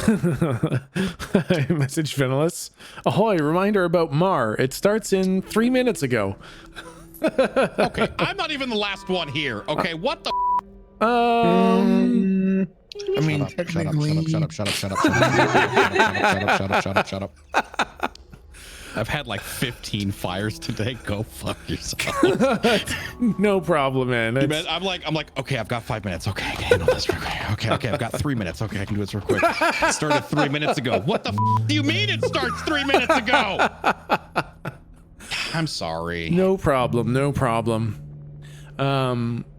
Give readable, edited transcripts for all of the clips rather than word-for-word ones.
I messaged Venalis. Ahoy, reminder about Mar. It starts in 3 minutes ago. Okay, I'm not even the last one here. Okay, what the I mean, shut up. I've had like 15 fires today. Go fuck yourself. No problem, man. I'm like, okay, I've got 5 minutes. Okay, I can handle this real quick. Okay, I've got 3 minutes. Okay, I can do this real quick. It started 3 minutes ago. What the do you mean it starts 3 minutes ago? I'm sorry. No problem. No problem.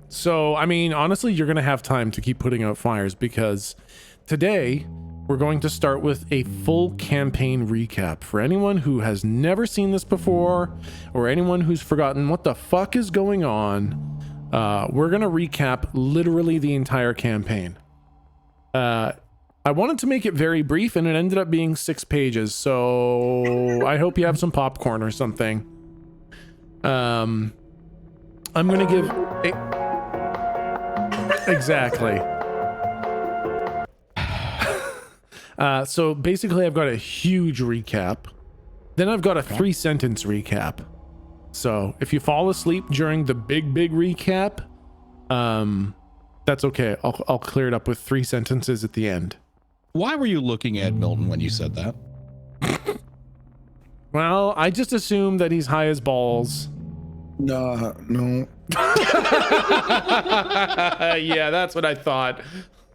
So, I mean, honestly, you're going to have time to keep putting out fires because today we're going to start with a full campaign recap. For anyone who has never seen this before or anyone who's forgotten what the fuck is going on, we're going to recap literally the entire campaign. I wanted to make it very brief and it ended up being 6 pages. So I hope you have some popcorn or something. I'm going to give exactly. So basically I've got a huge recap. Then I've got a 3-sentence recap. So if you fall asleep during the big recap, that's okay. I'll clear it up with 3 sentences at the end. Why were you looking at Milton when you said that? Well, I just assumed that he's high as balls. no. Yeah, that's what I thought.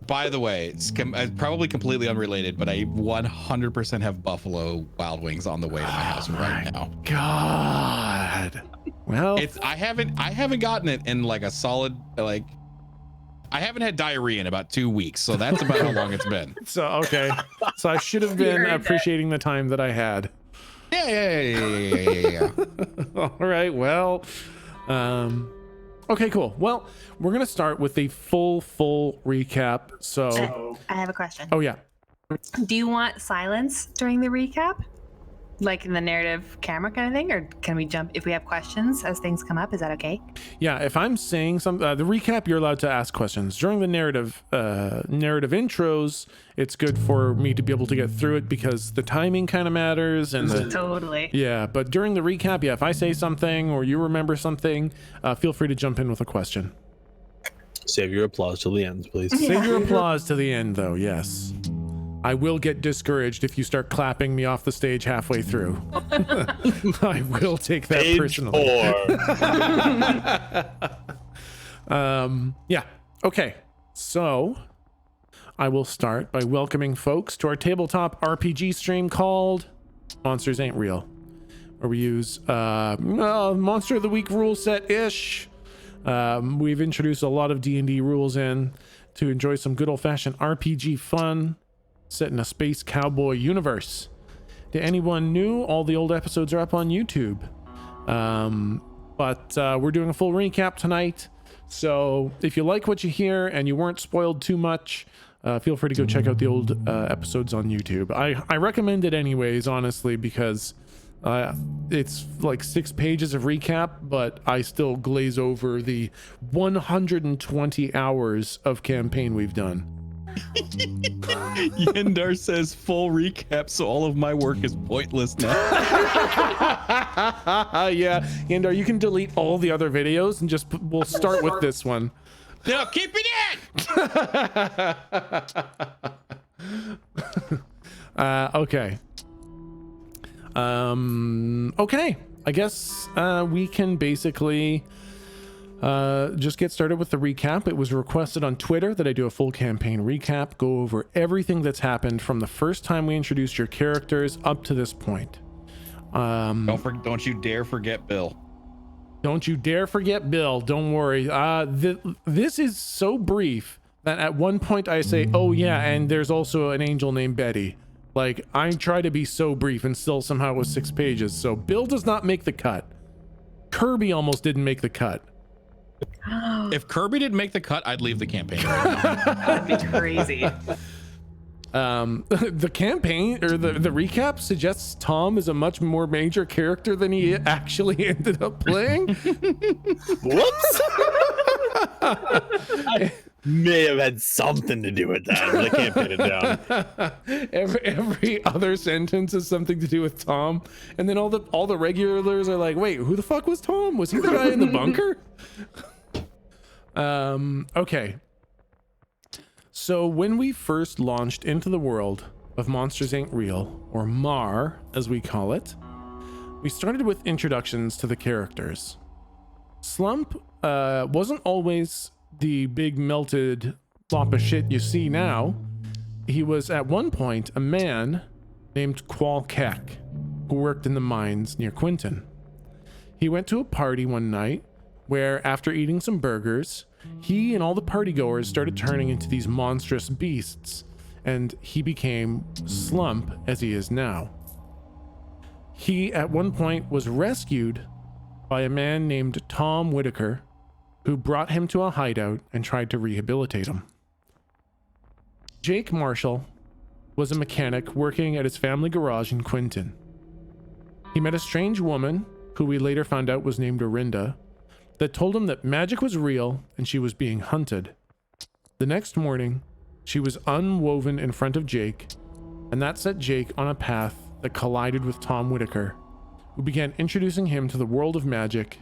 By the way, it's probably completely unrelated, but I 100% have Buffalo Wild Wings on the way to my house right now. God. Well, I haven't gotten it in like a solid I haven't had diarrhea in about 2 weeks, so that's about how long it's been. so okay. So I should have been appreciating the time that I had. Yeah. All right. Well, okay, cool. Well, we're going to start with a full recap. So I have a question. oh yeah. Do you want silence during the recap? Like in the narrative camera kind of thing? Or can we jump if we have questions as things come up? Is that okay? Yeah, if I'm saying something, the recap, you're allowed to ask questions. During the narrative intros, it's good for me to be able to get through it because the timing kind of matters. And Totally. Yeah, but during the recap, yeah, if I say something or you remember something, feel free to jump in with a question. Save your applause till the end, please. Save your applause to the end, though, yes. I will get discouraged if you start clapping me off the stage halfway through. I will take that Page personally. 4. Yeah. Okay. So I will start by welcoming folks to our tabletop RPG stream called Monsters Ain't Real, where we use Monster of the Week rule set-ish. We've introduced a lot of D&D rules in to enjoy some good old-fashioned RPG fun set in a space cowboy universe. To anyone new, all the old episodes are up on YouTube. But we're doing a full recap tonight. So if you like what you hear and you weren't spoiled too much, feel free to go check out the old episodes on YouTube. I recommend it anyways, honestly, because it's like 6 pages of recap, but I still glaze over the 120 hours of campaign we've done. Yendar says full recap, so all of my work is pointless now. Yeah, Yendar, you can delete all the other videos and we'll start with this one. No, keep it in. Okay. Okay. I guess we can basically just get started with the recap. It was requested on Twitter that I do a full campaign recap, go over everything that's happened from the first time we introduced your characters up to this point. Don't you dare forget Bill. Don't you dare forget Bill. Don't worry. This is so brief that at one point I say, oh yeah, and there's also an angel named Betty. Like, I try to be so brief and still somehow it was 6 pages. So Bill does not make the cut. Kirby almost didn't make the cut. If Kirby didn't make the cut, I'd leave the campaign right now. That'd be crazy. The campaign or the recap suggests Tom is a much more major character than he actually ended up playing. Whoops. may have had something to do with that, but I can't pin it down. every other sentence is something to do with Tom, and then all the regulars are like, wait, who the fuck was Tom? Was he the guy in the bunker? Okay. So when we first launched into the world of Monsters Ain't Real, or MAR as we call it, we started with introductions to the characters. Slump wasn't always the big melted lump of shit you see now. He was at one point a man named Qual Keck, who worked in the mines near Quinton. He went to a party one night where, after eating some burgers, he and all the partygoers started turning into these monstrous beasts, and he became Slump as he is now. He at one point was rescued by a man named Tom Whitaker, who brought him to a hideout and tried to rehabilitate him. Jake Marshall was a mechanic working at his family garage in Quinton. He met a strange woman, who we later found out was named Orinda, that told him that magic was real and she was being hunted. The next morning, she was unwoven in front of Jake, and that set Jake on a path that collided with Tom Whitaker, who began introducing him to the world of magic,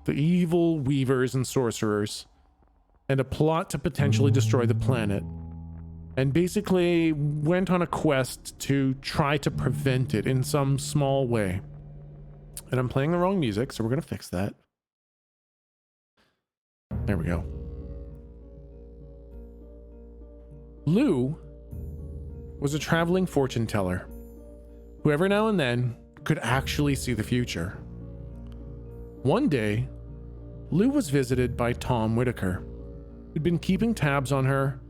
the evil weavers and sorcerers, and a plot to potentially destroy the planet, and basically went on a quest to try to prevent it in some small way. And I'm playing the wrong music, so we're going to fix that. There we go. Lou was a traveling fortune teller who every now and then could actually see the future. One day, Lou was visited by Tom Whitaker, who'd been keeping tabs on her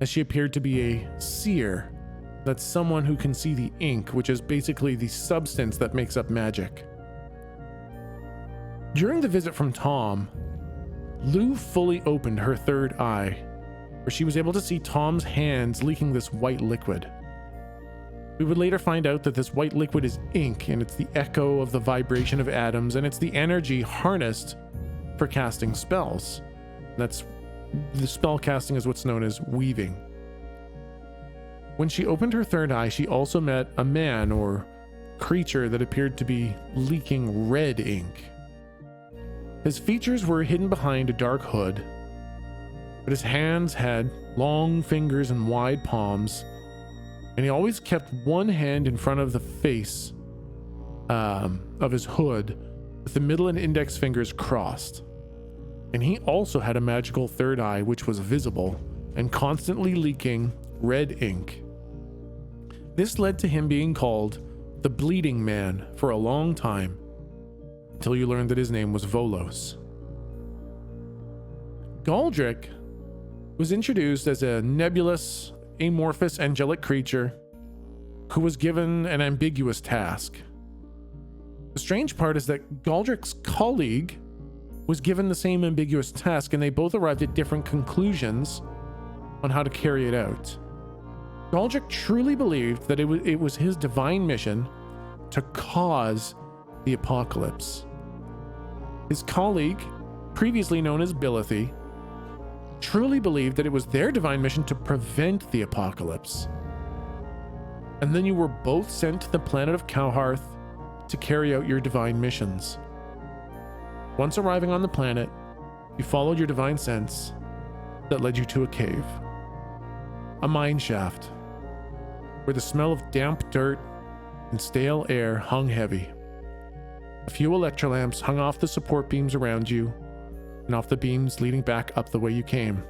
as she appeared to be a seer. That's someone who can see the ink, which is basically the substance that makes up magic. During the visit from Tom, Lou fully opened her third eye, where she was able to see Tom's hands leaking this white liquid. We would later find out that this white liquid is ink, and it's the echo of the vibration of atoms, and it's the energy harnessed for casting spells. The spell casting is what's known as weaving. When she opened her third eye, she also met a man or creature that appeared to be leaking red ink. His features were hidden behind a dark hood, but his hands had long fingers and wide palms, and he always kept one hand in front of the face of his hood with the middle and index fingers crossed. And he also had a magical third eye which was visible and constantly leaking red ink. This led to him being called the Bleeding Man for a long time, until you learned that his name was Volos. Galdrick was introduced as a nebulous, amorphous angelic creature who was given an ambiguous task. The strange part is that Galdrick's colleague was given the same ambiguous task, and they both arrived at different conclusions on how to carry it out. Galdrick truly believed that it was his divine mission to cause the apocalypse. His colleague, previously known as Bilithy, truly believed that it was their divine mission to prevent the apocalypse. And then you were both sent to the planet of Cowhearth to carry out your divine missions. Once arriving on the planet, you followed your divine sense that led you to a cave, a mine shaft, where the smell of damp dirt and stale air hung heavy. A few electrolamps hung off the support beams around you and off the beams leading back up the way you came.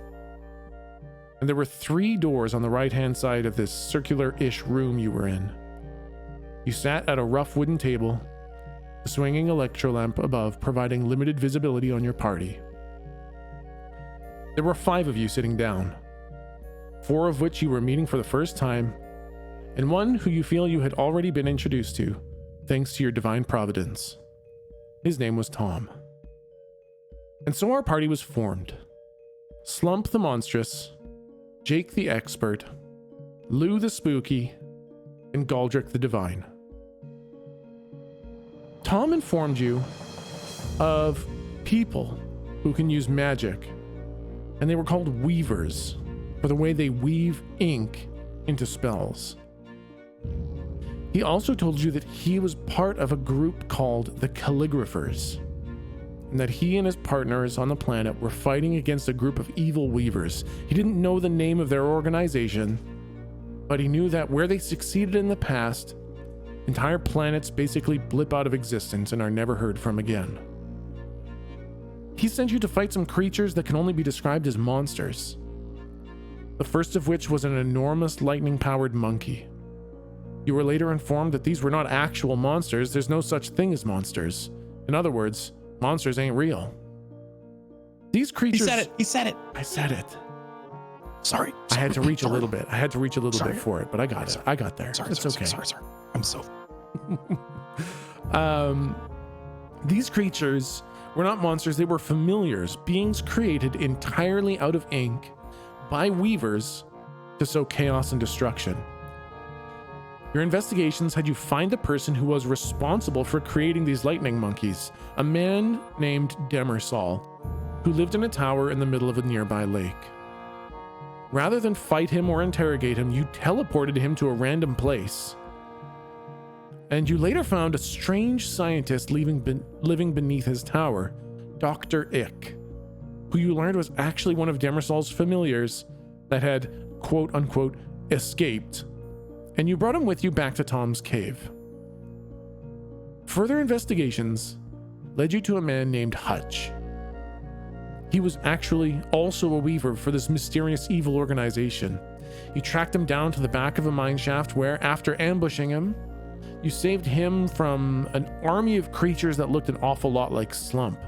And there were 3 doors on the right-hand side of this circular-ish room you were in. You sat at a rough wooden table, a swinging electrolamp above providing limited visibility on your party. There were 5 of you sitting down, 4 of which you were meeting for the first time, and 1 who you feel you had already been introduced to, thanks to your divine providence. His name was Tom. And so our party was formed. Slump the Monstrous, Jake the Expert, Lou the Spooky, and Galdrick the Divine. Tom informed you of people who can use magic and they were called weavers for the way they weave ink into spells. He also told you that he was part of a group called the Calligraphers, and that he and his partners on the planet were fighting against a group of evil weavers. He didn't know the name of their organization, but he knew that where they succeeded in the past, entire planets basically blip out of existence and are never heard from again. He sent you to fight some creatures that can only be described as monsters. The first of which was an enormous lightning-powered monkey. You were later informed that these were not actual monsters. There's no such thing as monsters. In other words, monsters ain't real. These creatures... He said it. He said it. I said it. Sorry. I had to reach a little bit. I had to reach a little bit for it, but I got it. Sorry. I got there. Sorry, It's okay. Sorry. I'm so... These creatures were not monsters. They were familiars, beings created entirely out of ink by weavers to sow chaos and destruction. Your investigations had you find the person who was responsible for creating these lightning monkeys, a man named Demersal, who lived in a tower in the middle of a nearby lake. Rather than fight him or interrogate him, you teleported him to a random place. And you later found a strange scientist living beneath his tower, Dr. Ick, who you learned was actually one of Demersal's familiars that had, quote unquote, escaped. And you brought him with you back to Tom's cave. Further investigations led you to a man named Hutch. He was actually also a weaver for this mysterious evil organization. You tracked him down to the back of a mine shaft where, after ambushing him, you saved him from an army of creatures that looked an awful lot like Slump.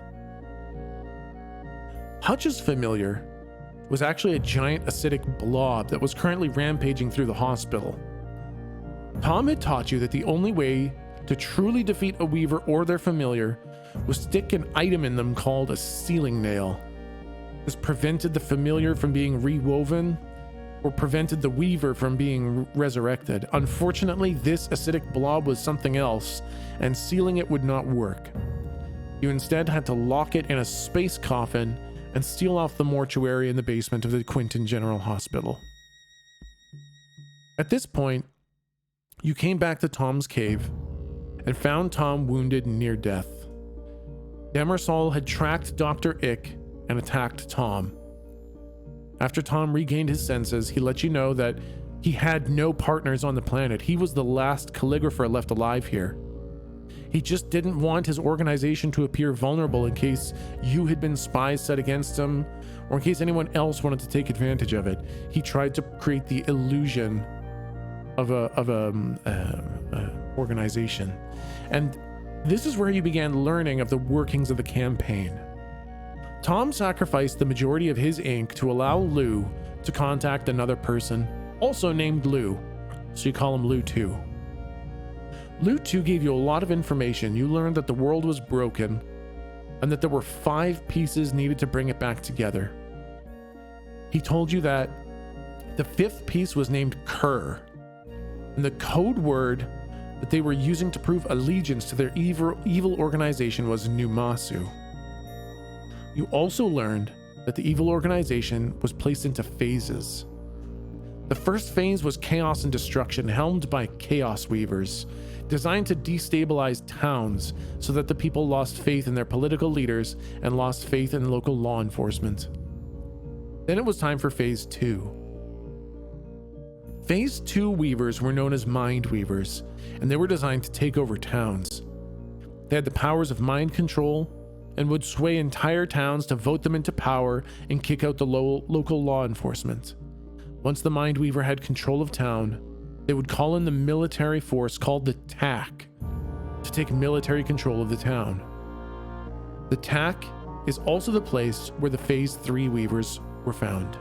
Hutch's familiar was actually a giant acidic blob that was currently rampaging through the hospital. Tom had taught you that the only way to truly defeat a weaver or their familiar was stick an item in them called a sealing nail. This prevented the familiar from being rewoven or prevented the weaver from being resurrected. Unfortunately, this acidic blob was something else, and sealing it would not work. You instead had to lock it in a space coffin and steal off the mortuary in the basement of the Quinton General Hospital. At this point, you came back to Tom's cave and found Tom wounded near death. Demersal had tracked Dr. Ick and attacked Tom. After Tom regained his senses, he let you know that he had no partners on the planet. He was the last calligrapher left alive here. He just didn't want his organization to appear vulnerable in case you had been spies set against him, or in case anyone else wanted to take advantage of it. He tried to create the illusion of a organization. And this is where you began learning of the workings of the campaign. Tom sacrificed the majority of his ink to allow Lou to contact another person, also named Lou, so you call him Lou 2. Lou 2 gave you a lot of information. You learned that the world was broken and that there were 5 pieces needed to bring it back together. He told you that the 5th piece was named Kerr, and the code word that they were using to prove allegiance to their evil organization was Numasu. You also learned that the evil organization was placed into phases. The first phase was chaos and destruction, helmed by chaos weavers, designed to destabilize towns so that the people lost faith in their political leaders and lost faith in local law enforcement. Then it was time for phase 2. Phase 2 weavers were known as mind weavers, and they were designed to take over towns. They had the powers of mind control and would sway entire towns to vote them into power and kick out the local law enforcement. Once the mind weaver had control of town, they would call in the military force called the TAC to take military control of the town. The TAC is also the place where the Phase 3 weavers were found.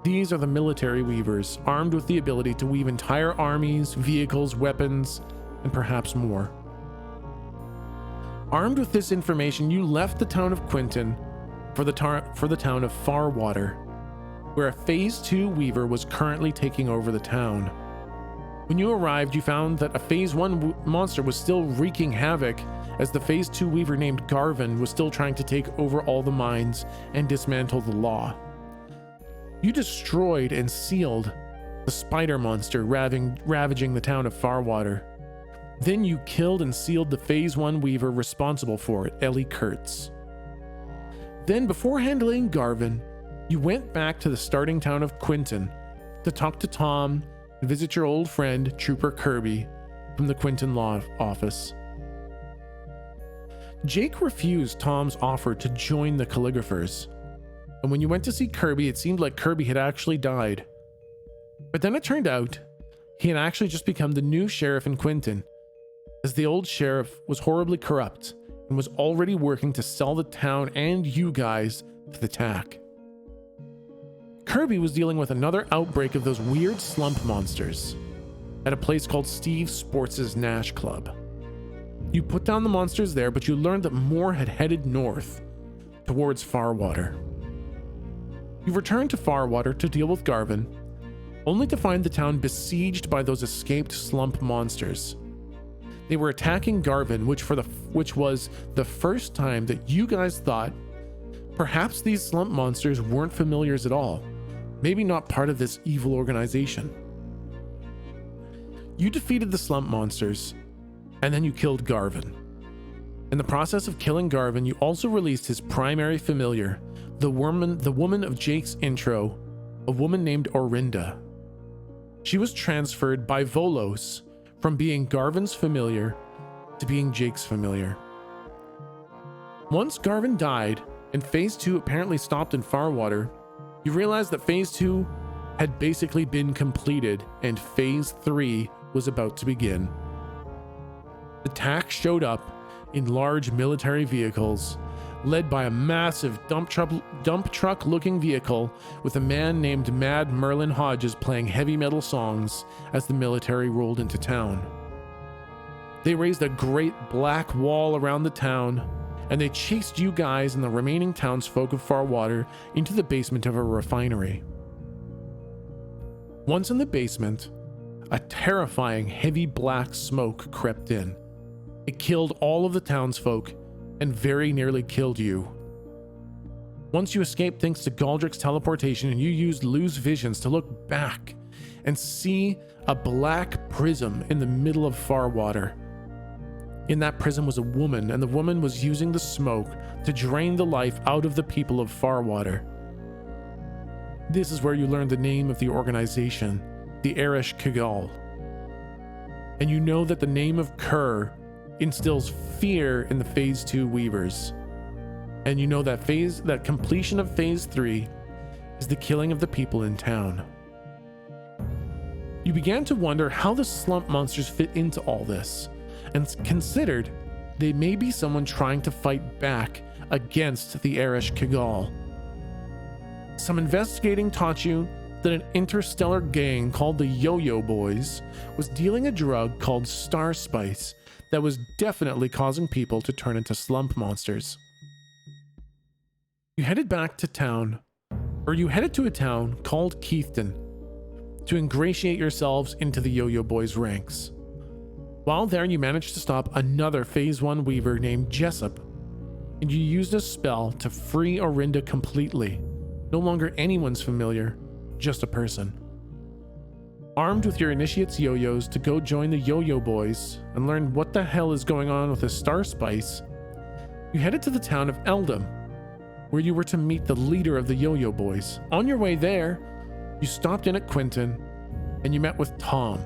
These are the military weavers, armed with the ability to weave entire armies, vehicles, weapons, and perhaps more. Armed with this information, you left the town of Quinton for the town of Farwater, where a Phase 2 weaver was currently taking over the town. When you arrived, you found that a Phase 1 monster was still wreaking havoc as the Phase 2 Weaver named Garvin was still trying to take over all the mines and dismantle the law. You destroyed and sealed the spider monster ravaging the town of Farwater. Then you killed and sealed the Phase 1 Weaver responsible for it, Ellie Kurtz. Then, before handling Garvin, you went back to the starting town of Quinton to talk to Tom and visit your old friend, Trooper Kirby, from the Quinton Law Office. Jake refused Tom's offer to join the Calligraphers, and when you went to see Kirby, it seemed like Kirby had actually died. But then it turned out he had actually just become the new sheriff in Quinton, as the old sheriff was horribly corrupt and was already working to sell the town and you guys to the TAC. Kirby was dealing with another outbreak of those weird slump monsters at a place called Steve Sports' Nash Club. You put down the monsters there, but you learned that more had headed north towards Farwater. You returned to Farwater to deal with Garvin, only to find the town besieged by those escaped slump monsters. They were attacking Garvin, which was the first time that you guys thought perhaps these slump monsters weren't familiars at all, maybe not part of this evil organization. You defeated the slump monsters, and then you killed Garvin. In the process of killing Garvin, you also released his primary familiar, the woman of Jake's intro, a woman named Orinda. She was transferred by Volos from being Garvin's familiar to being Jake's familiar. Once Garvin died and Phase 2 apparently stopped in Farwater, you realized that Phase 2 had basically been completed and Phase 3 was about to begin. The TAC showed up in large military vehicles, led by a massive dump truck looking vehicle with a man named Mad Merlin Hodges playing heavy metal songs as the military rolled into town. They raised a great black wall around the town, and they chased you guys and the remaining townsfolk of Farwater into the basement of a refinery. Once in the basement, a terrifying heavy black smoke crept in. It killed all of the townsfolk and very nearly killed you. Once you escaped thanks to Galdrick's teleportation and you used Lou's visions to look back and see a black prism in the middle of Farwater. In that prism was a woman, and the woman was using the smoke to drain the life out of the people of Farwater. This is where you learned the name of the organization, the Arish Kigal. And you know that the name of Kerr instills fear in the Phase 2 Weavers. And you know that completion of Phase 3 is the killing of the people in town. You began to wonder how the slump monsters fit into all this, and considered they may be someone trying to fight back against the Arish Kigal. Some investigating taught you that an interstellar gang called the Yo-Yo Boys was dealing a drug called Star Spice that was definitely causing people to turn into slump monsters. You headed back to town, or you headed to a town called Keithton to ingratiate yourselves into the Yo-Yo Boys ranks. While there, you managed to stop another Phase 1 Weaver named Jessup, and you used a spell to free Orinda completely. No longer anyone's familiar, just a person. Armed with your initiate's yo-yos to go join the Yo-Yo Boys and learn what the hell is going on with the Star Spice, you headed to the town of Eldam, where you were to meet the leader of the Yo-Yo Boys. On your way there, you stopped in at Quinton, and you met with Tom,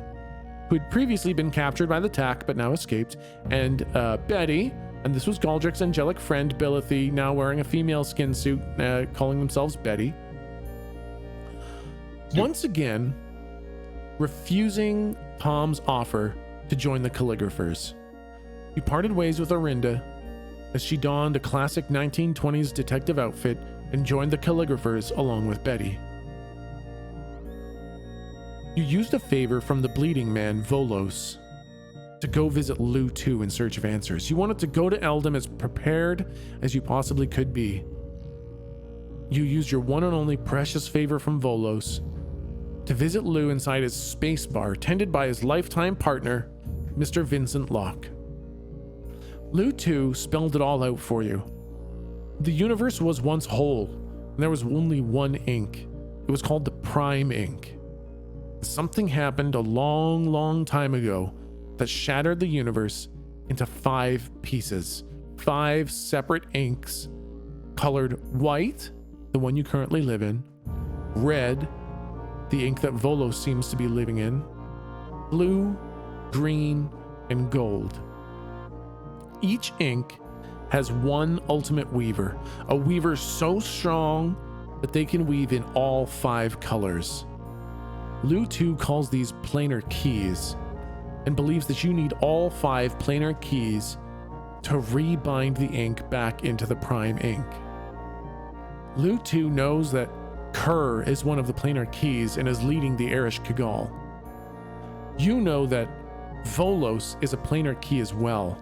who had previously been captured by the TAC but now escaped, and Betty, and this was Galdrick's angelic friend Billithy, now wearing a female skin suit, calling themselves Betty. Once again, refusing Tom's offer to join the Calligraphers. You parted ways with Orinda as she donned a classic 1920s detective outfit and joined the Calligraphers along with Betty. You used a favor from the bleeding man, Volos, to go visit Lou too in search of answers. You wanted to go to Eldam as prepared as you possibly could be. You used your one and only precious favor from Volos to visit Lou inside his space bar, tended by his lifetime partner, Mr. Vincent Locke. Lu2 spelled it all out for you. The universe was once whole, and there was only one ink. It was called the Prime Ink. Something happened a long, long time ago that shattered the universe into 5 pieces. 5 separate inks, colored white, the one you currently live in, red, the ink that Volos seems to be living in, blue, green, and gold. Each ink has one ultimate weaver, a weaver so strong that they can weave in all 5 colors. Lu2 calls these planar keys and believes that you need all 5 planar keys to rebind the ink back into the prime ink. Lu2 knows that Kerr is one of the planar keys and is leading the Erish Kagal. You know that Volos is a planar key as well.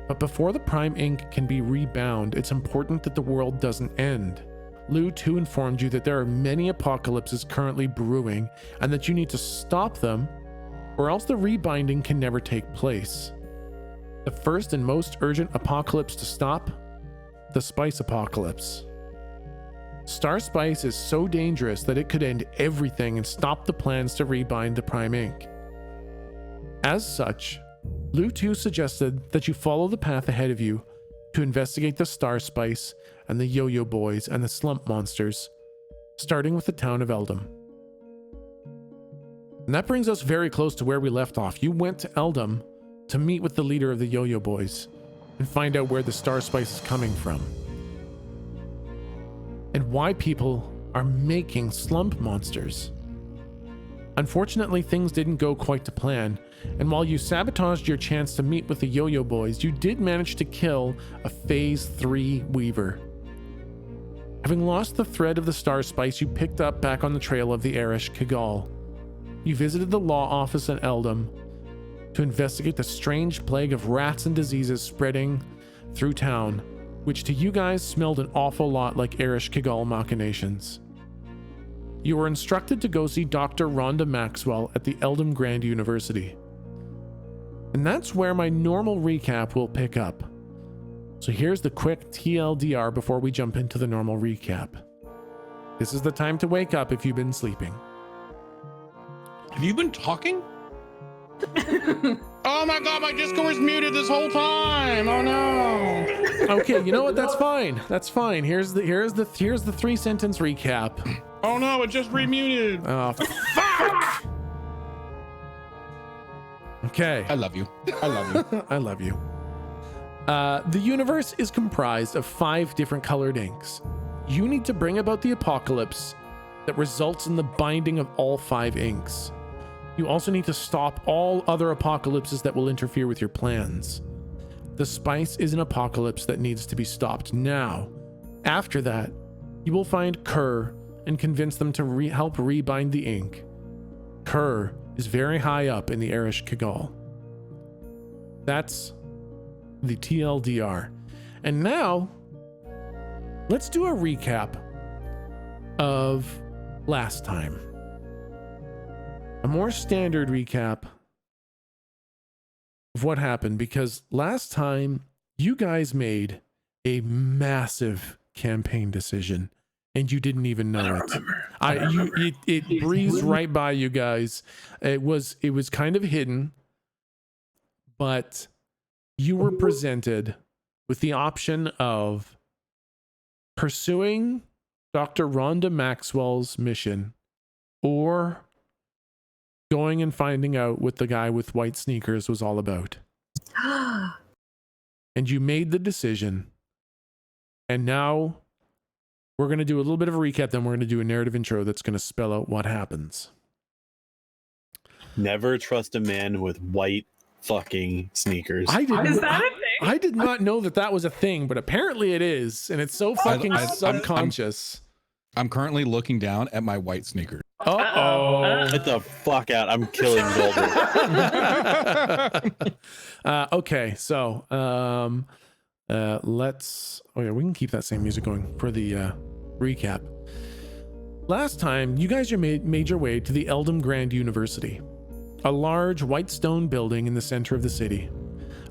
But before the prime ink can be rebound, it's important that the world doesn't end. Lu2 informed you that there are many apocalypses currently brewing and that you need to stop them, or else the rebinding can never take place. The first and most urgent apocalypse to stop? The Spice Apocalypse. Star Spice is so dangerous that it could end everything and stop the plans to rebind the prime ink. As such, Lu2 suggested that you follow the path ahead of you to investigate the Star Spice and the Yo-Yo Boys and the Slump Monsters, starting with the town of Eldom. And that brings us very close to where we left off. You went to Eldom to meet with the leader of the Yo-Yo Boys and find out where the Star Spice is coming from and why people are making slump monsters. Unfortunately, things didn't go quite to plan, and while you sabotaged your chance to meet with the Yo-Yo Boys, you did manage to kill a Phase 3 Weaver. Having lost the thread of the Star Spice, you picked up back on the trail of the Erish Kagal. You visited the law office in Eldom to investigate the strange plague of rats and diseases spreading through town, which to you guys smelled an awful lot like Erish Kagal machinations. You were instructed to go see Dr. Rhonda Maxwell at the Eldom Grand University. And that's where my normal recap will pick up. So here's the quick TLDR before we jump into the normal recap. This is the time to wake up if you've been sleeping. Have you been talking? Oh my god, my Discord's muted this whole time. Oh no. Okay, you know what? That's fine. That's fine. Here's the 3-sentence recap. Oh no, it just remuted. Oh, fuck! Okay. I love you. I love you. I love you. The universe is comprised of 5 different colored inks. You need to bring about the apocalypse that results in the binding of all 5 inks. You also need to stop all other apocalypses that will interfere with your plans. The Spice is an apocalypse that needs to be stopped now. After that, you will find Kerr and convince them to help rebind the ink. Kerr is very high up in the Erish Kagal. That's the TLDR. And now, let's do a recap of last time. A more standard recap of what happened, because last time you guys made a massive campaign decision and you didn't even know it. It breezed right by you guys. It was kind of hidden, but you were presented with the option of pursuing Dr. Rhonda Maxwell's mission or going and finding out what the guy with white sneakers was all about. And you made the decision. And now we're going to do a little bit of a recap, then we're going to do a narrative intro that's going to spell out what happens. Never trust a man with white fucking sneakers. Is that a thing? I did not know that was a thing, but apparently it is. And it's so fucking subconscious. I'm currently looking down at my white sneakers. Uh-oh. Get the fuck out. I'm killing Golden. Okay, so let's... Oh yeah, we can keep that same music going for the recap. Last time, you guys made your way to the Eldom Grand University, a large white stone building in the center of the city.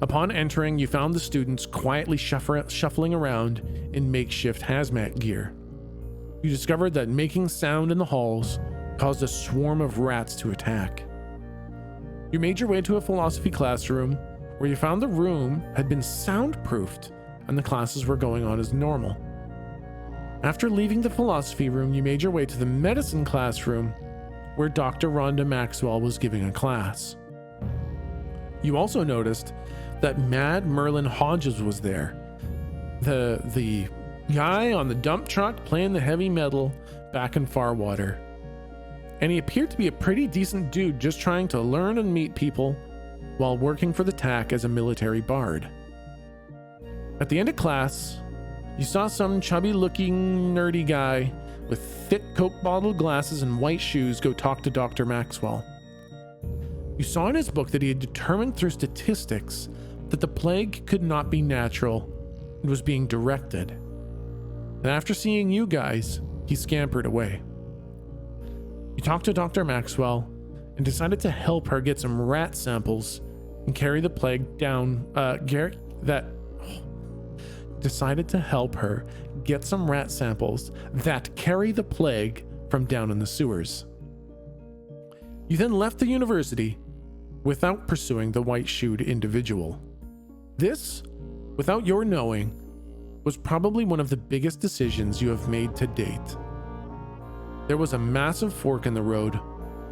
Upon entering, you found the students quietly shuffling around in makeshift hazmat gear. You discovered that making sound in the halls caused a swarm of rats to attack. You made your way to a philosophy classroom where you found the room had been soundproofed and the classes were going on as normal. After leaving the philosophy room, you made your way to the medicine classroom where Dr. Rhonda Maxwell was giving a class. You also noticed that Mad Merlin Hodges was there. The guy on the dump truck playing the heavy metal back in Farwater. And he appeared to be a pretty decent dude, just trying to learn and meet people while working for the TAC as a military bard. At the end of class, you saw some chubby looking nerdy guy with thick Coke bottle glasses and white shoes go talk to Dr. Maxwell. You saw in his book that he had determined through statistics that the plague could not be natural and was being directed. And after seeing you guys, he scampered away. You talked to Dr. Maxwell and decided to help her get some rat samples and carry the plague down. Decided to help her get some rat samples that carry the plague from down in the sewers. You then left the university without pursuing the white-shoed individual. This, without your knowing, was probably one of the biggest decisions you have made to date. There was a massive fork in the road,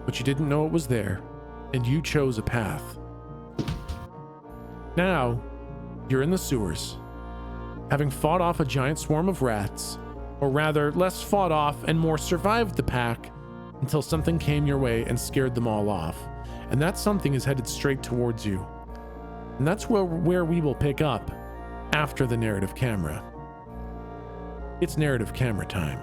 but you didn't know it was there, and you chose a path. Now, you're in the sewers, having fought off a giant swarm of rats, or rather, less fought off and more survived the pack until something came your way and scared them all off. And that something is headed straight towards you. And that's where we will pick up after the narrative camera. It's narrative camera time.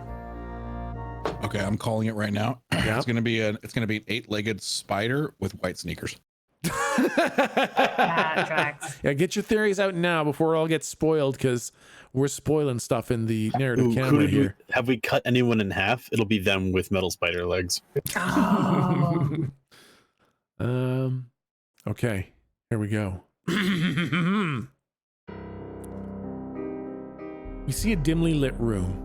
Okay, I'm calling it right now. Yep. It's gonna be an 8-legged spider with white sneakers. That tracks. Yeah, get your theories out now before it all gets spoiled, because we're spoiling stuff in the narrative camera here. Have we cut anyone in half? It'll be them with metal spider legs. Oh. Okay, here we go. We see a dimly lit room.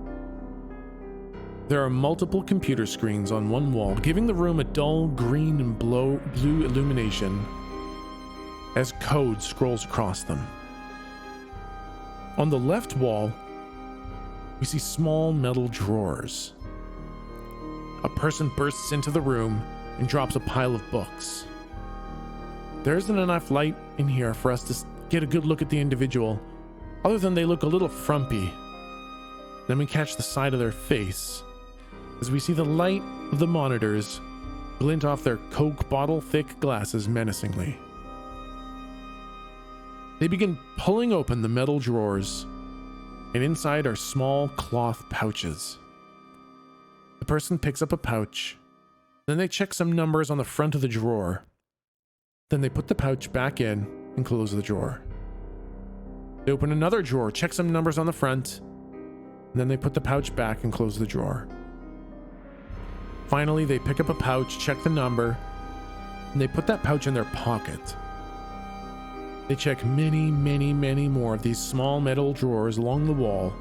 There are multiple computer screens on one wall, giving the room a dull green and blue illumination as code scrolls across them. On the left wall, we see small metal drawers. A person bursts into the room and drops a pile of books. There isn't enough light in here for us to get a good look at the individual, other than they look a little frumpy. Then we catch the side of their face as we see the light of the monitors glint off their Coke bottle thick glasses menacingly. They begin pulling open the metal drawers, and inside are small cloth pouches. The person picks up a pouch, then they check some numbers on the front of the drawer. Then they put the pouch back in and close the drawer. They open another drawer, check some numbers on the front, and then they put the pouch back and close the drawer. Finally, they pick up a pouch, check the number, and they put that pouch in their pocket. They check many, many, many more of these small metal drawers along the wall.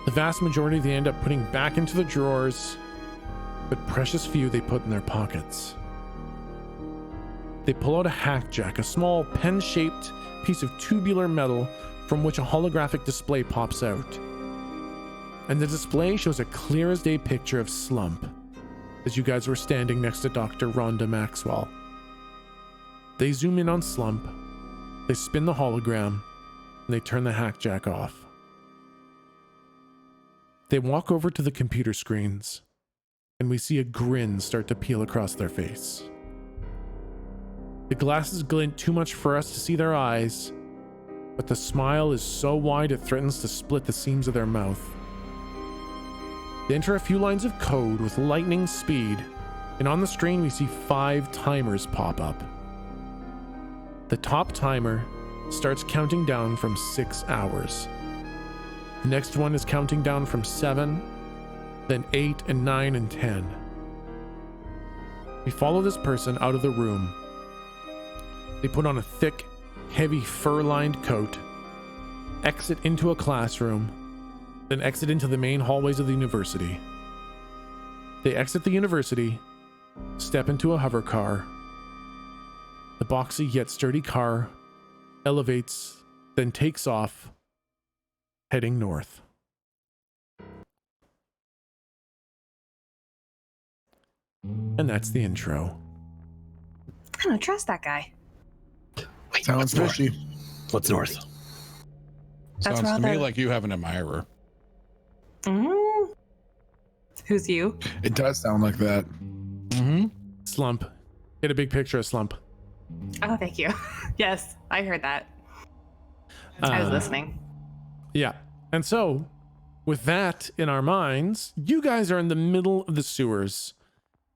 The vast majority they end up putting back into the drawers, but precious few they put in their pockets. They pull out a hack jack, a small pen-shaped piece of tubular metal from which a holographic display pops out. And the display shows a clear as day picture of Slump, as you guys were standing next to Dr. Rhonda Maxwell. They zoom in on Slump, they spin the hologram, and they turn the hack jack off. They walk over to the computer screens, and we see a grin start to peel across their face. The glasses glint too much for us to see their eyes, but the smile is so wide it threatens to split the seams of their mouth. They enter a few lines of code with lightning speed, and on the screen we see 5 timers pop up. The top timer starts counting down from 6 hours. The next one is counting down from 7, then 8 and 9 and 10. We follow this person out of the room. They put on a thick, heavy fur-lined coat, exit into a classroom, then exit into the main hallways of the university. They exit the university, step into a hover car. The boxy yet sturdy car elevates, then takes off, heading north. And that's the intro. I don't trust that guy. Wait, Sounds fishy. What's north? That's Sounds to me rather- like you have an admirer. Mm. Who's you? It does sound like that. Mm-hmm. Slump. Get a big picture of Slump. Oh, thank you. Yes, I heard that. I was listening. Yeah. And so, with that in our minds, you guys are in the middle of the sewers.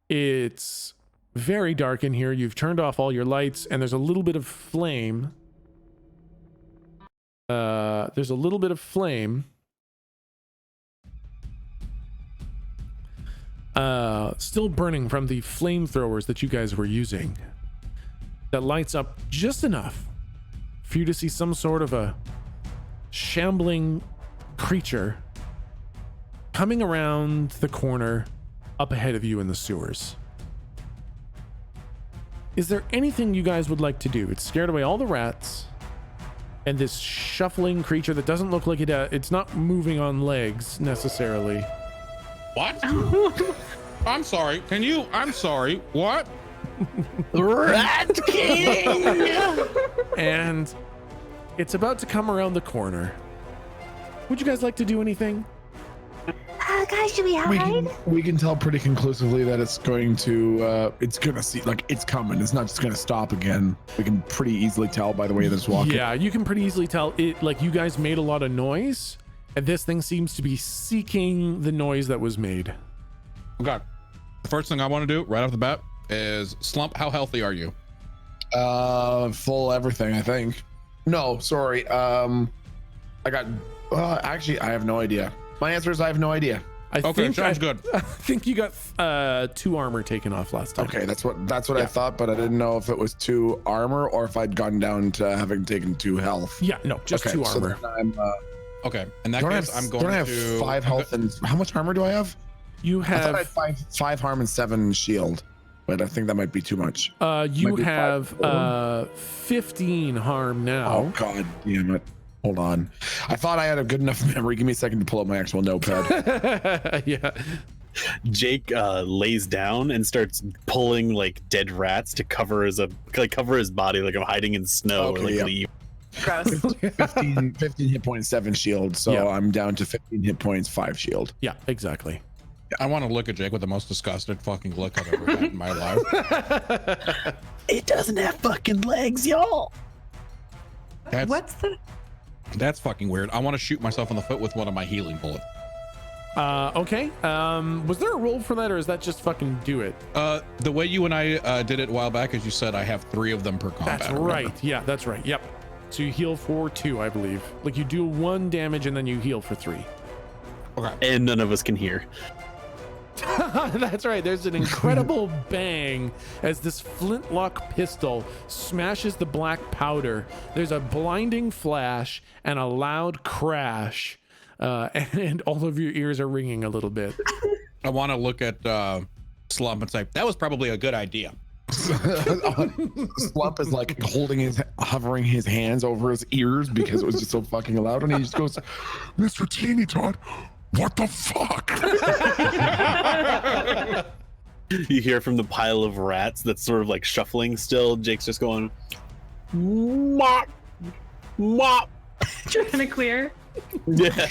It's very dark in here. You've turned off all your lights, and there's a little bit of flame. There's a little bit of flame. Still burning from the flamethrowers that you guys were using. That lights up just enough for you to see some sort of a shambling creature coming around the corner up ahead of you in the sewers. Is there anything you guys would like to do? It's scared away all the rats, and this shuffling creature that doesn't look like it's not moving on legs necessarily. What? I'm sorry. I'm sorry. What? Rat King! And it's about to come around the corner. Would you guys like to do anything? Guys, should we hide? We can tell pretty conclusively that it's going to see, like, it's coming. It's not just going to stop again. We can pretty easily tell by the way that it's walking. Yeah, you can pretty easily tell it, like, you guys made a lot of noise, and this thing seems to be seeking the noise that was made. Okay. The first thing I want to do right off the bat is Slump, how healthy are you? Full everything, I think. No, sorry. I got, actually, I have no idea. My answer is I have no idea. Okay, sounds good. I think you got 2 armor taken off last time. Okay, that's what I thought, but I didn't know if it was 2 armor or if I'd gone down to having taken 2 health. Yeah, no, just 2 so armor. then I'm, Okay, in that case, I'm going don't I have to 5 health and how much armor do I have? You I thought I have had 5 harm and 7 shield, but I think that might be too much. you Might be have 5 15 harm now. Oh god damn it. Hold on. I thought I had a good enough memory. Give me a second to pull up my actual notepad. Yeah. Jake lays down and starts pulling like dead rats to cover his body, like I'm hiding in snow Okay, or like yeah. leaves. Gross. 15 hit points, 7 shield. So Yeah. I'm down to 15 hit points, 5 shield. Yeah, exactly. I want to look at Jake with the most disgusted fucking look I've ever had in my life. It doesn't have fucking legs, y'all. That's fucking weird. I want to shoot myself in the foot with one of my healing bullets. Okay. Was there a roll for that, or is that just fucking do it? The way you and I did it a while back, as you said, I have 3 of them per combat. That's remember? right. Yeah, that's right. Yep. So you heal for 2, I believe. Like you do 1 damage and then you heal for 3. Okay. And none of us can hear. That's right. There's an incredible bang as this flintlock pistol smashes the black powder. There's a blinding flash and a loud crash, and all of your ears are ringing a little bit. I want to look at Slump and say, that was probably a good idea. Slump is like hovering his hands over his ears because it was just so fucking loud, and he just goes, "Mr. Teeny Tot, what the fuck?" You hear from the pile of rats that's sort of like shuffling still. Jake's just going, mop, mop. Trying to clear. Yeah.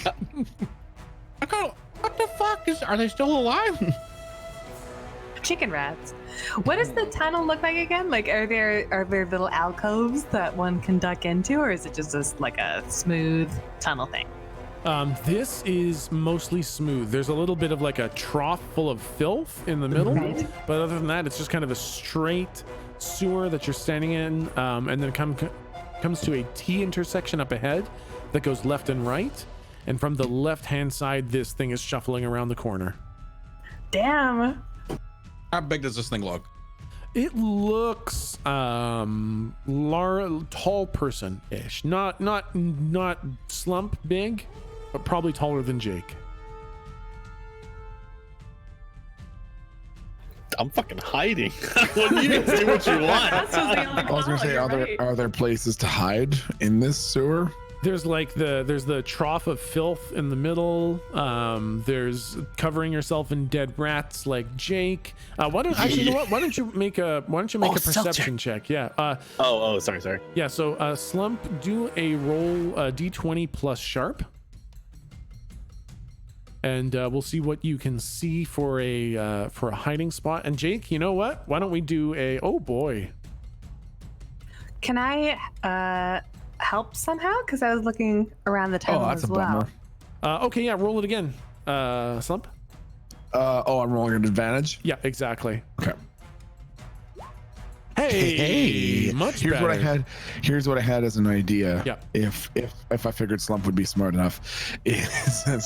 What the fuck are they still alive? Chicken rats. What does the tunnel look like again? Like, are there little alcoves that one can duck into, or is it just like a smooth tunnel thing? This is mostly smooth. There's a little bit of like a trough full of filth in the middle, Right. but other than that, it's just kind of a straight sewer that you're standing in, and then comes to a T intersection up ahead that goes left and right, and from the left-hand side, this thing is shuffling around the corner. Damn. How big does this thing look? It looks tall person-ish. Not slump big, but probably taller than Jake. I'm fucking hiding. Well, you can do what you want. That's just the only I was gonna say, call, you're right. are there places to hide in this sewer? There's like there's the trough of filth in the middle. There's covering yourself in dead rats like Jake. Why don't actually, you know what? Why don't you make a perception check? Yeah. Sorry. Yeah. So Slump, do a roll d20 plus sharp, and we'll see what you can see for a hiding spot. And Jake, you know what? Why don't we do a? Oh boy. Can I help somehow? Because I was looking around the tunnel That's as a well. bummer. Okay. Yeah. Roll it again. Slump. I'm rolling an advantage. Yeah. Exactly. Okay. Hey. Much Here's better. what I had. Here's what I had as an idea. Yeah. If I figured Slump would be smart enough, is that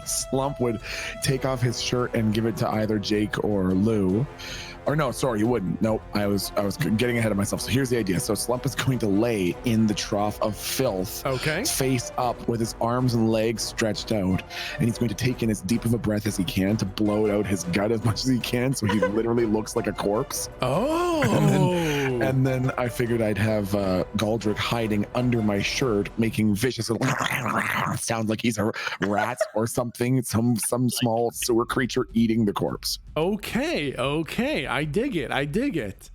Slump would take off his shirt and give it to either Jake or Lou. Or no, sorry, he wouldn't. Nope, I was getting ahead of myself. So here's the idea. So Slump is going to lay in the trough of filth, Okay. face up with his arms and legs stretched out, and he's going to take in as deep of a breath as he can to blow out his gut as much as he can, so he literally looks like a corpse. Oh. And then I figured I'd have Galdrick hiding under my shirt, making vicious little sounds like he's a rat or something, some small sewer creature eating the corpse. Okay. I dig it.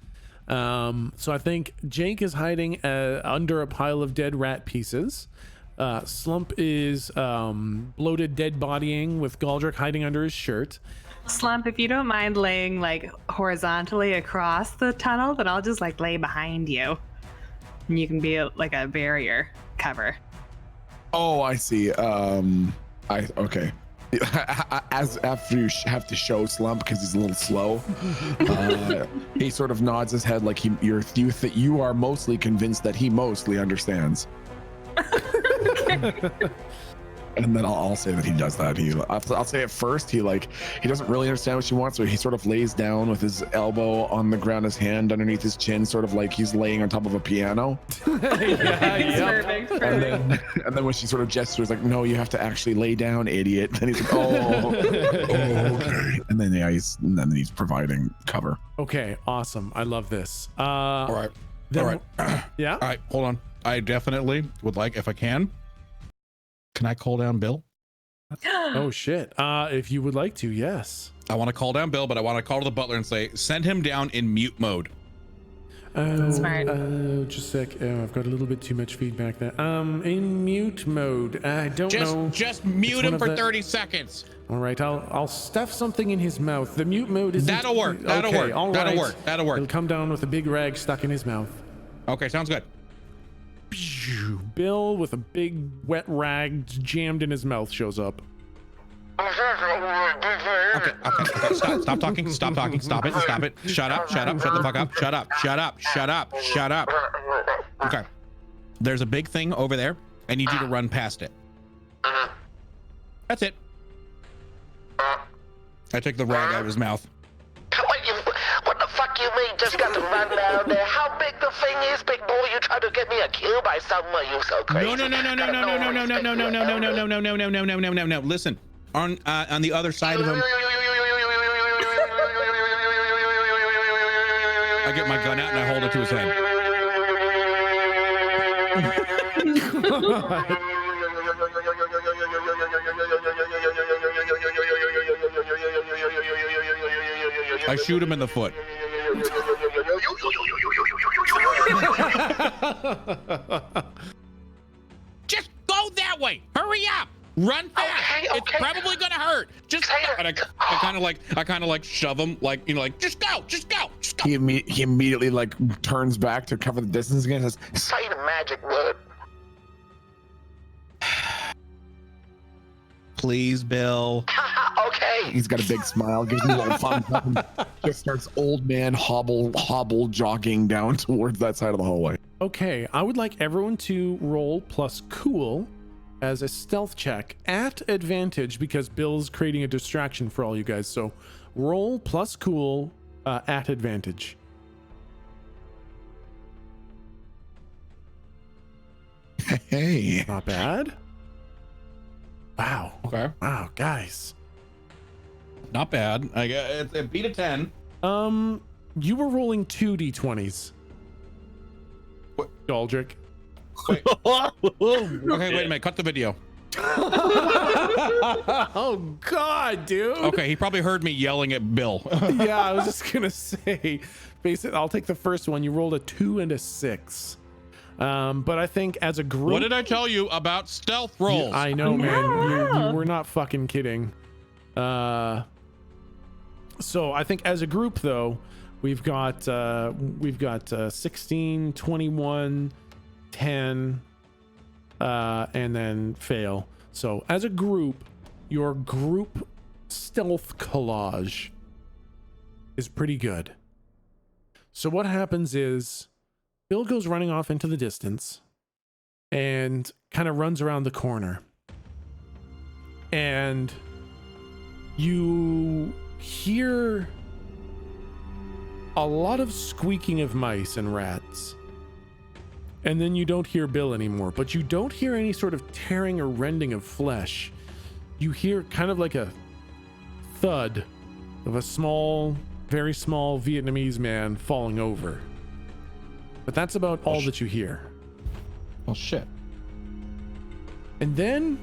So I think Jake is hiding under a pile of dead rat pieces. Slump is bloated dead bodying with Galdrick hiding under his shirt. Slump, if you don't mind laying like horizontally across the tunnel, then I'll just like lay behind you, and you can be like a barrier cover. Oh, I see. Okay. As after you have to show Slump because he's a little slow, he sort of nods his head like you are mostly convinced that he mostly understands. And then I'll say that he does that. I'll say at first he doesn't really understand what she wants, so he sort of lays down with his elbow on the ground, his hand underneath his chin, sort of like he's laying on top of a piano. Perfect. And then when she sort of gestures like, "No, you have to actually lay down, idiot," then he's like, "Oh, okay." And then he's providing cover. Okay, awesome. I love this. All right. Yeah. All right. Hold on. I definitely would like, if I can I call down Bill? Oh shit. If you would like to, yes. I want to call down Bill, but I want to call to the butler and say, send him down in mute mode. Smart. Just a sec. I've got a little bit too much feedback there. In mute mode. I don't know. Just mute him for 30 seconds. All right, I'll stuff something in his mouth. The mute mode is. That'll work. That'll work. All That'll right. work. That'll work. He'll come down with a big rag stuck in his mouth. Okay, sounds good. Bill with a big wet rag jammed in his mouth shows up. Okay. Stop talking. Stop it. Shut up. Shut the fuck up. Shut up. Okay. There's a big thing over there. I need you to run past it. That's it. I take the rag out of his mouth. What the fuck you mean? Just got to run down there? How big the thing is, big boy? You trying to get me a kill by someone? You so crazy? No. Listen, on the other side of him, I get my gun out and I hold it to his head. I shoot him in the foot. Just go that way. Hurry up. Run fast. Okay. It's probably gonna hurt. Just and I kind of like shove him, like, you know, like just go. He immediately like turns back to cover the distance again and says, Say the magic word. Please, Bill. Okay. he's got a big smile, gives me a little thumbs up, and just starts old man hobble jogging down towards that side of the hallway. Okay, I would like everyone to roll plus cool as a stealth check at advantage because Bill's creating a distraction for all you guys. So roll plus cool at advantage. Hey. Not bad. Wow. Okay. Wow, guys. Not bad. I got it beat a 10. You were rolling 2 d20s. What? Aldrich. Wait. Okay, wait a minute. Cut the video. Oh God, dude. Okay, he probably heard me yelling at Bill. Yeah, I was just gonna say, basically, I'll take the first one. You rolled a 2 and a 6. But I think as a group, What did I tell you about stealth rolls? I know, man. You were not fucking kidding. So I think as a group, though, we've got 16, 21, 10, and then fail. So as a group, your group stealth collage is pretty good. So what happens is Bill goes running off into the distance and kind of runs around the corner. And you hear a lot of squeaking of mice and rats. And then you don't hear Bill anymore, but you don't hear any sort of tearing or rending of flesh. You hear kind of like a thud of a small, very small Vietnamese man falling over. But that's about all that you hear. Well, shit. And then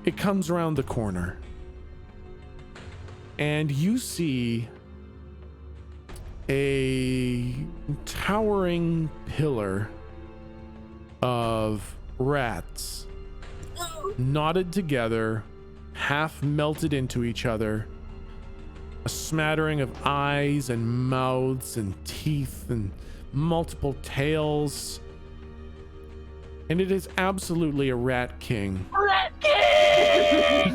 it comes around the corner. And you see a towering pillar of rats knotted together, half melted into each other. A smattering of eyes and mouths and teeth and multiple tails. And it is absolutely a rat king. Rat King!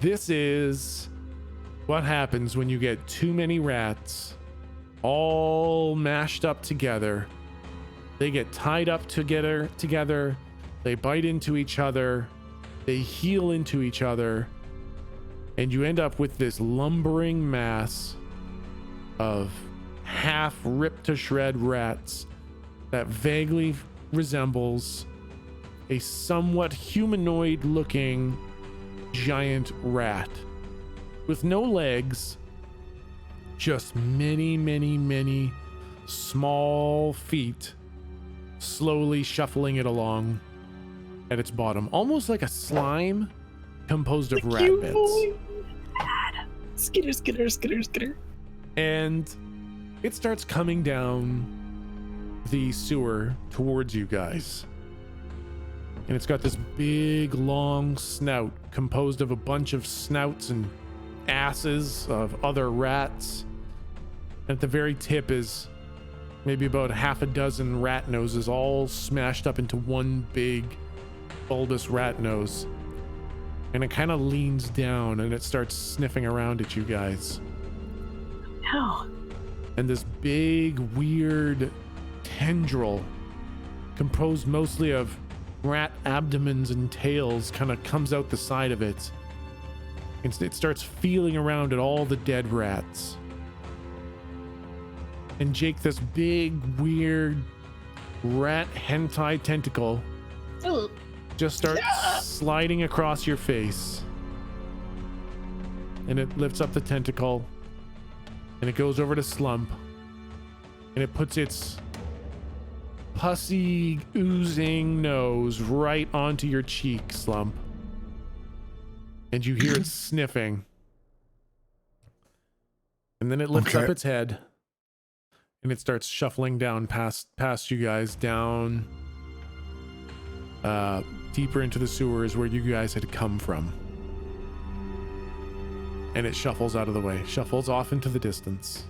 This is what happens when you get too many rats all mashed up together. They get tied up together. They bite into each other. They heal into each other. And you end up with this lumbering mass of half ripped to shred rats that vaguely resembles a somewhat humanoid looking giant rat with no legs, just many small feet slowly shuffling it along at its bottom, almost like a slime composed of rat bits. Skitter, skitter, skitter, skitter. And it starts coming down the sewer towards you guys. And it's got this big, long snout composed of a bunch of snouts and asses of other rats. And at the very tip is maybe about half a dozen rat noses all smashed up into one big, bulbous rat nose. And it kind of leans down and it starts sniffing around at you guys. No. And this big, weird tendril composed mostly of rat abdomens and tails kind of comes out the side of it. And it starts feeling around at all the dead rats. And Jake, this big, weird rat hentai tentacle just starts sliding across your face. And it lifts up the tentacle. And it goes over to Slump. And it puts its pussy oozing nose right onto your cheek, Slump. And you hear it sniffing. And then it lifts up its head. And it starts shuffling down past you guys, down deeper into the sewers where you guys had come from. And it shuffles out of the way, shuffles off into the distance.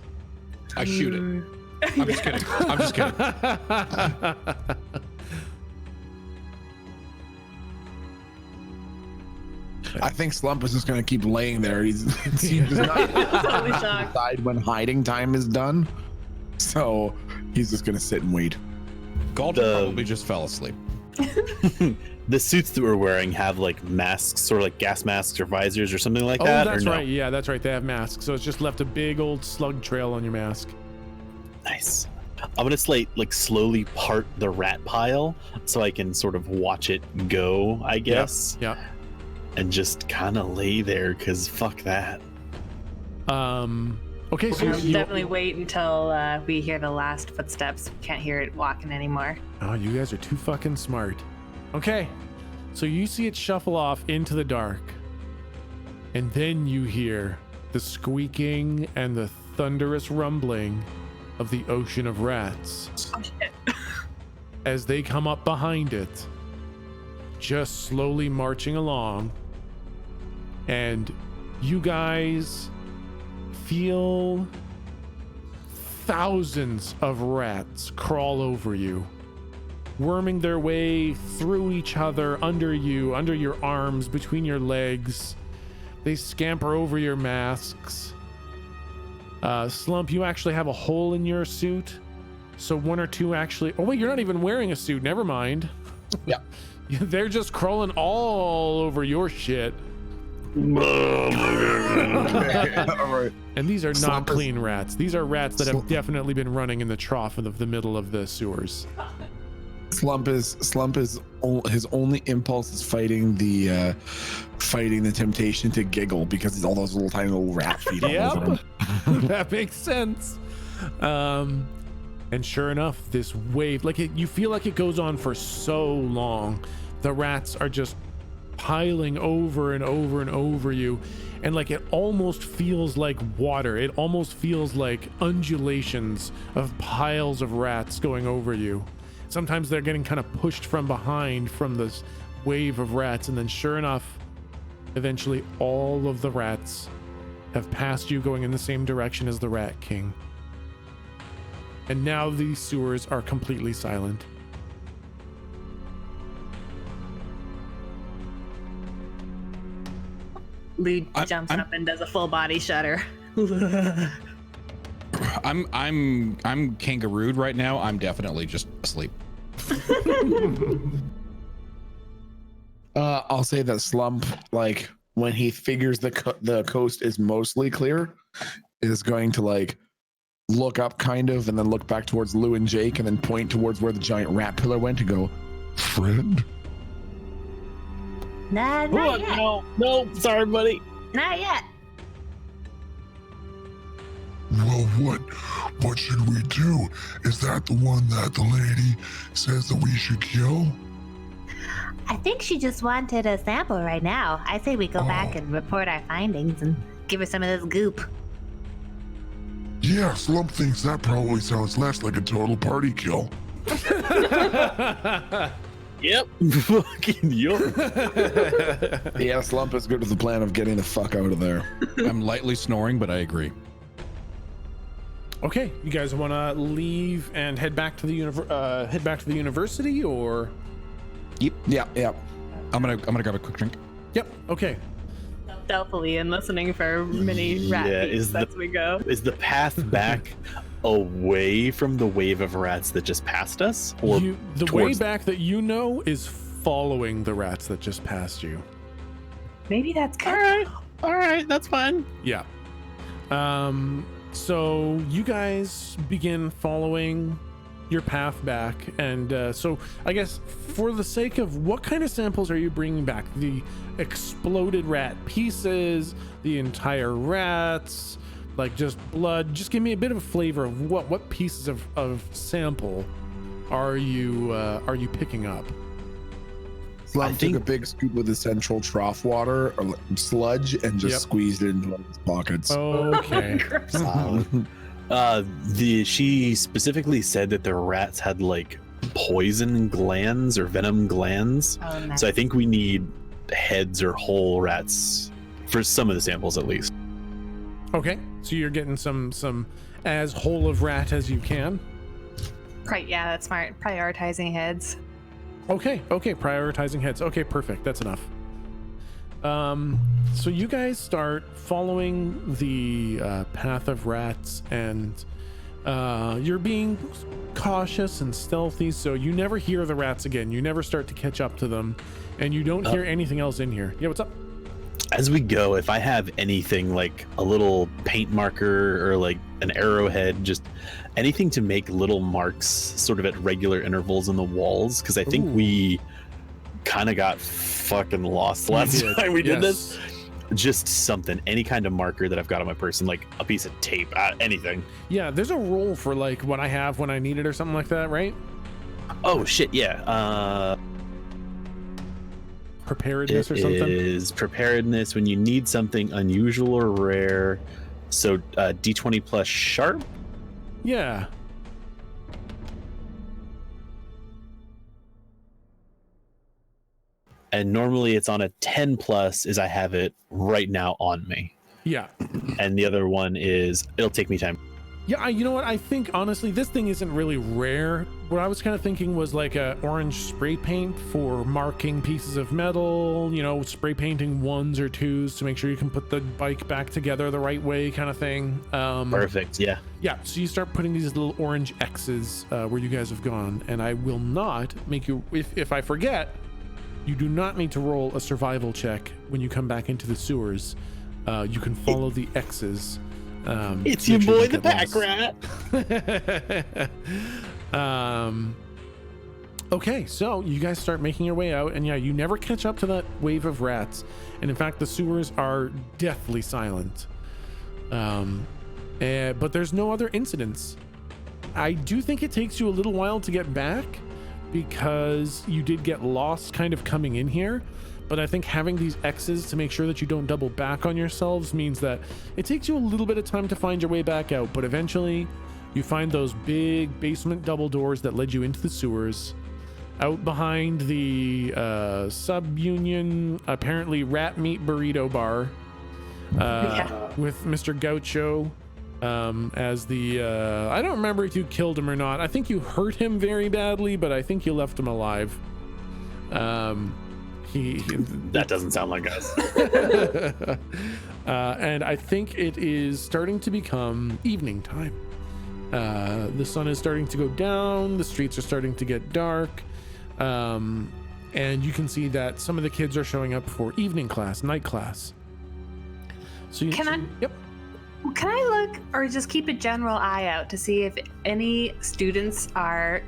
I shoot it. I'm just kidding. I'm just kidding. I think Slump is just going to keep laying there. He does not Totally shocked. decide when hiding time is done. So he's just going to sit and wait. Galton probably just fell asleep. The suits that we're wearing have like masks, sort of like gas masks or visors or something like that. Oh, that's or no? right. Yeah, that's right. They have masks. So it's just left a big old slug trail on your mask. Nice. I'm gonna slowly part the rat pile so I can sort of watch it go, I guess. Yeah. And just kind of lay there, because fuck that. Okay, so We'll definitely wait until we hear the last footsteps. We can't hear it walking anymore. Oh, you guys are too fucking smart. Okay, so you see it shuffle off into the dark, and then you hear the squeaking and the thunderous rumbling of the ocean of rats Oh, shit. as they come up behind it, just slowly marching along. And you guys feel thousands of rats crawl over you, worming their way through each other, under you, under your arms, between your legs. They scamper over your masks. Slump, you actually have a hole in your suit, so one or two actually... Oh wait, you're not even wearing a suit, never mind. Yeah. They're just crawling all over your shit. All right. And these are not Slump is- clean rats. These are rats that have Slump- definitely been running in the trough of the middle of the sewers. Slump is his only impulse is fighting the temptation to giggle because it's all those little tiny little rat feet all over him. Yep. That makes sense. And sure enough, this wave, you feel like it goes on for so long. The rats are just piling over and over and over you, and it almost feels like water. It almost feels like undulations of piles of rats going over you. Sometimes they're getting kind of pushed from behind from this wave of rats, and then sure enough, eventually all of the rats have passed you, going in the same direction as the Rat King. And now these sewers are completely silent. Lou I'm- jumps I'm- up and does a full body shudder. I'm kangarooed right now. I'm definitely just asleep. I'll say that Slump, when he figures the coast is mostly clear, is going to look up kind of, and then look back towards Lou and Jake, and then point towards where the giant rat pillar went to go, friend. Not Look, yet. no, sorry, buddy. Not yet. Well, what should we do? Is that the one that the lady says that we should kill? I think she just wanted a sample right now. I say we go back and report our findings and give her some of this goop. Yeah, Slump thinks that probably sounds less like a total party kill. Yep. Fucking yup. Yeah, Slump is good with the plan of getting the fuck out of there. I'm lightly snoring, but I agree. Okay, you guys want to leave and head back to the university, or? Yeah. I'm gonna grab a quick drink. Yep. Okay. Stealthily and listening for mini rat Yeah, beats as we go. Is the path back away from the wave of rats that just passed us? Or The way towards- back that you know is following the rats that just passed you. Maybe that's good. All right, that's fine. Yeah. So you guys begin following your path back, and so I guess for the sake of, what kind of samples are you bringing back? The exploded rat pieces, the entire rats, just blood? Just give me a bit of a flavor of what pieces of sample are you picking up? Slump took a big scoop of the central trough water or sludge and just Yep. squeezed it into his pockets. Okay. She specifically said that the rats had poison glands or venom glands. Oh, nice. So I think we need heads or whole rats for some of the samples at least. Okay, so you're getting some as whole of rat as you can. Right, yeah, that's smart. Prioritizing heads. Okay, prioritizing heads. Okay, perfect. That's enough. So you guys start following the path of rats, and you're being cautious and stealthy, so you never hear the rats again. You never start to catch up to them, and you don't hear anything else in here. Yeah, what's up? As we go, if I have anything like a little paint marker or like an arrowhead, just anything to make little marks sort of at regular intervals in the walls, because I think we kind of got fucking lost last time we did this. Just something, any kind of marker that I've got on my person, like a piece of tape, anything. Yeah, there's a roll for like what I have when I need it or something like that, right? Oh shit, yeah. Preparedness or something? It is preparedness when you need something unusual or rare. So D20 plus sharp? Yeah. And normally it's on a 10 plus as I have it right now on me. Yeah. And the other one is it'll take me time. Yeah, you know what? I think honestly, this thing isn't really rare. What I was kind of thinking was like a orange spray paint for marking pieces of metal, you know, spray painting 1s or 2s to make sure you can put the bike back together the right way kind of thing. Perfect, yeah. Yeah, so you start putting these little orange X's where you guys have gone, and I will not make you, if I forget, you do not need to roll a survival check when you come back into the sewers. You can follow the X's. It's your boy, the pack rat. Okay, so you guys start making your way out, and yeah, you never catch up to that wave of rats. And in fact, the sewers are deathly silent. But there's no other incidents. I do think it takes you a little while to get back because you did get lost kind of coming in here. But I think having these X's to make sure that you don't double back on yourselves means that it takes you a little bit of time to find your way back out. But eventually you find those big basement double doors that led you into the sewers. Out behind the sub-union, apparently rat meat burrito bar with Mr. Gaucho as the... I don't remember if you killed him or not. I think you hurt him very badly, but I think you left him alive. That doesn't sound like us. And I think it is starting to become evening time. The sun is starting to go down. The streets are starting to get dark. And you can see that some of the kids are showing up for evening class, night class. So Can I look or just keep a general eye out to see if any students are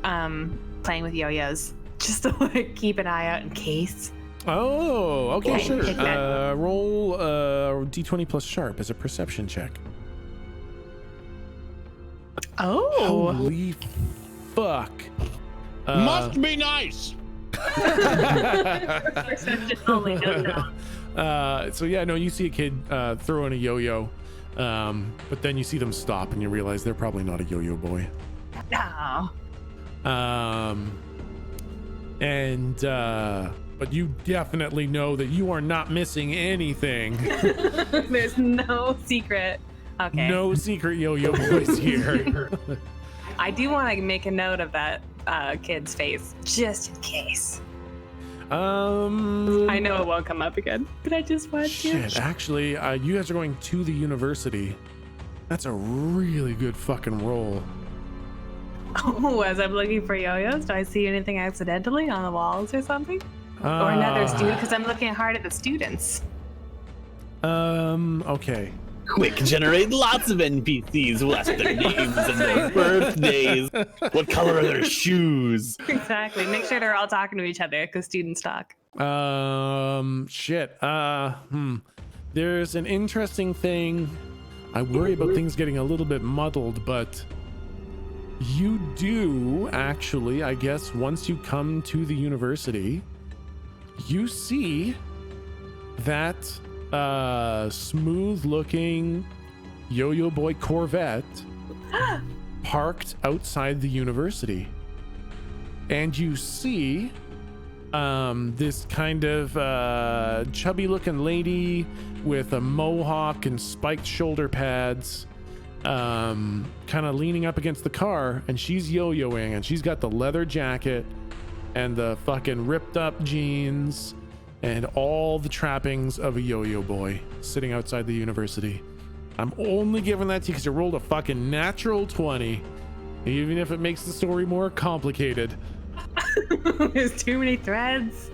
playing with yo-yos? Just to like keep an eye out in case. Oh, okay, Okay, sure. take that. Roll D20 plus sharp as a perception check. Oh. Holy fuck. Must be nice. Perception only, no. So yeah, no, you see a kid throw in a yo-yo, but then you see them stop and you realize they're probably not a yo-yo boy. No. But you definitely know that you are not missing anything. There's no secret. Okay. No secret yo-yo boys here. I do want to make a note of that kid's face, just in case. I know it won't come up again, but I just want to. Shit, actually, you guys are going to the university. That's a really good fucking roll. Oh, as I'm looking for yo-yos, do I see anything accidentally on the walls or something? Or another student? Because I'm looking hard at the students. Okay. Quick, generate lots of NPCs. We'll ask their names and their birthdays. What color are their shoes? Exactly. Make sure they're all talking to each other because students talk. Shit. There's an interesting thing. I worry about things getting a little bit muddled, but you do actually, I guess, once you come to the university, you see that smooth looking yo-yo boy Corvette parked outside the university. And you see this kind of chubby looking lady with a mohawk and spiked shoulder pads kind of leaning up against the car, and she's yo-yoing, and she's got the leather jacket and the fucking ripped up jeans and all the trappings of a yo-yo boy sitting outside the university. I'm only giving that to you because you rolled a fucking natural 20, even if it makes the story more complicated. There's too many threads.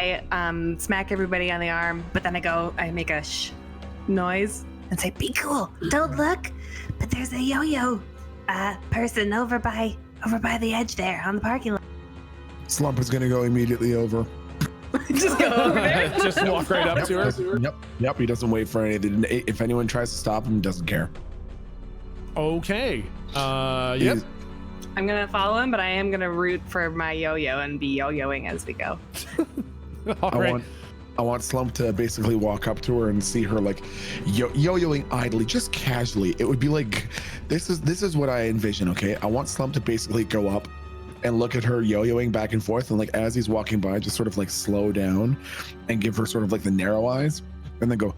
I smack everybody on the arm, but then I make a shh noise and say, "Be cool, Don't look, but there's a yo-yo person over by the edge there on the parking lot. Slump is gonna go immediately over. just go over there." Just walk right up to her. Yep. He doesn't wait for anything. If anyone tries to stop him, he doesn't care. Okay. Yep. He's- I'm gonna follow him, but I am gonna root for my yo-yo and be yo-yoing as we go. All right. I want Slump to basically walk up to her and see her like yo-yoing idly, just casually. It would be like, this is what I envision. Okay, I want Slump to basically go up and look at her yo-yoing back and forth, and like as he's walking by, just sort of like slow down and give her sort of like the narrow eyes, and then go.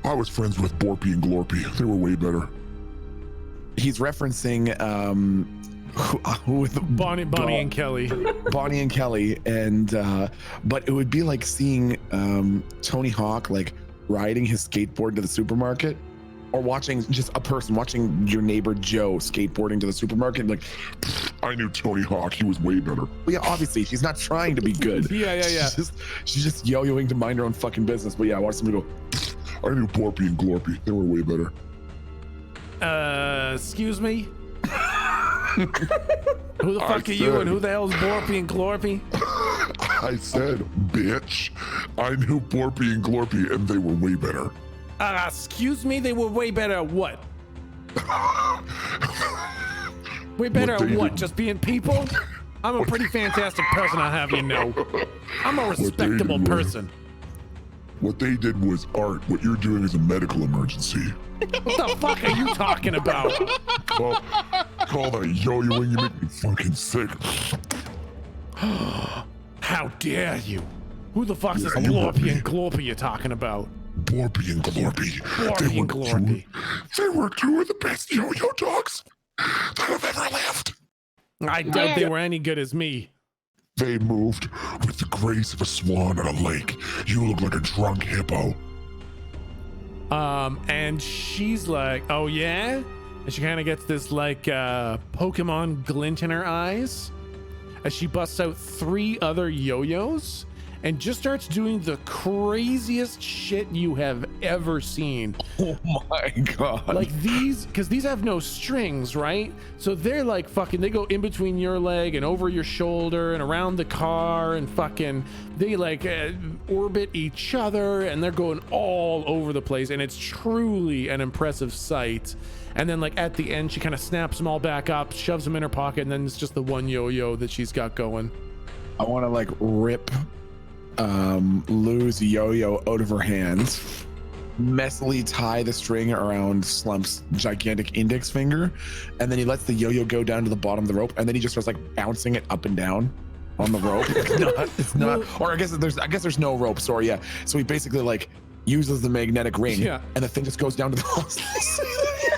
I was friends with Borpy and Glorpy. They were way better. He's referencing who Bonnie and Kelly. Bonnie and Kelly, and but it would be like seeing Tony Hawk like riding his skateboard to the supermarket, or watching watching your neighbor Joe skateboarding to the supermarket. Like, I knew Tony Hawk. He was way better. well, yeah, obviously she's not trying to be good. Yeah. She's just yo-yoing to mind her own fucking business. But yeah, I want somebody to go. I knew Borpy and Glorpy. They were way better. Excuse me? Who the fuck are you and who the hell's Borpy and Glorpy? I said, bitch. I knew Borpy and Glorpy, and they were way better. Excuse me? They were way better at what? Way better at what? Just being people? I'm a pretty fantastic person, I'll have you know. I'm a respectable person. What they did was art. What you're doing is a medical emergency. What the fuck are you talking about? Call that yo-yoing. You make me fucking sick. How dare you? Who the fuck's this Yeah, you Glorpy were- and Glorpy you're talking about? Borpy and Glorpy. Borpy and Glorpy. They were two of the best yo-yo dogs that have ever lived. I doubt they were any good as me. They moved with the grace of a swan on a lake. You look like a drunk hippo. And she's like, oh yeah? And she kind of gets this like Pokemon glint in her eyes as she busts out 3 other yo-yos and just starts doing the craziest shit you have ever seen. Oh my god! Like these, because these have no strings, right? So they're like fucking, they go in between your leg and over your shoulder and around the car and fucking, they like orbit each other and they're going all over the place. And it's truly an impressive sight. And then like at the end, she kind of snaps them all back up, shoves them in her pocket, and then it's just the one yo-yo that she's got going. I want to like rip Lou's yo-yo out of her hands, messily tie the string around Slump's gigantic index finger, and then he lets the yo-yo go down to the bottom of the rope, and then he just starts like bouncing it up and down on the rope. It's not, or I guess there's no rope. Sorry, yeah. So he basically like uses the magnetic ring, Yeah. and the thing just goes down to the.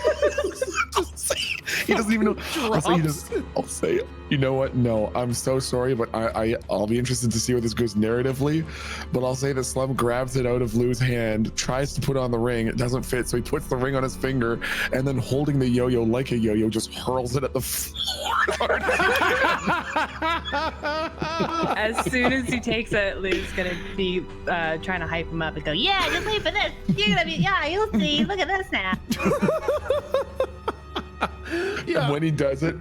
He doesn't even know. I'll say it. You know what? No, I'm so sorry, but I'll be interested to see where this goes narratively. But I'll say that Slum grabs it out of Lou's hand, tries to put on the ring. It doesn't fit, so he puts the ring on his finger, and then holding the yo-yo like a yo-yo, just hurls it at the floor. As soon as he takes it, Lou's gonna be trying to hype him up and go, "Yeah, Yeah, just wait for this. You're gonna be, yeah, you'll see. Look at this now. And when he does it,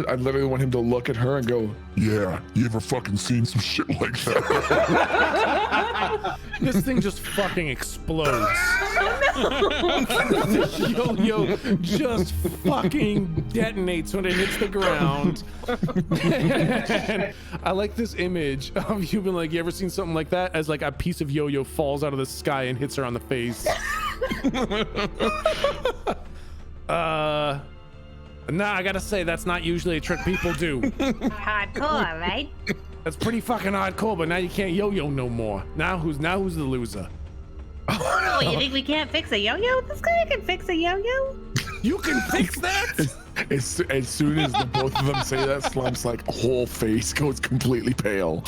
I literally want him to look at her and go, Yeah, you ever fucking seen some shit like that? This thing just fucking explodes. The yo-yo just fucking detonates when it hits the ground. And I like this image of you being like, you ever seen something like that? As like a piece of yo-yo falls out of the sky and hits her on the face. Nah, I gotta say, that's not usually a trick people do. Hardcore, right? That's pretty fucking hardcore, but now you can't yo-yo no more. Now who's the loser? Oh, you think we can't fix a yo-yo? This guy can fix a yo-yo? You can fix that? as soon as the both of them say that, Slump's like whole face goes completely pale.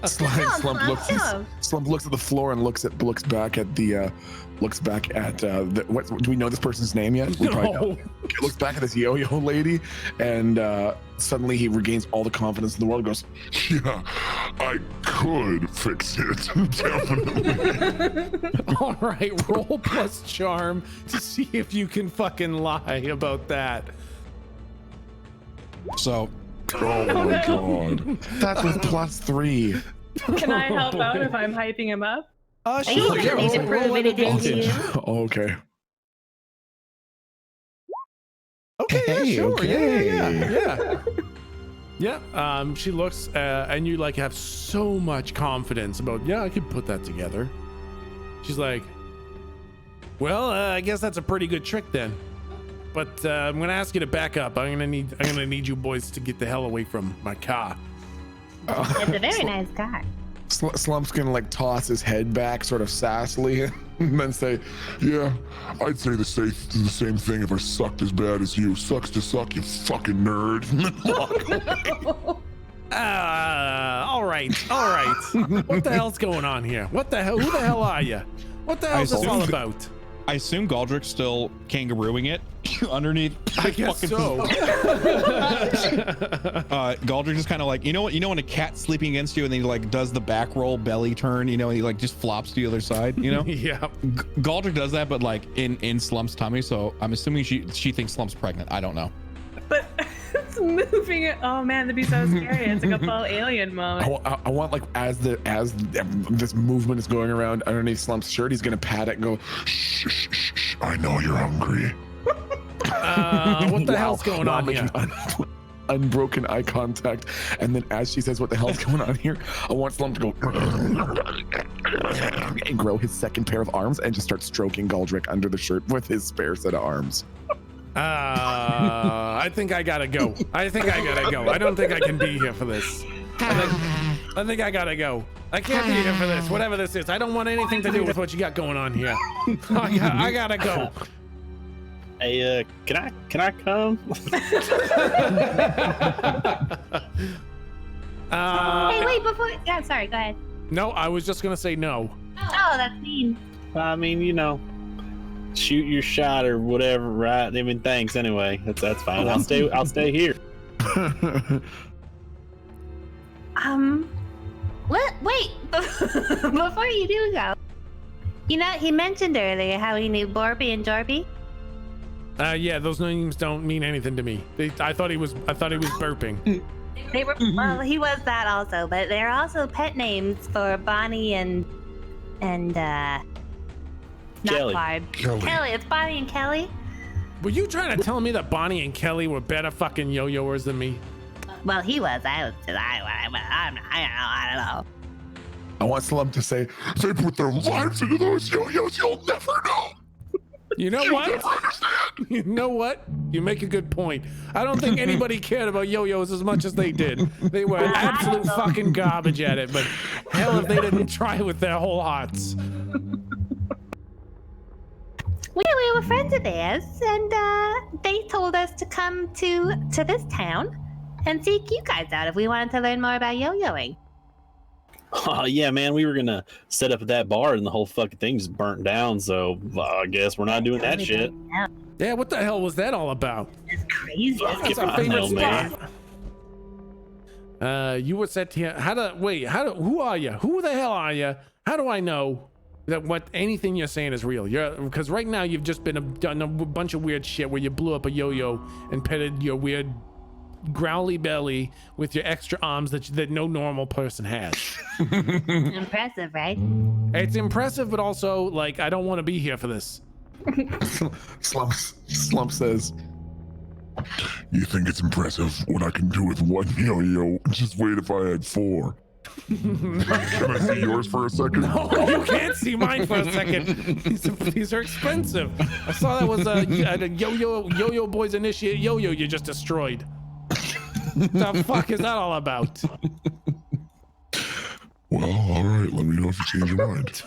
Slump looks at the floor and looks back at the what, do we know this person's name yet? We probably don't. Okay, looks back at this yo-yo lady, and suddenly he regains all the confidence in the world. Goes, Yeah, I could fix it. Definitely. All right, roll plus charm to see if you can fucking lie about that. So, Oh my god. that's with +3. Can I help out if I'm hyping him up? Sure. Yeah, roll- need to roll prove at anything to advantage. you. Oh, okay. Okay, yeah, Hey, sure. okay. Yeah. She looks, and you like have so much confidence about, yeah, I could put that together. She's like, well, I guess that's a pretty good trick then. But I'm gonna ask you to back up. I'm gonna need you boys to get the hell away from my car. It's a very nice car. Slump's gonna like toss his head back, sort of sassily, and then say, Yeah, I'd say the same thing if I sucked as bad as you. Sucks to suck, you fucking nerd. All right. What the hell's going on here? What the hell? Who the hell are you? What the hell is this all about? I assume Galdrick's still kangarooing it underneath. I guess so. Galdrick is kind of like, you know when a cat's sleeping against you and then he like does the back roll belly turn, he like just flops to the other side, Yeah. Galdrick does that, but like in Slump's tummy. So I'm assuming she thinks Slump's pregnant. I don't know. But it's moving it. Oh man, that'd be so scary. It's like a full alien moment. I want like as this movement is going around underneath Slump's shirt, he's gonna pat it and go, Shh, shh, shh, shh. I know you're hungry. What the hell's going on here? Unbroken eye contact, and then as she says, "What the hell's going on here?" I want Slump to go and grow his second pair of arms and just start stroking Galdrick under the shirt with his spare set of arms. I think I gotta go. I don't think I can be here for this. I think I gotta go. I can't be here for this. Whatever this is, I don't want anything to do with what you got going on here. I gotta go. Hey, can I come? Hey, wait, before. Yeah, sorry, go ahead. No, I was just gonna say no. Oh, that's mean. I mean, shoot your shot or whatever, right? I mean, thanks anyway. That's fine. I'll stay here. What? Wait, before you do go, he mentioned earlier how he knew Borby and Jorby. Yeah, those names don't mean anything to me. I thought he was burping. They were, well, he was that also, but they're also pet names for Bonnie and not Kelly. Barb. Kelly. Kelly, it's Bonnie and Kelly. Were you trying to tell me that Bonnie and Kelly were better fucking yo-yoers than me? Well, he was. I don't know. I want Slump to say, They put their lives into those yo-yos, you'll never know. You know what? You know what? You make a good point. I don't think anybody cared about yo-yos as much as they did. They were absolute fucking garbage at it, but hell if they didn't try with their whole hearts. We were friends of theirs, and they told us to come to this town and seek you guys out if we wanted to learn more about yo-yoing. Oh yeah, man, we were gonna set up at that bar and the whole fucking thing just burnt down. So I guess we're not doing that shit. Yeah, what the hell was that all about? It's crazy. That's If our I favorite know, man. spot. You were set here. Who are you? Who the hell are you? How do I know that anything you're saying is real? Because right now you've just done a bunch of weird shit where you blew up a yo-yo and petted your weird growly belly with your extra arms that no normal person has. Impressive, right? It's impressive, but also like I don't want to be here for this. Slump says, You think it's impressive what I can do with one yo-yo? Just wait if I had 4. Can I see yours for a second? No, you can't see mine for a second. These are expensive. I saw that was a yo-yo boys initiate yo-yo you just destroyed. The fuck is that all about? Well, all right. Let me know if you change your mind.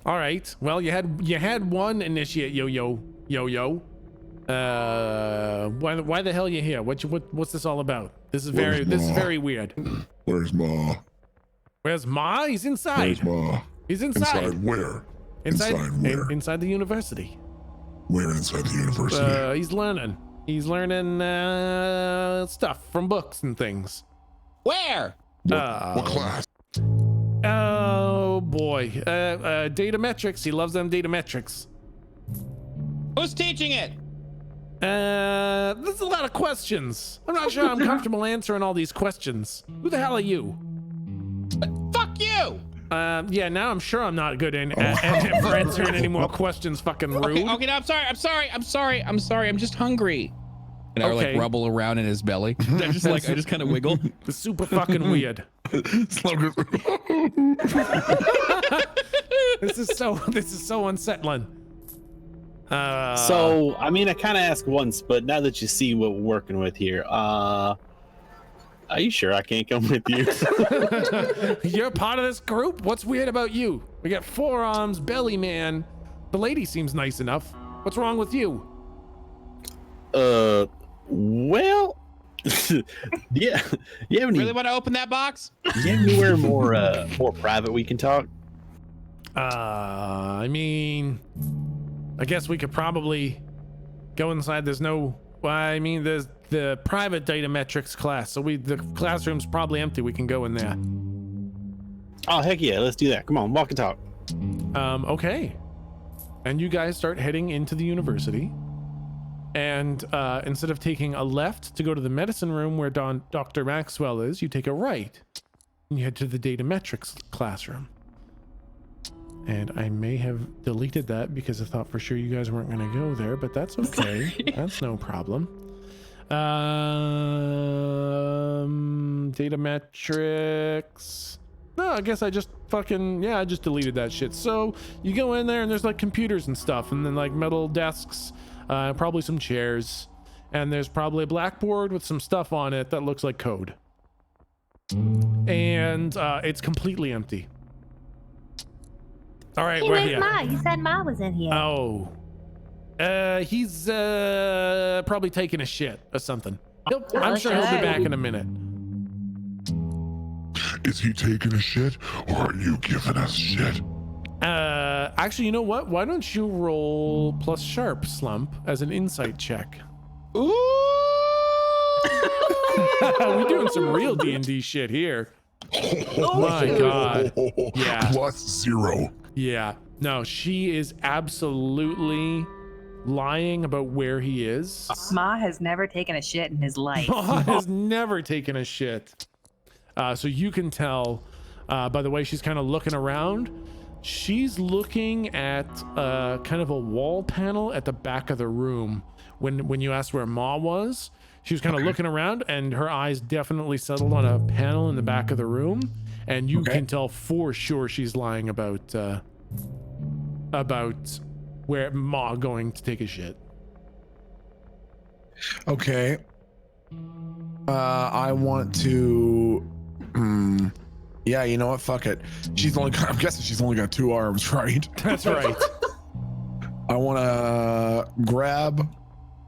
All right. Well, you had one initiate yo-yo. Why the hell are you here? What's this all about? This is very weird. Where's Ma? Where's Ma? He's inside. Where's Ma? He's inside. Inside where? Inside where? Inside the university. Where inside the university? He's learning. He's learning stuff from books and things. Where? What class? Oh boy. Data metrics. He loves them data metrics. Who's teaching it? There's a lot of questions. I'm not sure I'm comfortable answering all these questions. Who the hell are you? Fuck you. Yeah, now I'm sure I'm not good at for answering any more questions. Fucking rude. Okay, no, I'm sorry. I'm just hungry. And I like rubble around in his belly. I just kind of wiggle. It's super fucking weird. This is so unsettling. So, I mean, I kind of asked once, but now that you see what we're working with here, are you sure I can't come with you? You're part of this group? What's weird about you? We got forearms, belly man. The lady seems nice enough. What's wrong with you? Well, yeah. You have any, Really want to open that box? you have anywhere more private we can talk? I mean, I guess we could probably go inside. There's the private data metrics class. So the classroom's probably empty. We can go in there. Oh, heck yeah. Let's do that. Come on, walk and talk. Okay. And you guys start heading into the university. And instead of taking a left to go to the medicine room where Dr. Maxwell is, you take a right. And you head to the data metrics classroom. And I may have deleted that because I thought for sure you guys weren't going to go there, but that's okay. That's no problem. Data metrics. No, I guess I just I just deleted that shit. So you go in there and there's like computers and stuff, and then like metal desks, probably some chairs, and there's probably a blackboard with some stuff on it that looks like code. And it's completely empty. All right, Hey, we're where's here. Ma? You said Ma was in here. Oh. He's probably taking a shit or something. I'm sure he'll be back in a minute. Is he taking a shit or are you giving us shit? Actually, you know what? Why don't you roll plus sharp, Slump, as an insight check? Ooh. We're doing some real D&D shit here. Oh my god. Yeah. +0. Yeah. No, she is absolutely lying about where he is. Ma has never taken a shit in his life. Ma has never taken a shit. So you can tell by the way she's kind of looking around. She's looking at kind of a wall panel at the back of the room. When you asked where Ma was, she was kind of looking around, and her eyes definitely settled on a panel in the back of the room, and you can tell for sure she's lying about where Ma going to take a shit. Okay. I want to. Yeah, you know what? Fuck it. I'm guessing she's only got 2 arms, right? That's right. I want to grab.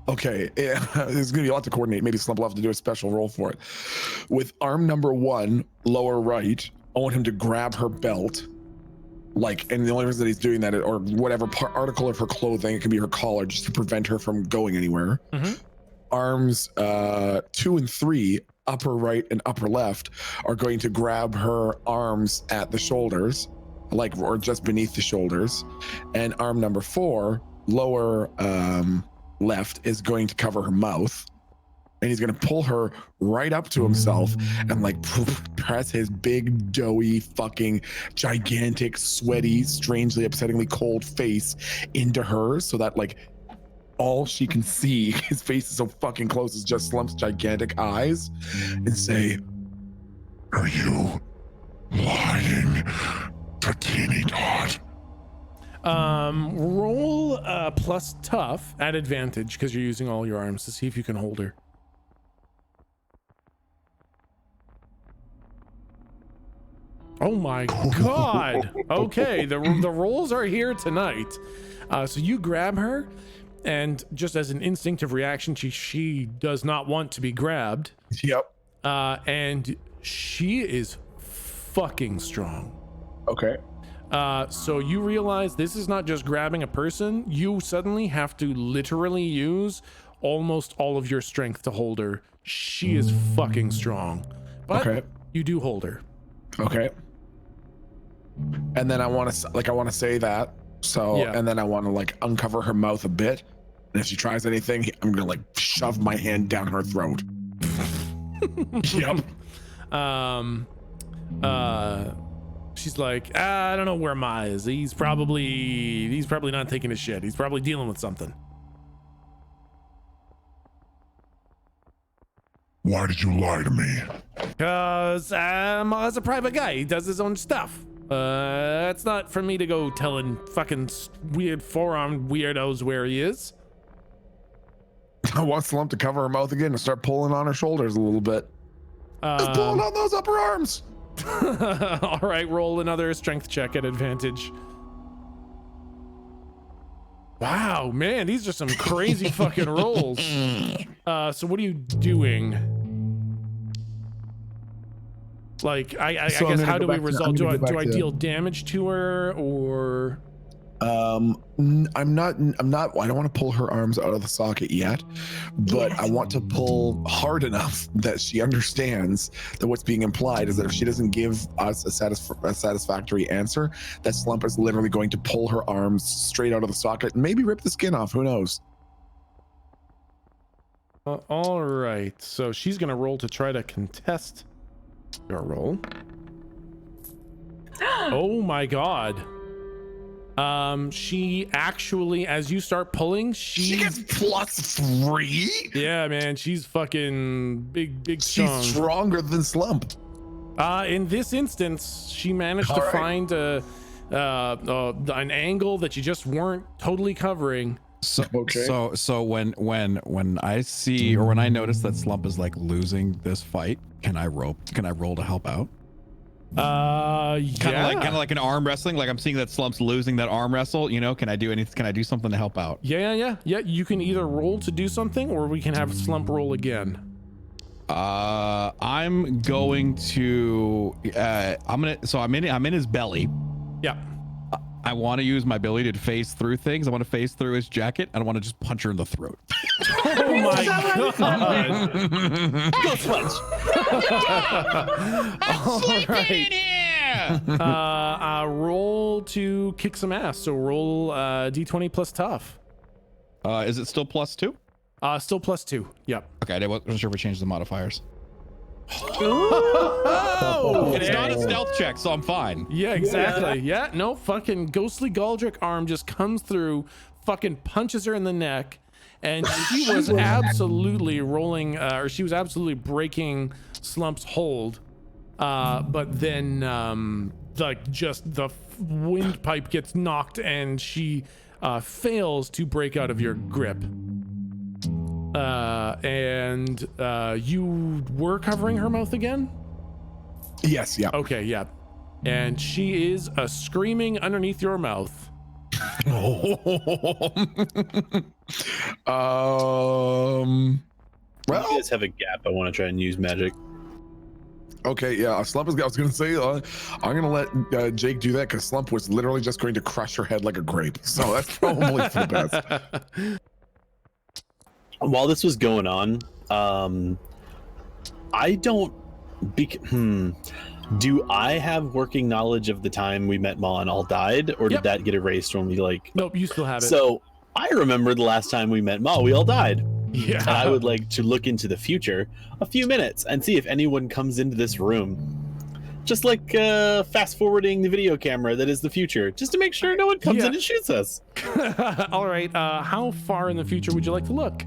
Okay, there's gonna be a lot to coordinate. Maybe Slump will have to do a special roll for it. With arm number 1, lower right, I want him to grab her belt. And the only reason that he's doing that, or whatever article of her clothing, it could be her collar, just to prevent her from going anywhere. Mm-hmm. Arms 2 and 3, upper right and upper left, are going to grab her arms at the shoulders, or just beneath the shoulders. And arm number 4, lower left, is going to cover her mouth. And he's going to pull her right up to himself and press his big, doughy, fucking gigantic, sweaty, strangely, upsettingly cold face into hers, so that all she can see, his face is so fucking close, is just Slump's gigantic eyes, and say, "Are you lying to Teeny Tot?" Roll plus tough at advantage because you're using all your arms to see if you can hold her. Oh my god. Okay, the rolls are here tonight. So you grab her, and just as an instinctive reaction, she does not want to be grabbed. Yep. And she is fucking strong. Okay. So you realize this is not just grabbing a person. You suddenly have to literally use almost all of your strength to hold her. She is fucking strong. But you do hold her. Okay. And then I want to say that. So, and then I want to like uncover her mouth a bit. And if she tries anything, I'm going to like shove my hand down her throat. Yep. She's like, I don't know where Ma is. He's probably not taking a shit. He's probably dealing with something. Why did you lie to me? Cause Ma's a private guy. He does his own stuff. It's not for me to go telling fucking weird four-armed weirdos where he is. I want Slump to cover her mouth again and start pulling on her shoulders a little bit. Just pulling on those upper arms. All right, roll another strength check at advantage. Wow, man, these are some crazy fucking rolls. So what are you doing? Like, I guess how do we resolve? Do I deal damage to her or? I'm not. I don't want to pull her arms out of the socket yet, but I want to pull hard enough that she understands that what's being implied is that if she doesn't give us a satisfactory answer, that Slump is literally going to pull her arms straight out of the socket and maybe rip the skin off. Who knows? All right. So she's gonna roll to try to contest your roll. Oh my god. She actually, as you start pulling, she gets +3. Yeah, man, she's fucking big strong. She's stronger than Slump. In this instance, she managed to find an angle that you just weren't totally covering. So when I see or when I notice that Slump is like losing this fight, can I roll to help out? Kind of like an arm wrestling. Like I'm seeing that Slump's losing that arm wrestle. You know, can I do anything? Can I do something to help out? Yeah. You can either roll to do something, or we can have Slump roll again. I'm going to. I'm in his belly. Yeah. I want to use my ability to phase through things. I want to phase through his jacket. I don't want to just punch her in the throat. Oh my god! Go Sludge! All right. Roll to kick some ass. So roll d20 plus tough. Is it still +2? Still +2. Yep. Okay, I wasn't sure if we changed the modifiers. Oh, it's not a stealth check, so I'm fine. Yeah, exactly. Yeah, no, fucking ghostly Galdric arm just comes through, fucking punches her in the neck, and she was absolutely rolling, or she was absolutely breaking Slump's hold. But then, just the windpipe gets knocked, and she fails to break out of your grip. And you were covering her mouth again? Yes, yeah. Okay, yeah. And she is screaming underneath your mouth. Well, you guys have a gap. I want to try and use magic. Okay, yeah. Slump is. I was gonna say, I'm gonna let Jake do that because Slump was literally just going to crush her head like a grape. So that's probably for the best. While this was going on, I don't. Do I have working knowledge of the time we met Ma and all died, or did that get erased when we like? Nope, you still have it. So I remember the last time we met Ma, we all died. Yeah. And I would like to look into the future a few minutes and see if anyone comes into this room. Just like fast forwarding the video camera that is the future, just to make sure no one comes in and shoots us. All right. How far in the future would you like to look?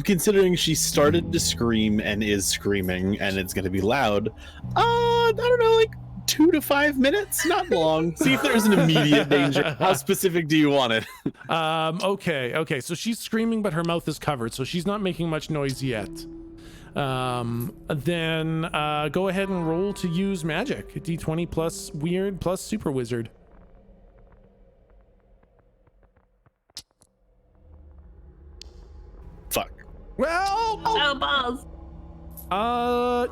Considering she started to scream and is screaming and it's going to be loud, I don't know, like 2 to 5 minutes, not long. See if there's an immediate danger. How specific do you want it? Okay. So she's screaming, but her mouth is covered, so she's not making much noise yet. Then go ahead and roll to use magic. D20 plus weird plus super wizard. Oh, balls.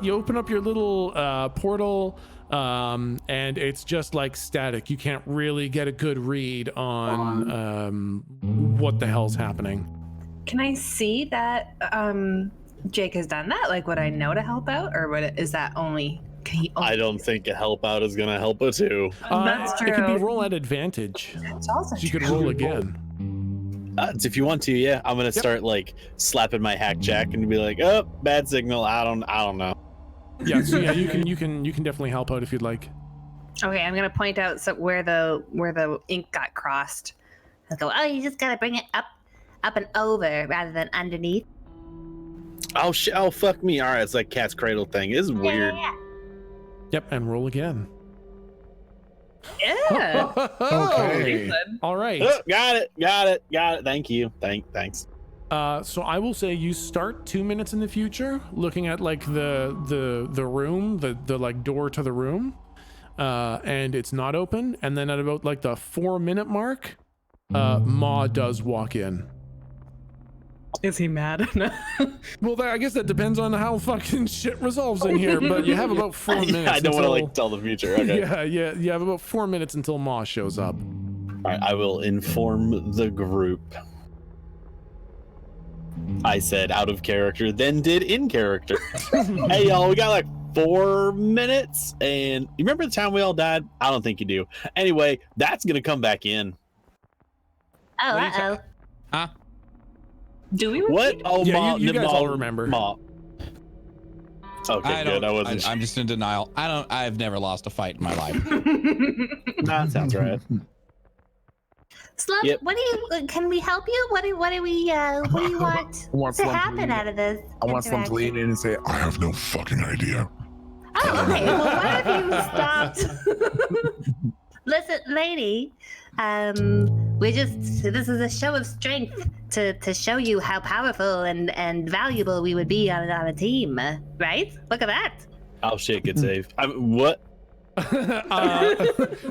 You open up your little portal, and it's just like static. You can't really get a good read on what the hell's happening. Can I see that Jake has done that? Like, would I know to help out, or is that only? Can he only I don't think a help out is gonna help it too. That's true. It could be roll at advantage. That's also So you could true. roll again. If you want to, yeah, I'm gonna start like slapping my hack jack and be like, "Oh, bad signal. I don't know." Yeah, so yeah, you can definitely help out if you'd like. Okay, I'm gonna point out where the ink got crossed. I'll go, oh, you just gotta bring it up and over rather than underneath. Oh shit! Oh fuck me! All right, it's like cat's cradle thing. It's weird. Yeah. Yep, and roll again. Yeah. Okay. All right. Oh, got it. Thank you. Thanks. So I will say you start 2 minutes in the future, looking at like the room, the like door to the room, and it's not open. And then at about like the 4 minute mark, Ma does walk in. Is he mad? Well, I guess that depends on how fucking shit resolves in here. But you have about 4 minutes. I don't want to until- like tell the future. Okay. Yeah. You have about 4 minutes until Ma shows up. All right, I will inform the group. I said out of character, then did in character. Hey y'all, we got like 4 minutes, and you remember the time we all died? I don't think you do. Anyway, that's gonna come back in. Oh, What are you uh-oh. Huh? Do we? What? Oh, Yeah, Ma, you guys Ma, all remember. Ma. Okay, I good. don't. I wasn't. I'm just in denial. I've never lost a fight in my life. Nah, sounds right. Slump, Yep. can we help you? What do we what do you want I want to Slump to happen lean- out of this? I want Slump to lean in and say, I have no fucking idea. Oh, okay. Well, why have you stopped? Listen, lady, this is a show of strength to show you how powerful and valuable we would be on a team, right? Look at that. Oh shit, good save. What?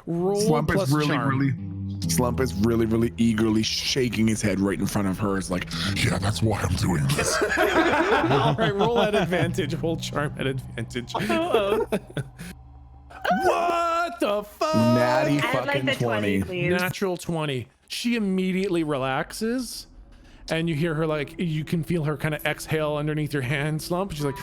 Roll Slump plus is charm. Slump is really eagerly shaking his head right in front of her. It's like, Yeah, that's why I'm doing this. All right, roll at advantage. Roll charm at advantage. What the fuck? natty I'd like fucking the 20, 20. please. Natural 20. She immediately relaxes, and you hear her like, you can feel her kind of exhale underneath your hand, Slump. She's like,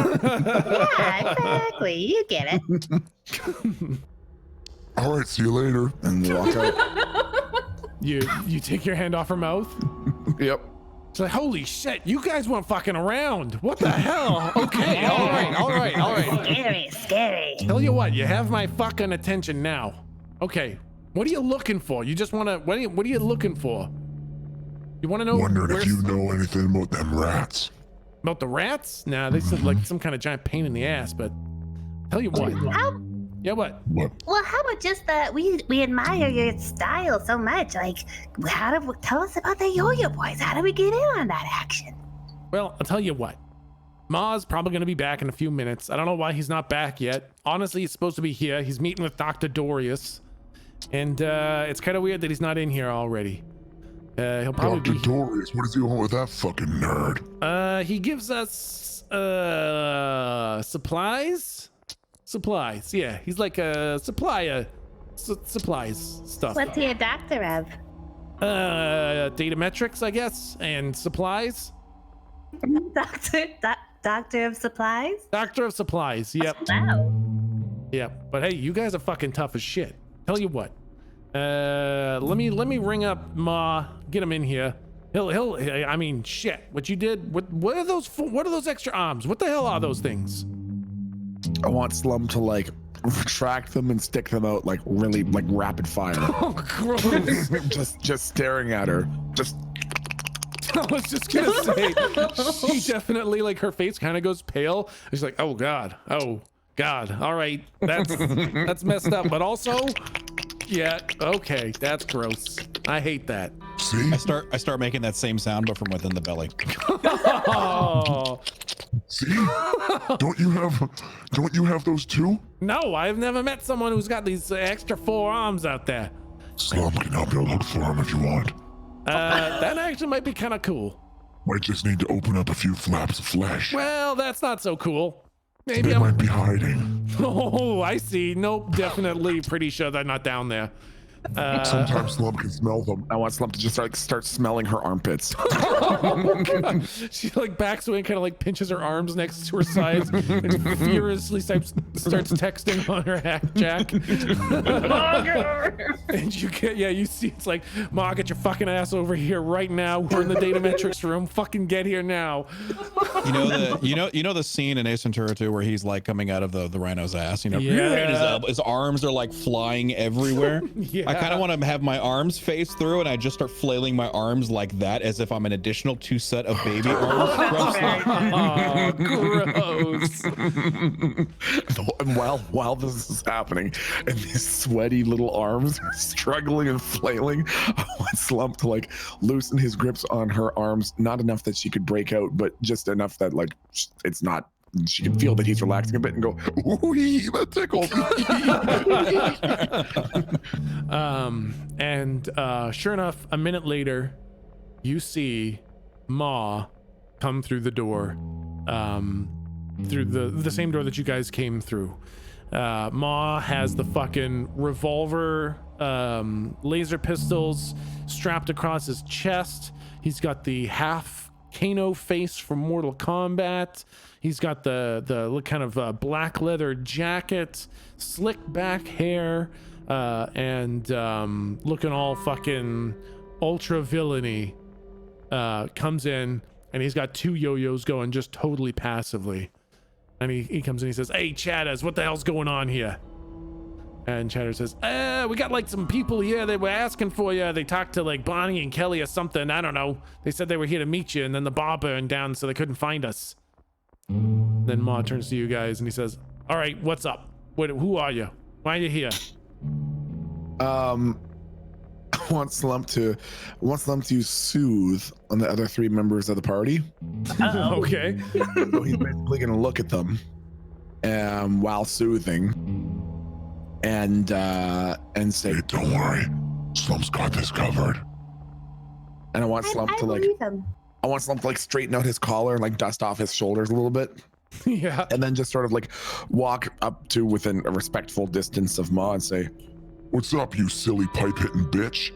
Yeah, exactly. You get it. All right, see you later. And walk out. you take your hand off her mouth. Yep. She's like, holy shit, you guys weren't fucking around. What the hell? Okay, all right. Scary. Tell you what, you have my fucking attention now. Okay, what are you looking for? You just want to, what are you looking for? You want to know Wondering if where's- you know anything about them rats. about the rats? Nah, they said like some kind of giant pain in the ass, but tell you what. How, Yeah, what? What? well, how about just that we admire your style so much? Like, tell us about the Yo-Yo Boys. How do we get in on that action? Well, I'll tell you what. Ma's probably going to be back in a few minutes. I don't know why he's not back yet. Honestly, he's supposed to be here. He's meeting with Dr. Dorius. And it's kind of weird that he's not in here already. He'll probably Dr. be... Dorius, what does he want with that fucking nerd? He gives us supplies. Supplies, yeah. He's like a supplier. Supplies stuff. What's he a doctor of? Data metrics, I guess, and supplies. Doctor of supplies? Doctor of supplies. Yep. Wow. Yep. But hey, you guys are fucking tough as shit. Tell you what. Let me ring up Ma. Get him in here. I mean, shit. What you did? What are those extra arms? What the hell are those things? I want Slum to like retract them and stick them out like really like rapid fire. Oh, gross. just staring at her. Just I was just gonna say, she definitely like her face kind of goes pale. She's like, oh god, all right, that's messed up. But also, yeah, okay, that's gross. I hate that. See? I start making that same sound, but from within the belly. Oh See? Don't you have those too? no, I've never met someone who's got these extra 4 arms out there. Slum can help you look for them if you want. That actually might be kind of cool. Might just need to open up a few flaps of flesh. Well, that's not so cool. Maybe They I'm. might be hiding. Oh, I see. Nope, definitely pretty sure they're not down there. Sometimes Slump can smell them. I want Slump to just start smelling her armpits. She like backs away and kind of like pinches her arms next to her sides and furiously starts texting on her hack jack. And you see it's like, Ma, get your fucking ass over here right now. We're in the data metrics room. Fucking get here now. You know the scene in Ace Ventura 2 where he's like coming out of the rhino's ass, you know, Yeah. and his arms are like flying everywhere. Yeah. I kind of want to have my arms face through, and I just start flailing my arms like that as if I'm an additional 2 set of baby arms. Oh, gross. And while this is happening, and these sweaty little arms are struggling and flailing, I want Slump to like loosen his grips on her arms, not enough that she could break out, but just enough that like it's not. She can feel that he's relaxing a bit and go, ooh, that tickles. Sure enough, a minute later, you see Ma come through the door, through the same door that you guys came through. Ma has the fucking revolver, laser pistols strapped across his chest. He's got the half Kano face from Mortal Kombat. He's got the kind of black leather jacket, slick back hair, and looking all fucking ultra villainy. Comes in and he's got 2 yo-yos going just totally passively. And he comes in, he says, "Hey, Chatters, what the hell's going on here?" And Chatter says, we got like some people here. They were asking for you. They talked to like Bonnie and Kelly or something. I don't know. They said they were here to meet you, and then the bar burned down, so they couldn't find us." Then Ma turns to you guys and he says, "All right, what's up? Who are you? Why are you here?" I want Slump to soothe on the other 3 members of the party. Okay. So he's basically gonna look at them while soothing and say, Hey, don't worry. Slump's got this covered. and I want Slump to like believe him. I want Slump to like straighten out his collar and like dust off his shoulders a little bit. Yeah. And then just sort of like walk up to within a respectful distance of Ma and say, What's up, you silly pipe-hitting bitch?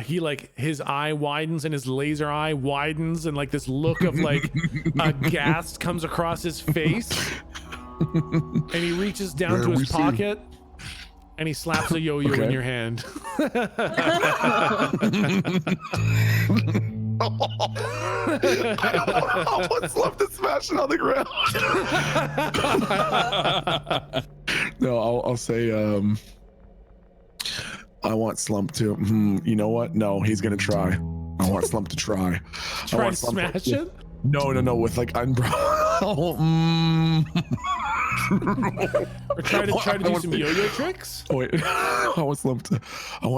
He like his eye widens and his laser eye widens and like this look of like aghast comes across his face, and he reaches down to his pocket and he slaps a yo-yo in your hand. I want Slump to smash it on the ground. No, I'll say, I want Slump to, you know what? No, he's gonna try. I want Slump to try. Try to smash it? No, with like unbrow. Or try to do some yo-yo tricks? Oh, wait. I want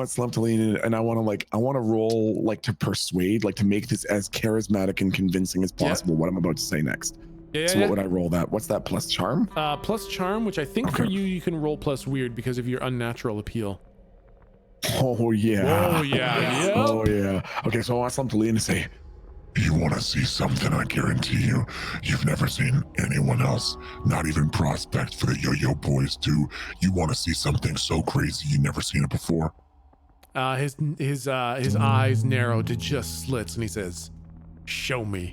Slump to lean in, and I want to roll like to persuade, like to make this as charismatic and convincing as possible. What I'm about to say next. So what would I roll that? What's that, plus charm? Plus charm, which I think for you can roll plus weird because of your unnatural appeal. Oh yeah. Oh yeah. Yep. Oh yeah. Okay, so I want Slump to lean and say, You want to see something I guarantee you've never seen anyone else, not even Prospect for the Yo-Yo Boys do. You want to see something so crazy you never seen it before? His eyes narrow to just slits and he says, "Show me."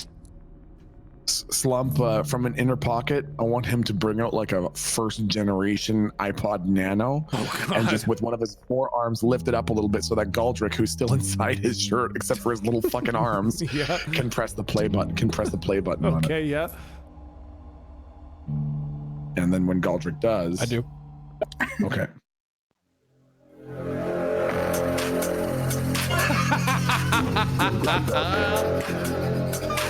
Slump, from an inner pocket, I want him to bring out like a first generation iPod Nano, and just with one of his forearms lift it up a little bit so that Galdrick, who's still inside his shirt except for his little fucking arms, can press the play button. On it. Okay, yeah. And then when Galdrick does, I do. Okay.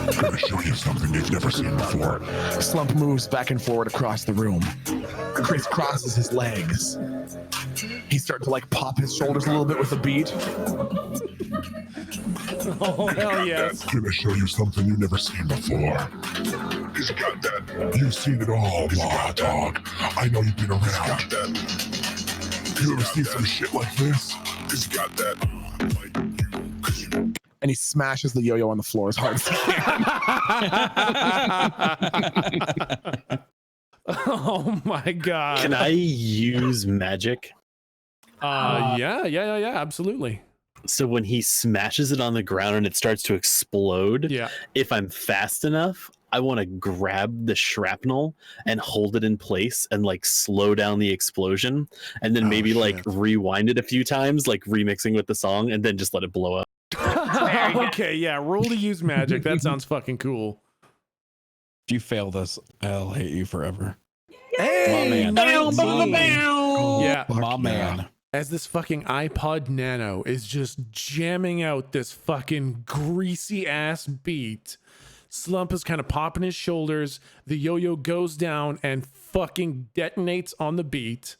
I'm gonna show you something you've never seen before. Slump moves back and forward across the room. Chris crosses his legs. He starts to like pop his shoulders a little bit with a beat. Oh hell yes! I'm gonna show you something you've never seen before. He's got that. You've seen it all, Law Dog. I know you've been around. You ever seen some shit like this? 'cause you got that, like you, 'cause you. And he smashes the yo-yo on the floor as hard as he can. Oh my god. Can I use magic? Yeah, absolutely. So when he smashes it on the ground and it starts to explode, Yeah. if I'm fast enough, I want to grab the shrapnel and hold it in place and like slow down the explosion, and then maybe like rewind it a few times, like remixing with the song, and then just let it blow up. Okay, yeah, roll to use magic. That sounds fucking cool. If you fail this, I'll hate you forever. Hey, My man. 19. Yeah, My man. as this fucking iPod Nano is just jamming out this fucking greasy ass beat, Slump is kind of popping his shoulders. The yo-yo goes down and fucking detonates on the beat.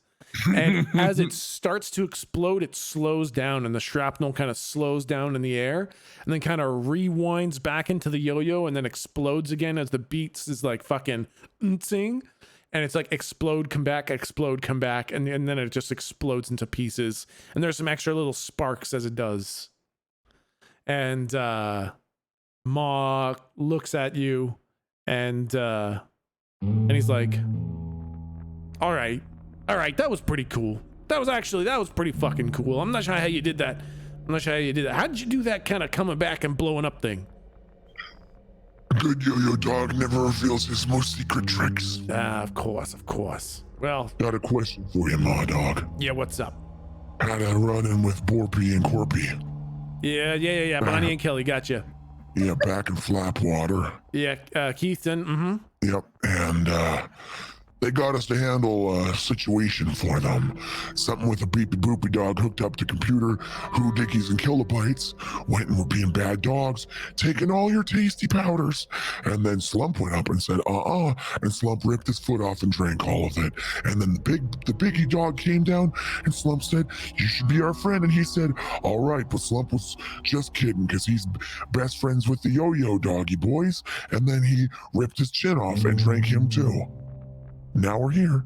And as it starts to explode, it slows down and the shrapnel kind of slows down in the air and then kind of rewinds back into the yo-yo and then explodes again as the beats is like fucking sing. And it's like explode, come back, and then it just explodes into pieces. And there's some extra little sparks as it does. And Ma looks at you and he's like, all right, that was pretty cool. That was pretty fucking cool. I'm not sure how you did that. How did you do that kind of coming back and blowing up thing? Good yo-yo dog never reveals his most secret tricks. Of course. Well, Got a question for you, Ma Dog. yeah, what's up? Had a run-in with Borpy and Corpy. Yeah. Bonnie and Kelly, gotcha. Yeah, back in Flapwater. Yeah, Keithton, Yep, and they got us to handle a situation for them. Something with a beepy boopy dog hooked up to computer, who dickies and kilobytes, went and were being bad dogs, taking all your tasty powders. And then Slump went up and said, and Slump ripped his foot off and drank all of it. And then the biggie dog came down and Slump said, you should be our friend. And he said, all right, but Slump was just kidding because he's best friends with the yo-yo doggy boys. And then he ripped his chin off and drank him too. Now we're here.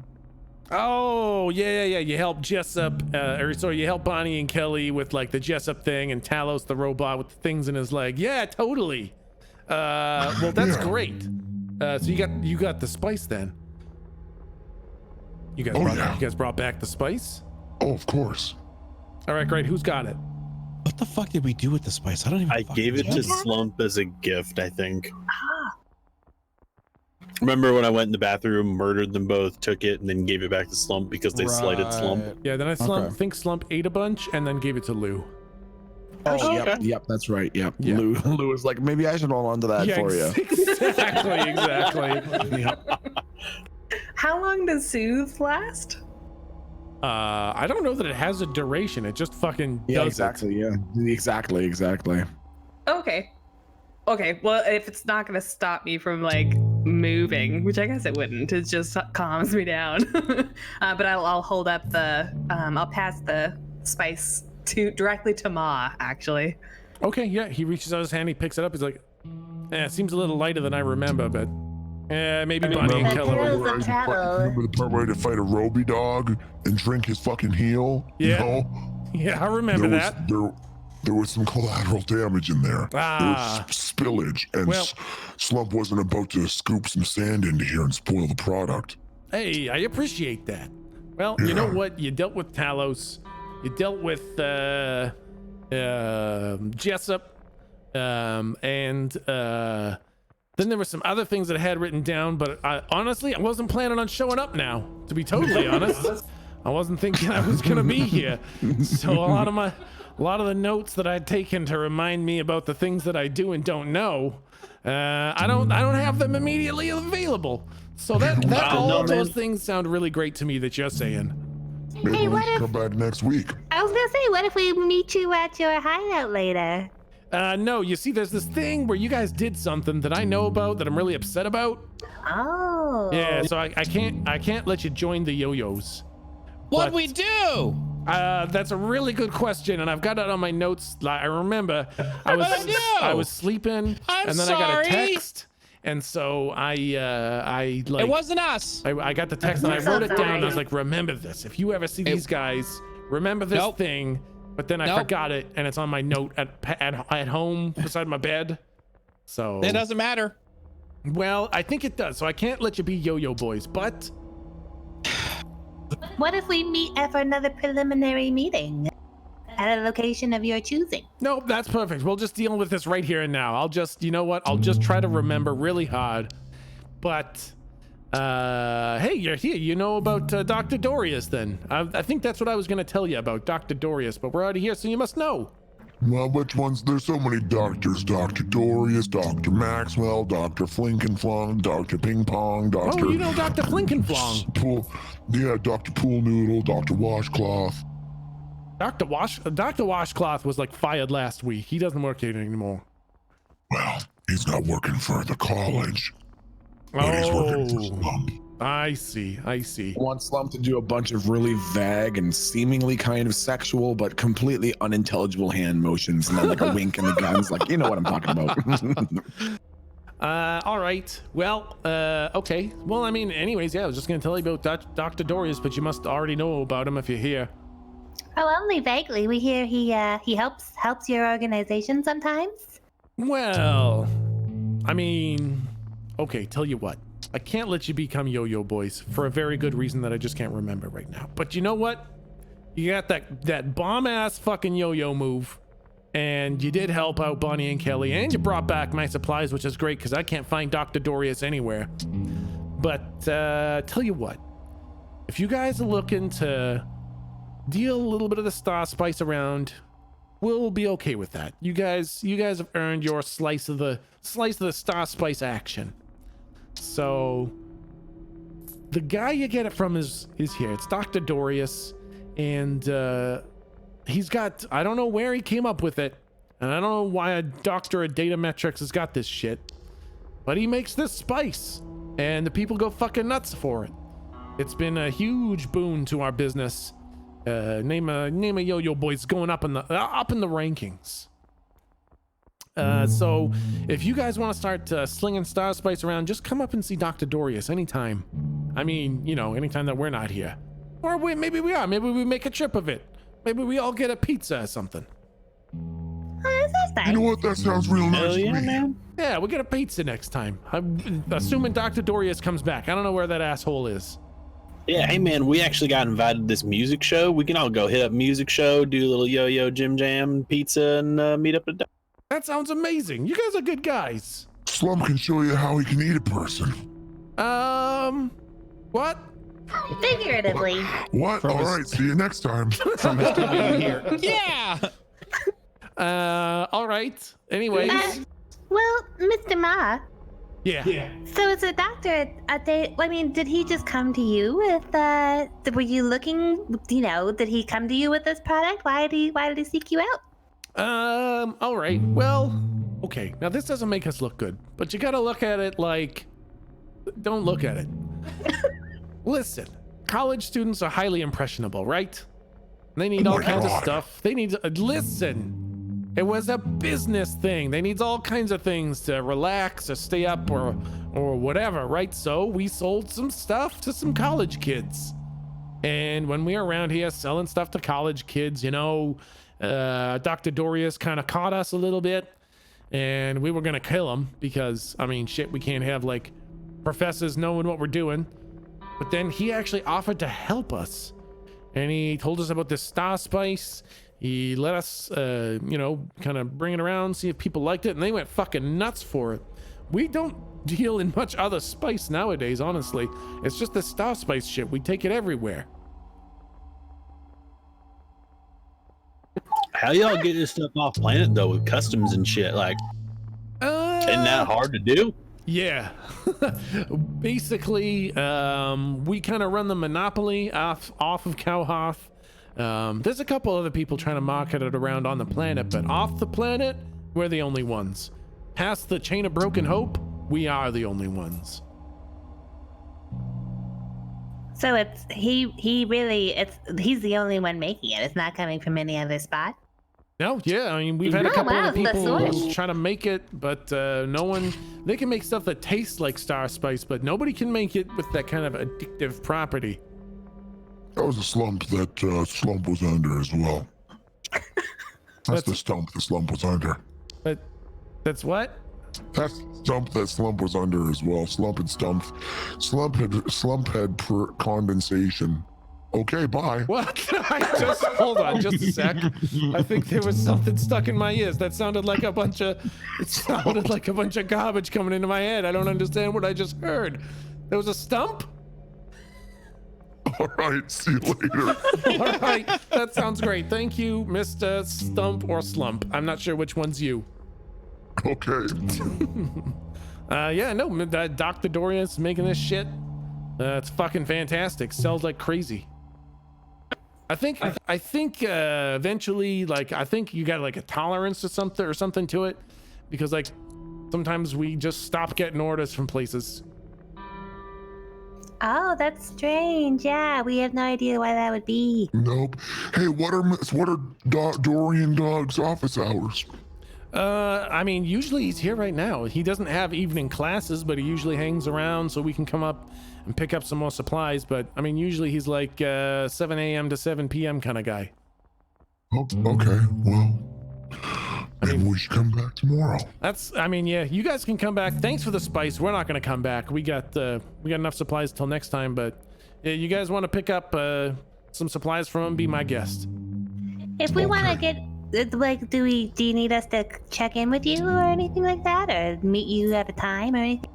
Oh, yeah. You helped Jessup, you helped Bonnie and Kelly with like the Jessup thing and Talos the robot with the things in his leg. Yeah, totally. Well, that's great. So you got the spice then. You guys brought back the spice? Oh, of course. All right, great. Who's got it? What the fuck did we do with the spice? I don't even. I gave it to Slump as a gift, I think. Remember when I went in the bathroom, murdered them both, took it, and then gave it back to Slump because they slighted Slump? Yeah, then I think Slump ate a bunch and then gave it to Lou. Oh, yep, that's right. Yep. Yeah. Lou was like, maybe I should hold on to that for you. Exactly. How long does Soothe last? I don't know that it has a duration. It just fucking does exactly. it. Yeah, exactly. Okay, well, if it's not gonna stop me from like moving, which I guess it wouldn't, it just calms me down. But I'll hold up the I'll pass the spice directly to Ma, actually. Okay, yeah, he reaches out his hand, he picks it up, he's like, it seems a little lighter than I remember, but maybe Bonnie and Kelly. Remember the part where I had to fight a Roby dog and drink his fucking heel? Yeah. You know? Yeah, I remember that. There was some collateral damage in there. There was spillage, and Slump wasn't about to scoop some sand into here and spoil the product. Hey, I appreciate that. Well, you know what? You dealt with Talos. You dealt with Jessup. And then there were some other things that I had written down, but honestly, I wasn't planning on showing up now, to be totally honest. I wasn't thinking I was going to be here. So a lot of the notes that I'd taken to remind me about the things that I do and don't know, I don't have them immediately available. So all of those things sound really great to me that you're saying. Maybe we can come back next week. I was gonna say, what if we meet you at your hideout later? No, you see, there's this thing where you guys did something that I know about that I'm really upset about. Oh. Yeah, so I can't let you join the yo-yos. What'd we do? That's a really good question, and I've got it on my notes. I remember I was sleeping, and then I got a text, and so I like. It wasn't us. I got the text and I wrote it down. And I was like, remember this. If you ever see these guys, remember this thing. but then I Nope. forgot it, and it's on my note at home beside my bed. So It doesn't matter. well, I think it does. So I can't let you be Yo-Yo Boys, but What if we meet for another preliminary meeting at a location of your choosing? no, that's perfect. We'll just deal with this right here and now. I'll just, you know what? I'll just try to remember really hard. But hey, you're here. You know about Dr. Dorius then. I think that's what I was going to tell you about Dr. Dorius, but we're already here, so you must know. Well, which ones? There's so many doctors. Dr. Dorius, Dr. Maxwell, Dr. Flinkenflong, Dr. Ping Pong, Dr. Oh, you know Dr. Flinkenflong. Yeah, Dr. Pool Noodle, Dr. Washcloth. Dr. Washcloth was like fired last week. He doesn't work here anymore. Well, he's not working for the college, but he's working for Slump. I see. Want Slump to do a bunch of really vague and seemingly kind of sexual, but completely unintelligible hand motions, and then like a wink and the guns. Like, you know what I'm talking about. All right. Well, okay. Well, I mean, anyways, yeah, I was just gonna tell you about Dr. Dorius, but you must already know about him if you're here. Oh, only vaguely. We hear he helps your organization sometimes. Well, I mean, okay, tell you what. I can't let you become Yo-Yo Boys for a very good reason that I just can't remember right now. But you know what? You got that bomb-ass fucking yo-yo move, and you did help out Bonnie and Kelly, and you brought back my supplies, which is great because I can't find Dr. Dorius anywhere. But tell you what, if you guys are looking to deal a little bit of the star spice around, we'll be okay with that. You guys have earned your slice of the star spice action. So the guy you get it from is here. It's Dr. Dorius, and he's got, I don't know where he came up with it, and I don't know why a doctor of data metrics has got this shit, but he makes this spice, and the people go fucking nuts for it. It's been a huge boon to our business. Name a Yo-Yo Boys going up in the rankings. So if you guys want to start slinging star spice around, just come up and see Dr. Dorius anytime. I mean, you know, anytime that we're not here. Or maybe we are. Maybe we make a trip of it. Maybe we all get a pizza or something. Oh, that's nice. You know what? That sounds real nice to me. man. Yeah, we'll get a pizza next time. I'm assuming Dr. Dorius comes back. I don't know where that asshole is. Yeah, hey man, we actually got invited to this music show. We can all go hit up music show, do a little yo-yo, Jim Jam, pizza, and meet up at. That sounds amazing. You guys are good guys. Slump can show you how he can eat a person. What? Figuratively. What? From All his- right, see you next time. From his coming here. Yeah. All right. Anyways. Well, Mr. Ma. Yeah. So is a doctor did he just come to you with were you looking, did he come to you with this product? Why did he seek you out? All right. Well, okay. Now this doesn't make us look good, but you gotta look at it like, don't look at it. Listen, college students are highly impressionable, right? They need all kinds of stuff. They need, listen. It was a business thing. They need all kinds of things to relax or stay up or whatever, right? So we sold some stuff to some college kids. And when we were around here selling stuff to college kids, Dr. Dorius kind of caught us a little bit, and we were going to kill him because, I mean, shit, we can't have like professors knowing what we're doing. But then he actually offered to help us, and he told us about this star spice. He let us, kind of bring it around, see if people liked it, and they went fucking nuts for it. We don't deal in much other spice nowadays, honestly. It's just the star spice shit. We take it everywhere. How y'all get this stuff off planet though with customs and shit? Like, isn't that hard to do? Yeah. Basically, we kind of run the monopoly off of Cowhoth. There's a couple other people trying to market it around on the planet, but off the planet, we're the only ones. Past the chain of broken hope, we are the only ones. So he's the only one making it. It's not coming from any other spot. No, yeah, I mean, we've had a Oh, couple wow, of people that's try to make it, but no one, they can make stuff that tastes like star spice, but nobody can make it with that kind of addictive property. That was a slump that Slump was under as well. That's the stump the slump was under. But that's what? That's the stump that slump was under as well. Slump and stump. Slump had condensation. Okay, bye. What? Hold on, just a sec. I think there was something stuck in my ears. That sounded like a bunch of garbage coming into my head. I don't understand what I just heard. There was a stump? All right, see you later. All right, that sounds great. Thank you, Mr. Stump or Slump. I'm not sure which one's you. Okay. Yeah, no, Dr. Dorian's making this shit. It's fucking fantastic. Sells like crazy. I think eventually, like, I think you got like a tolerance to something to it, because like sometimes we just stop getting orders from places. Oh, that's strange. Yeah, we have no idea why that would be. Nope. Hey, what are Dorian Dog's office hours? I mean, usually he's here right now. He doesn't have evening classes, but he usually hangs around so we can come up and pick up some more supplies. But I mean, usually he's like 7 a.m. to 7 p.m. kind of guy. Oh, okay. Well, maybe we should come back tomorrow. I mean, yeah, you guys can come back. Thanks for the spice. We're not going to come back. We got enough supplies till next time. But yeah, you guys want to pick up some supplies from him? Be my guest. If we want to get, like, do you need us to check in with you or anything like that, or meet you at a time or anything?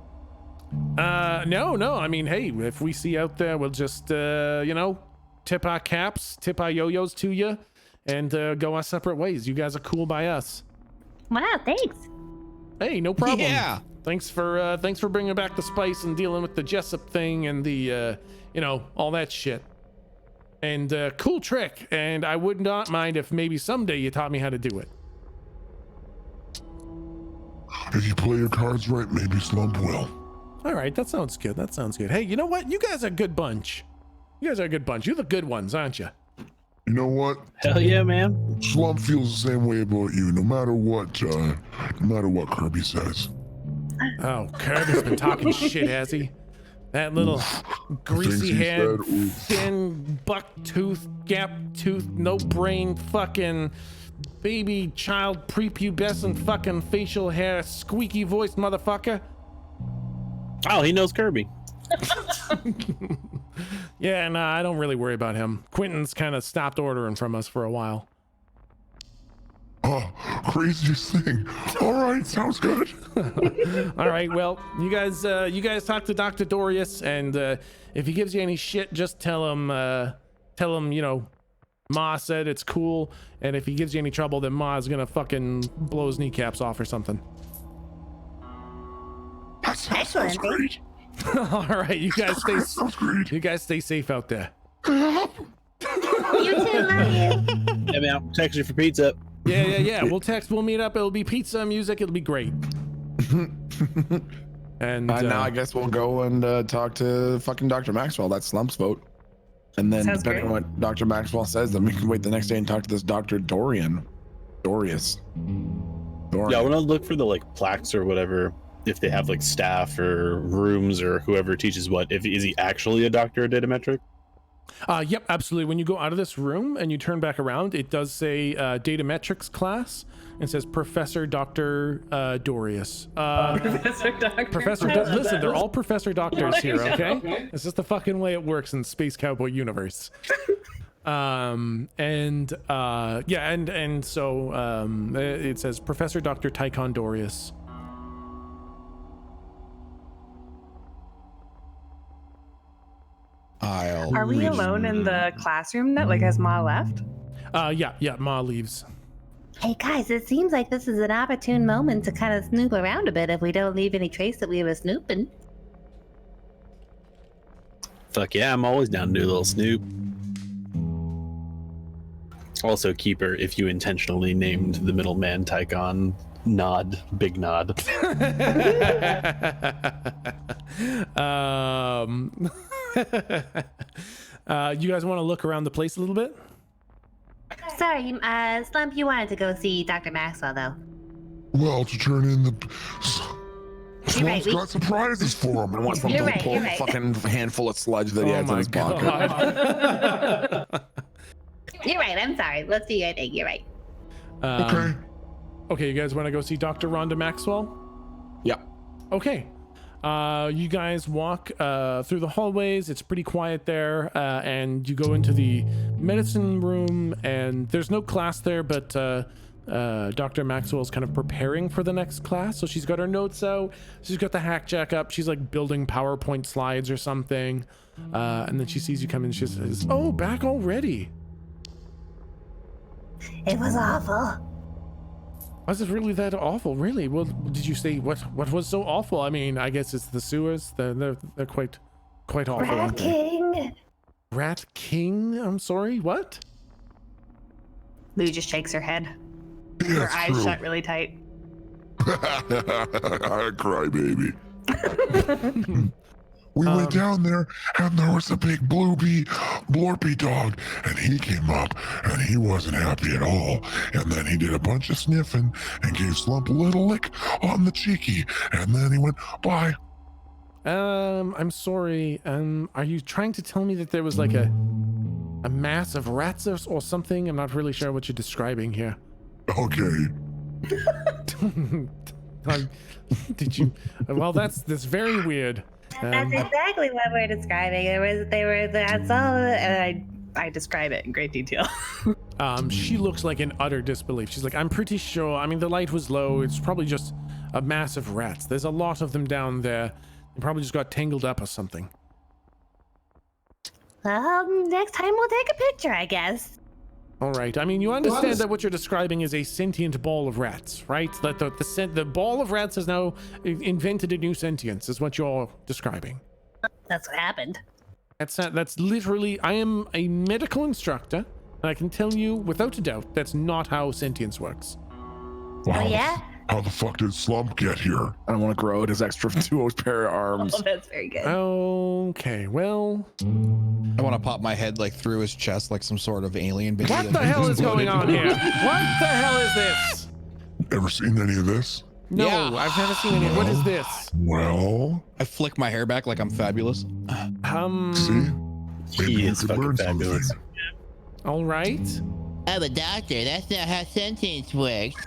No. I mean, hey, if we see you out there, we'll just tip our caps, tip our yo-yos to you, and go our separate ways. You guys are cool by us. Wow, thanks. Hey, no problem. Yeah. Thanks for bringing back the spice and dealing with the Jessup thing and the all that shit. And cool trick. And I would not mind if maybe someday you taught me how to do it. If you play your cards right, maybe Slump will. All right, that sounds good. Hey, you know what? You guys are a good bunch. You're the good ones, aren't you? You know what? Hell yeah, man. Slump feels the same way about you, no matter what Kirby says. Oh, Kirby's been talking shit, has he? That little greasy head, thin, buck-tooth, gap-tooth, no-brain, fucking baby child, prepubescent, fucking facial hair, squeaky-voiced motherfucker. Oh, he knows Kirby. Yeah, nah, I don't really worry about him. Quentin's kind of stopped ordering from us for a while. Oh, craziest thing. All right, sounds good. All right, well, you guys talk to Dr. Dorius, and if he gives you any shit, just tell him, Ma said it's cool, and if he gives you any trouble, then Ma's gonna fucking blow his kneecaps off or something. That sounds great. All right, you guys stay safe out there. You too, love you. Yeah, man, I'll text you for pizza. Yeah. We'll meet up. It'll be pizza, music. It'll be great. And now I guess we'll go and talk to fucking Dr. Maxwell. That's Slump's vote. And then Sounds depending on what Dr. Maxwell says, then we can wait the next day and talk to this Dr. Dorius. Yeah, I want to look for the like plaques or whatever, if they have like staff or rooms or whoever teaches what. Is he actually a doctor of datametric? Yep, absolutely. When you go out of this room and you turn back around, it does say datametrics class. It says Professor Dr. Dorius. Listen, they're all Professor Doctors here, okay? It's just the fucking way it works in Space Cowboy universe. So it says Professor Dr. Tychon Dorius. Are we alone in the classroom now? Like, has Ma left? Yeah, Ma leaves. Hey guys, it seems like this is an opportune moment to kind of snoop around a bit if we don't leave any trace that we were snooping. Fuck yeah, I'm always down to do a little snoop. Also, Keeper, if you intentionally named the middleman Tychon, nod, big nod. You guys want to look around the place a little bit? Sorry, Slump, you wanted to go see Dr. Maxwell, though. Well, to turn in the... Right, Slump's got surprises for him. And wants him You're to right, pull you're a right. fucking handful of sludge that he has in his pocket. You're right, I'm sorry. Let's do your thing, you're right. Okay. Okay, you guys want to go see Dr. Rhonda Maxwell? Yeah. Okay. You guys walk through the hallways. It's pretty quiet there, and you go into the medicine room, and there's no class there, but Dr. Maxwell's kind of preparing for the next class. So she's got her notes out. She's got the hack jack up. She's like building PowerPoint slides or something. And then she sees you come in. She says, "Oh, back already? It was awful. Was it really that awful? Really? Well, did you say what was so awful? I mean, I guess it's the sewers. They're quite awful. Rat aren't they? King. Rat King? I'm sorry. What? Lou just shakes her head. Yeah, Her it's eyes true. shut really tight. I cry, baby. We went down there, and there was a big blorpy dog, and he came up, and he wasn't happy at all. And then he did a bunch of sniffing and gave Slump a little lick on the cheeky, and then he went, bye. I'm sorry. Are you trying to tell me that there was like a mass of rats or something? I'm not really sure what you're describing here. Okay. Did you? Well, that's very weird. That's exactly what we're describing. That's all, and I describe it in great detail. She looks like in utter disbelief. She's like, I'm pretty sure. I mean, the light was low. It's probably just a mass of rats. There's a lot of them down there. They probably just got tangled up or something. next time we'll take a picture, I guess. All right. I mean, you understand that what you're describing is a sentient ball of rats, right? That the ball of rats has now invented a new sentience, is what you're describing. That's what happened. That's literally. I am a medical instructor, and I can tell you without a doubt that's not how sentience works. Well, Oh, yeah? How the fuck did Slump get here? I don't want to grow out his extra 2 pair of arms. Oh, that's very good. Okay. Well, I want to pop my head like through his chest like some sort of alien baby. what the hell is going on here? What the hell is this? Ever seen any of this? No, Yeah. I've never seen any. What is this? Well, I flick my hair back like I'm fabulous. see? Maybe He you is could fucking learn fabulous. something. All right. I'm a doctor. That's not how sentience works.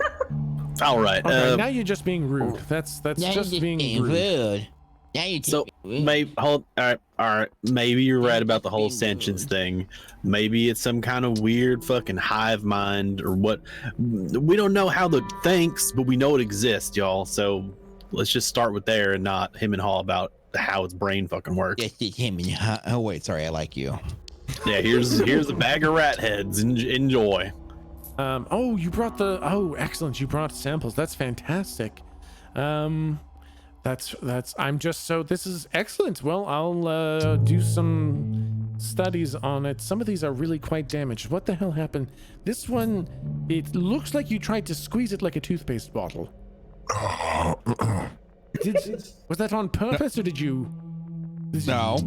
All right. Okay, now you're just being rude. That's Now you're just being rude. rude. Now you're So rude. maybe all right. Maybe you're right about the whole sentience thing. Maybe it's some kind of weird fucking hive mind or what. We don't know how it thinks, but we know it exists, y'all. So let's just start with there and not him and Hall about how its brain fucking works. Yes, it's him. Oh wait, sorry, I like you. Yeah, here's a bag of rat heads. Enjoy. Oh, you brought oh, excellent. You brought samples. That's fantastic. This is excellent. Well, I'll do some studies on it. Some of these are really quite damaged. What the hell happened? This one, it looks like you tried to squeeze it like a toothpaste bottle. Was that on purpose or did you? No,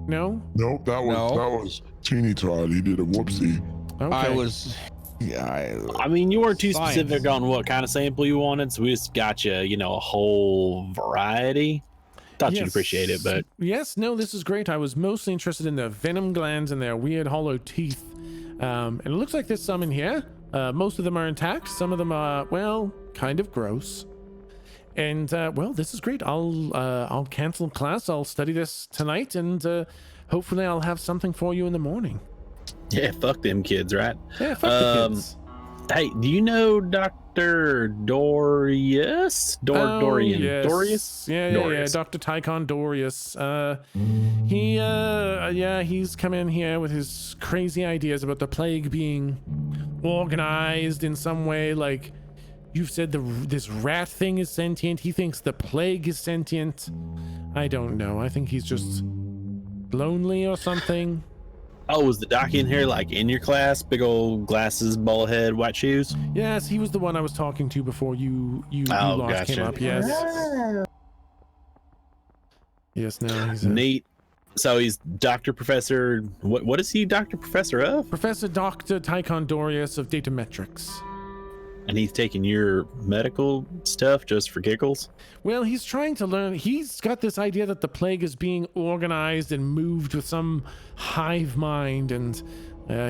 No? Nope, that was Teeny Todd. He did a whoopsie. Okay. I was. Yeah, I mean, you weren't too Science. specific on what kind of sample you wanted, so we just got you, a whole variety. Thought you'd Yes. appreciate it, but Yes, no, this is great. I was mostly interested in the venom glands and their weird hollow teeth. And it looks like there's some in here. Most of them are intact. Some of them are, well, kind of gross. And well, this is great. I'll cancel class. I'll study this tonight, and hopefully I'll have something for you in the morning. yeah, fuck them kids, right? Yeah, fuck the kids. Hey, do you know Dr. Dorius? Dorian? Yes. Dorius? Yeah, Dorius. Dr. Tychon Dorius. He's come in here with his crazy ideas about the plague being organized in some way. Like you've said, this rat thing is sentient. He thinks the plague is sentient. I don't know. I think he's just lonely or something. Oh, was the doc in here like in your class? Big old glasses, bald head, white shoes? Yes, he was the one I was talking to before you Oh, lost him gotcha. up. Yes. Oh. Yes, no, he's a Neat. So he's Dr. Professor. What is he Dr. Professor of? Professor Dr. Tychon Dorius of Datametrics. And he's taking your medical stuff just for giggles? Well, he's trying to learn. He's got this idea that the plague is being organized and moved with some hive mind, and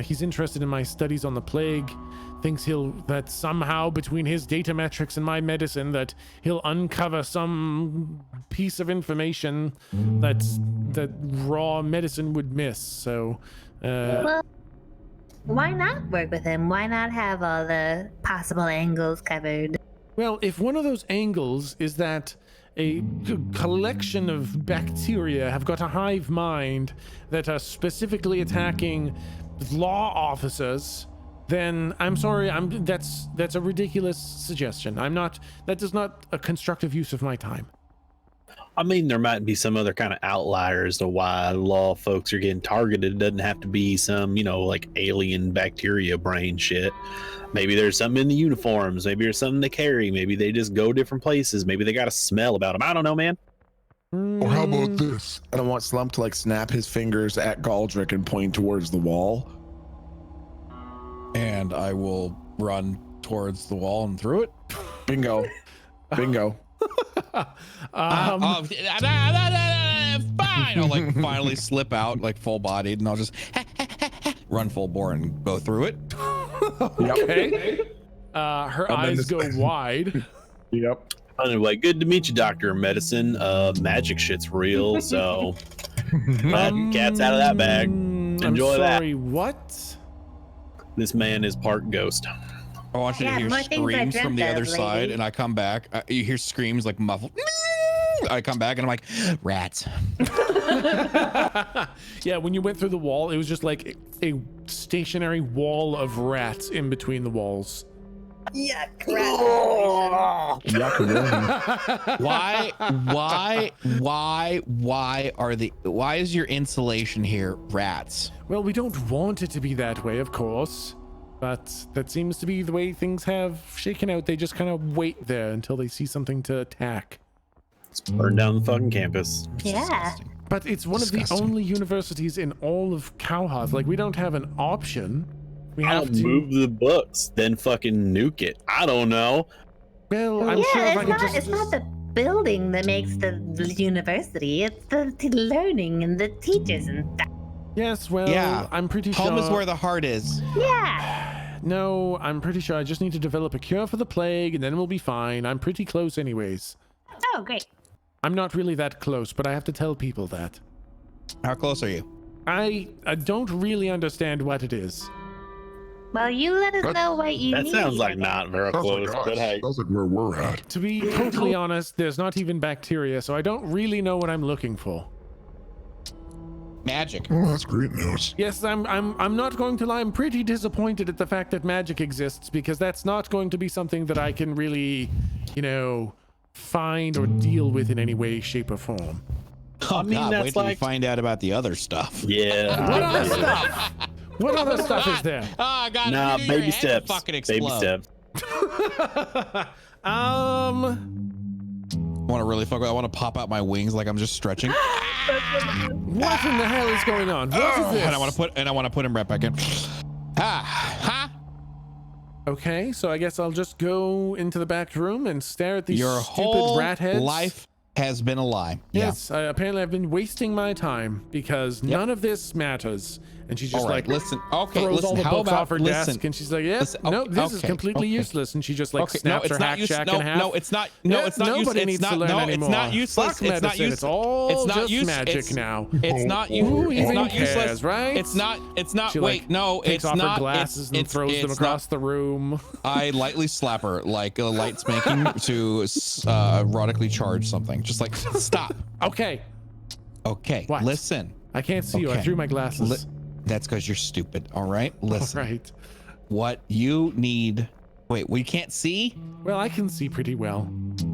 he's interested in my studies on the plague, thinks that somehow between his data metrics and my medicine that he'll uncover some piece of information that raw medicine would miss. So, Well, why not work with him? Why not have all the possible angles covered? well, if one of those angles is that a collection of bacteria have got a hive mind that are specifically attacking law officers, then I'm sorry, that's a ridiculous suggestion. That is not a constructive use of my time. I mean, there might be some other kind of outlier as to why law folks are getting targeted. It doesn't have to be some, like alien bacteria brain shit. Maybe there's something in the uniforms. Maybe there's something they carry. Maybe they just go different places. Maybe they got a smell about them. I don't know, man. Or how about this? I don't want Slump to snap his fingers at Galdrick and point towards the wall. And I will run towards the wall and through it. Bingo. Bingo. Fine. I'll finally slip out full bodied, and I'll just run full bore and go through it. Okay. Her eyes go wide. Yep. I'm like, good to meet you, Doctor of Medicine. Magic shit's real, so cat's out of that bag. Enjoy I'm sorry, that. what? This man is part ghost. I want you to hear screams from the other side, and I come back. You hear screams muffled. I come back, and I'm like, rats. Yeah, when you went through the wall, it was just like a stationary wall of rats in between the walls. Yuck, Why is your insulation here rats? Well, we don't want it to be that way, of course, but that seems to be the way things have shaken out. They just kind of wait there until they see something to attack. Let's burn down the fucking campus. Yeah. But it's one of the only universities in all of Cowheart. We don't have an option. We have to move the books, then fucking nuke it. I don't know. Well, I'm sure if I could just... It's not the building that makes the university. It's the learning and the teachers and stuff. Yes, well, Yeah. I'm pretty sure... Home is where the heart is. Yeah. No, I'm pretty sure I just need to develop a cure for the plague, and then we'll be fine. I'm pretty close anyways. Oh, great. I'm not really that close, but I have to tell people that. How close are you? I don't really understand what it is. Well, you let us know what you That need. sounds like not very Sounds close, like but us. hey. Sounds like where we're at. To be totally honest, there's not even bacteria, so I don't really know what I'm looking for. Magic. Oh, that's great news. Yes, I'm not going to lie. I'm pretty disappointed at the fact that magic exists, because that's not going to be something that I can really, find or deal with in any way, shape, or form. Oh, I mean, God, that's wait till you like- find out about the other stuff. Yeah. What other stuff? What other stuff is there? Oh, God. Nah, your baby head steps. Fucking Baby explode. steps. I want to really fuck with. I want to pop out my wings like I'm just stretching. What in the hell is going on? What is this? And I want to put him right back in. Ha! Okay, so I guess I'll just go into the back room and stare at these Your stupid whole rat heads. life has been a lie. Yes, apparently I've been wasting my time because none of this matters. And she's just All right, listen. Okay, throws all the how books about off her desk, and she's like, "Yes, listen, no, this is okay, completely okay. useless." And she just Okay, snaps her hack shack in half. No, it's not. No, Yeah, it's not nobody useless. needs It's not. to learn No, anymore. it's not useless. Fuck medicine. It's not useless. It's all it's not just use, magic it's, now. It's not. Who It's even not cares, useless, right? It's not. It's not. She Wait, no, takes it's off not. her glasses and throws them across the room. I lightly slap her like a light spanking to erotically charge something. Just like stop. Okay, Okay. What? Listen. I can't see you. I Okay. threw my glasses. That's because you're stupid. All right. Listen. All right. What you need. Wait, we can't see? Well, I can see pretty well.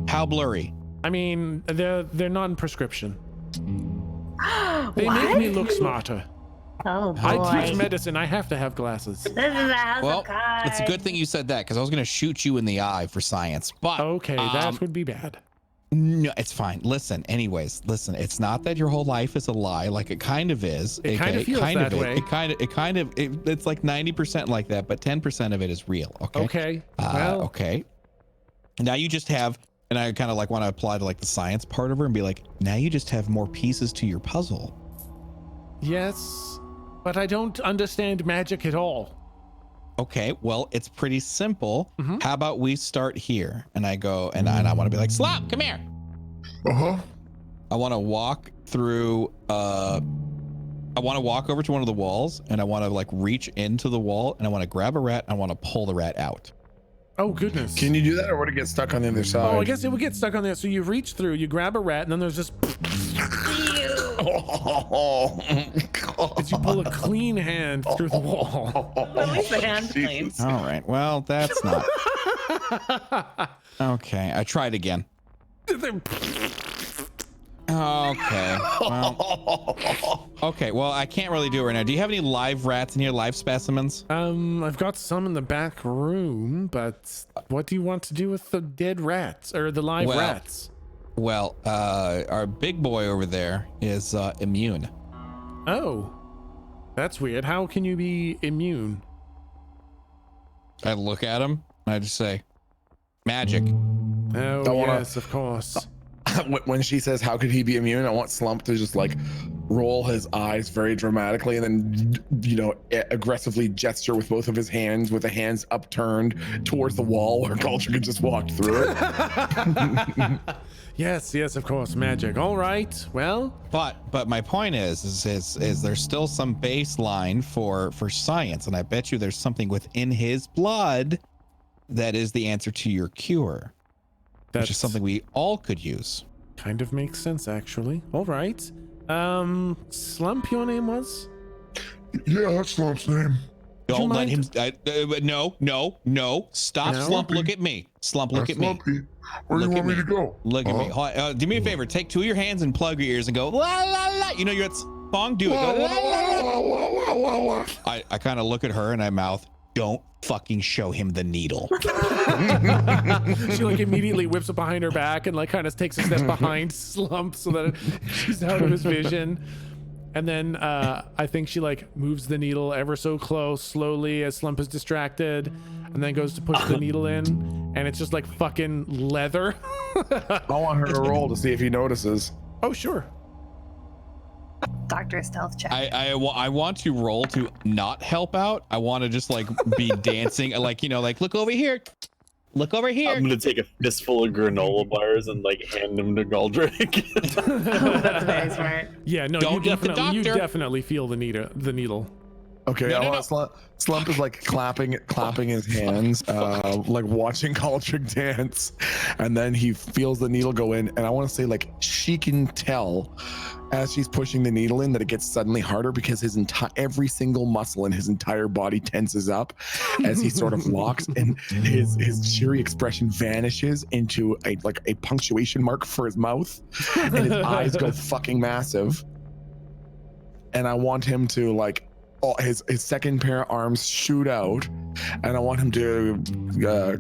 How blurry? I mean, they're non-prescription. They What? make me look smarter. Oh, boy. I teach medicine. I have to have glasses. This is a house Well, of cards. it's a good thing you said that because I was going to shoot you in the eye for science. But Okay, that would be bad. no, it's fine. Listen, anyways, listen. It's not that your whole life is a lie, like it kind of is. It kind of feels that way. It's like 90% like that, but 10% of it is real. Okay. Okay. Well, Okay. Now you just have, and I kind of like want to apply to like the science part of her and be like, now you just have more pieces to your puzzle. yes, but I don't understand magic at all. Okay, well, it's pretty simple. Mm-hmm. How about we start here? And I go, and I want to be like, Slump, come here. Uh-huh. I want to walk through, I want to walk over to one of the walls, and I want to like reach into the wall, and I want to grab a rat, and I want to pull the rat out. Oh, goodness. Can you do that, or would it get stuck on the other side? Oh, I guess it would get stuck on there. So you reach through, you grab a rat, and then there's just... As you pull a clean hand through the wall. At least the hand clean. All right, well, that's not. Okay, I tried again. Okay, well, I can't really do it right now. Do you have any live rats in here, live specimens? I've got some in the back room, but what do you want to do with the dead rats or the live rats? Well, our big boy over there is immune. Oh, that's weird. How can you be immune? I look at him and I just say, magic. Oh, yes, of course. When she says, how could he be immune? I want Slump to just like roll his eyes very dramatically and then, you know, aggressively gesture with both of his hands with the hands upturned towards the wall where Culture could just walk through it. Yes, of course, magic. All right, well. But my point is there's still some baseline for science, and I bet you there's something within his blood that is the answer to your cure. Which is something we all could use. Kind of makes sense, actually. All right. Slump, your name was? Yeah, that's Slump's name. Don't let him. No. Stop, No? Slump. Look at me. Slump, look That's at me. Slumpy. Where do you want me to go? Look at me. Do me a favor. Take two of your hands and plug your ears and go la la la. You know your song. Do it. Go, la, la, la. I kind of look at her and I mouth, don't fucking show him the needle. She like immediately whips it behind her back and like kind of takes a step behind Slump so that she's out of his vision. And then I think she like moves the needle ever so close, slowly as Slump is distracted, and then goes to push the needle in, and it's just like fucking leather. I want her to roll to see if he notices. Oh, sure. Doctor stealth check. I want to roll to not help out. I want to just like be dancing, like, you know, like look over here. Look over here. I'm gonna take a fistful of granola bars and like hand them to Galdrick. That's very smart. Yeah, no, Don't eat the you doctor. definitely feel the needle. Okay, No, I no, want Slump is like clapping his hands, like watching Galdrick dance, and then he feels the needle go in, and I want to say like she can tell as she's pushing the needle in that it gets suddenly harder because his every single muscle in his entire body tenses up as he sort of locks, and his cheery expression vanishes into a punctuation mark for his mouth, and his eyes go fucking massive. And I want him to like, his second pair of arms shoot out, and I want him to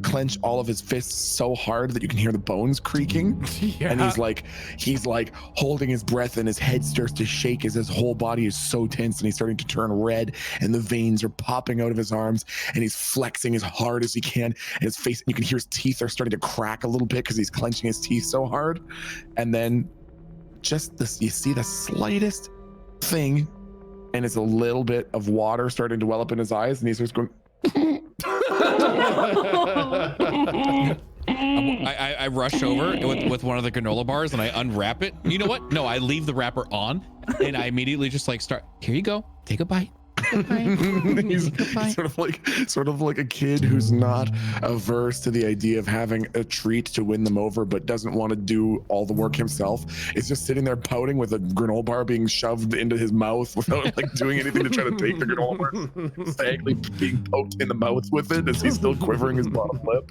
clench all of his fists so hard that you can hear the bones creaking. Yeah. And he's like holding his breath, and his head starts to shake as his whole body is so tense, and he's starting to turn red, and the veins are popping out of his arms, and he's flexing as hard as he can, and his face, and you can hear his teeth are starting to crack a little bit because he's clenching his teeth so hard. And then just this, you see the slightest thing, and it's a little bit of water starting to well up in his eyes, and he starts going. I rush over with one of the granola bars and I unwrap it. You know what? No, I leave the wrapper on, and I immediately just like start. Here you go. Take a bite. He's sort of like a kid who's not averse to the idea of having a treat to win them over, but doesn't want to do all the work himself. It's just sitting there pouting with a granola bar being shoved into his mouth without like doing anything to try to take the granola bar. Stagly being poked in the mouth with it as he's still quivering his bottom lip.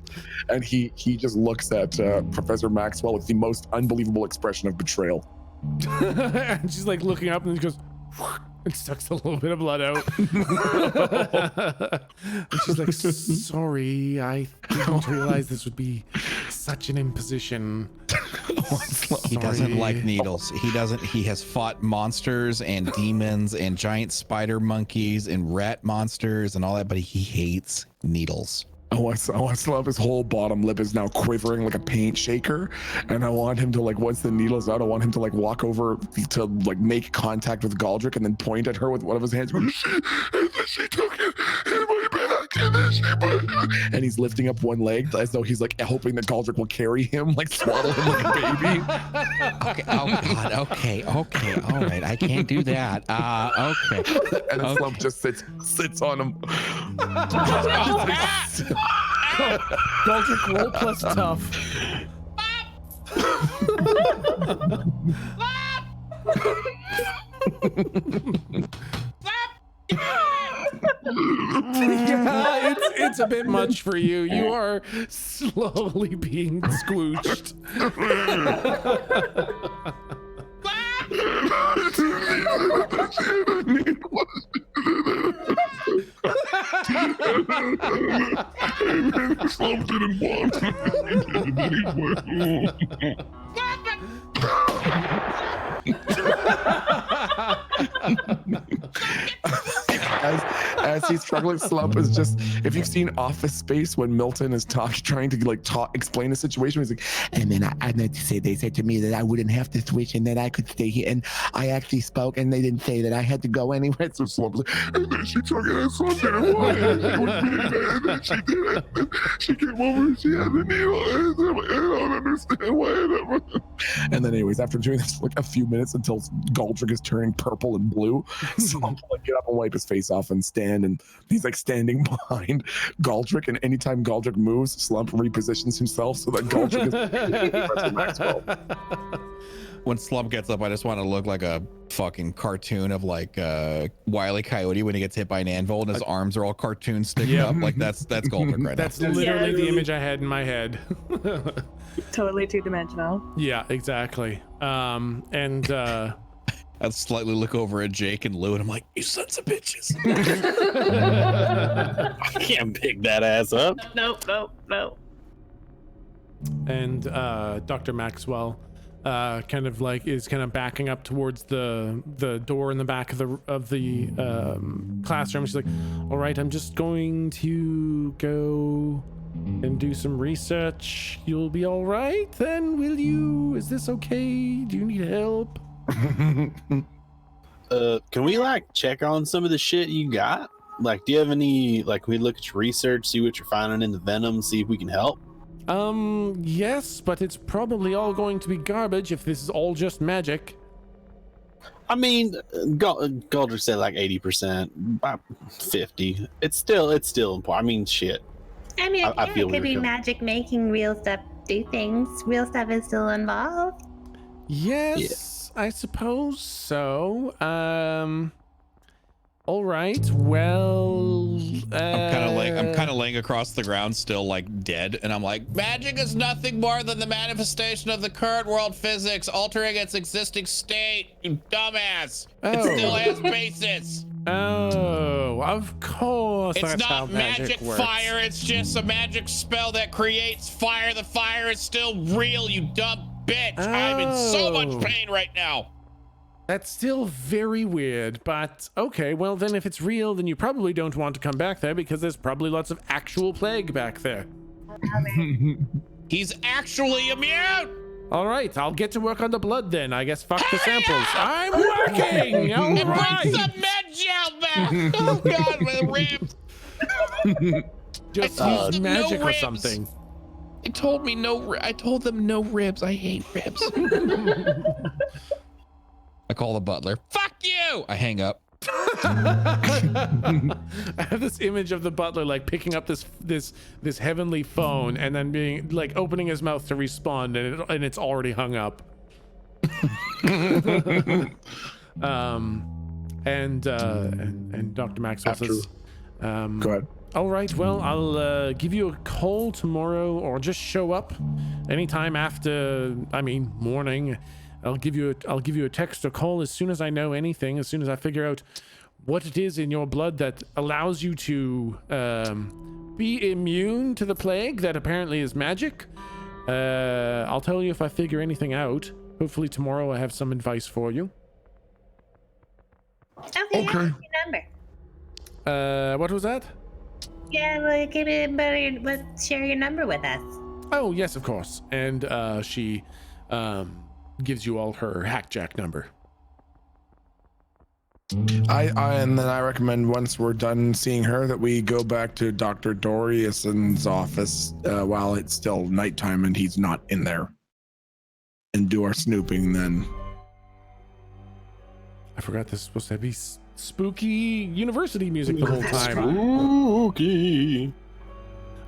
And he just looks at Professor Maxwell with the most unbelievable expression of betrayal. And she's like looking up, and he goes. It sucks a little bit of blood out. And she's like, sorry, I didn't realize this would be such an imposition. He doesn't like needles. He has fought monsters and demons and giant spider monkeys and rat monsters and all that, but he hates needles. I want Slump, his whole bottom lip is now quivering like a paint shaker, and I want him to like, once the needle's out, I want him to like walk over to like make contact with Galdrick and then point at her with one of his hands. She took it in my back. And he's lifting up one leg as though he's like hoping that Galdrick will carry him, like swaddle him like a baby. Okay. Oh God. Okay. All right. I can't do that. Okay. And then Slump just sits on him. Galdrick, roll plus tough. Yeah, it's a bit much for you. You are slowly being squooched. Slump didn't want as he's struggling, Slump is just, if you've seen Office Space when Milton is trying to like explain the situation, he's like, and then I'd like to say they said to me that I wouldn't have to switch and that I could stay here, and I actually spoke and they didn't say that I had to go anywhere. So Slump's like, and then she took it and Slump didn't want it. And then she did it. And she came over and she had the needle. And I'm like, I don't understand why. And then anyways, after doing this for like a few minutes until Galdrick is turning purple and blue, Slump will like get up and wipe his face off and stand, and he's like standing behind Galdrick, and anytime Galdrick moves, Slump repositions himself so that Galdrick is Maxwell. When Slump gets up, I just want to look like a fucking cartoon of like Wile E. Coyote when he gets hit by an anvil and his arms are all cartoon sticked up. Like that's Galdrick right That's now. literally the image I had in my head. Totally two-dimensional. Yeah, exactly. I'd slightly look over at Jake and Lou and I'm like, you sons of bitches. I can't pick that ass up. Nope. And Dr. Maxwell kind of backing up towards the door in the back of the classroom. She's like, all right, I'm just going to go and do some research. You'll be all right then, will you? Is this okay? Do you need help? Can we like check on some of the shit you got? Like, do you have any, like, we look at your research, see what you're finding in the venom, see if we can help? Yes, but it's probably all going to be garbage if this is all just magic. I mean, Galdrick said like 80%, 50. It's still important. I mean, shit. I mean, I feel it could be weird. magic making real stuff do things. Real stuff is still involved. Yes, I suppose so. All right. Well, I'm kind of laying across the ground, still like dead, and I'm like, magic is nothing more than the manifestation of the current world physics, altering its existing state. You dumbass! It still has basis. Oh, of course. It's that's how not magic works. fire. It's just a magic spell that creates fire. The fire is still real. You dumb bitch! I'm in so much pain right now. That's still very weird, but okay, well then if it's real, then you probably don't want to come back there because there's probably lots of actual plague back there. He's actually immune! All right, I'll get to work on the blood then. I guess fuck the samples. I'm working! All Bring right! some med gel back! Oh god, my ribs! Just I use told them magic no or ribs. something. I told them no ribs. I hate ribs. I call the butler. Fuck you! I hang up. I have this image of the butler like picking up this heavenly phone and then being like opening his mouth to respond, and it's already hung up. And Dr. Maxwell says, Go ahead. all right, well, I'll give you a call tomorrow, or just show up anytime after, morning. I'll give you a text or call as soon as I know anything, as soon as I figure out what it is in your blood that allows you to be immune to the plague that apparently is magic. I'll tell you if I figure anything out. Hopefully tomorrow I have some advice for you. Okay. Okay. Your number. What was that? Yeah, well, give me share your number with us. Oh, yes, of course. And she gives you all her hackjack number. And then I recommend once we're done seeing her that we go back to Dr. Doriuson's office while it's still nighttime and he's not in there, and do our snooping then. I forgot this is supposed to be spooky university music the whole time. Spooky.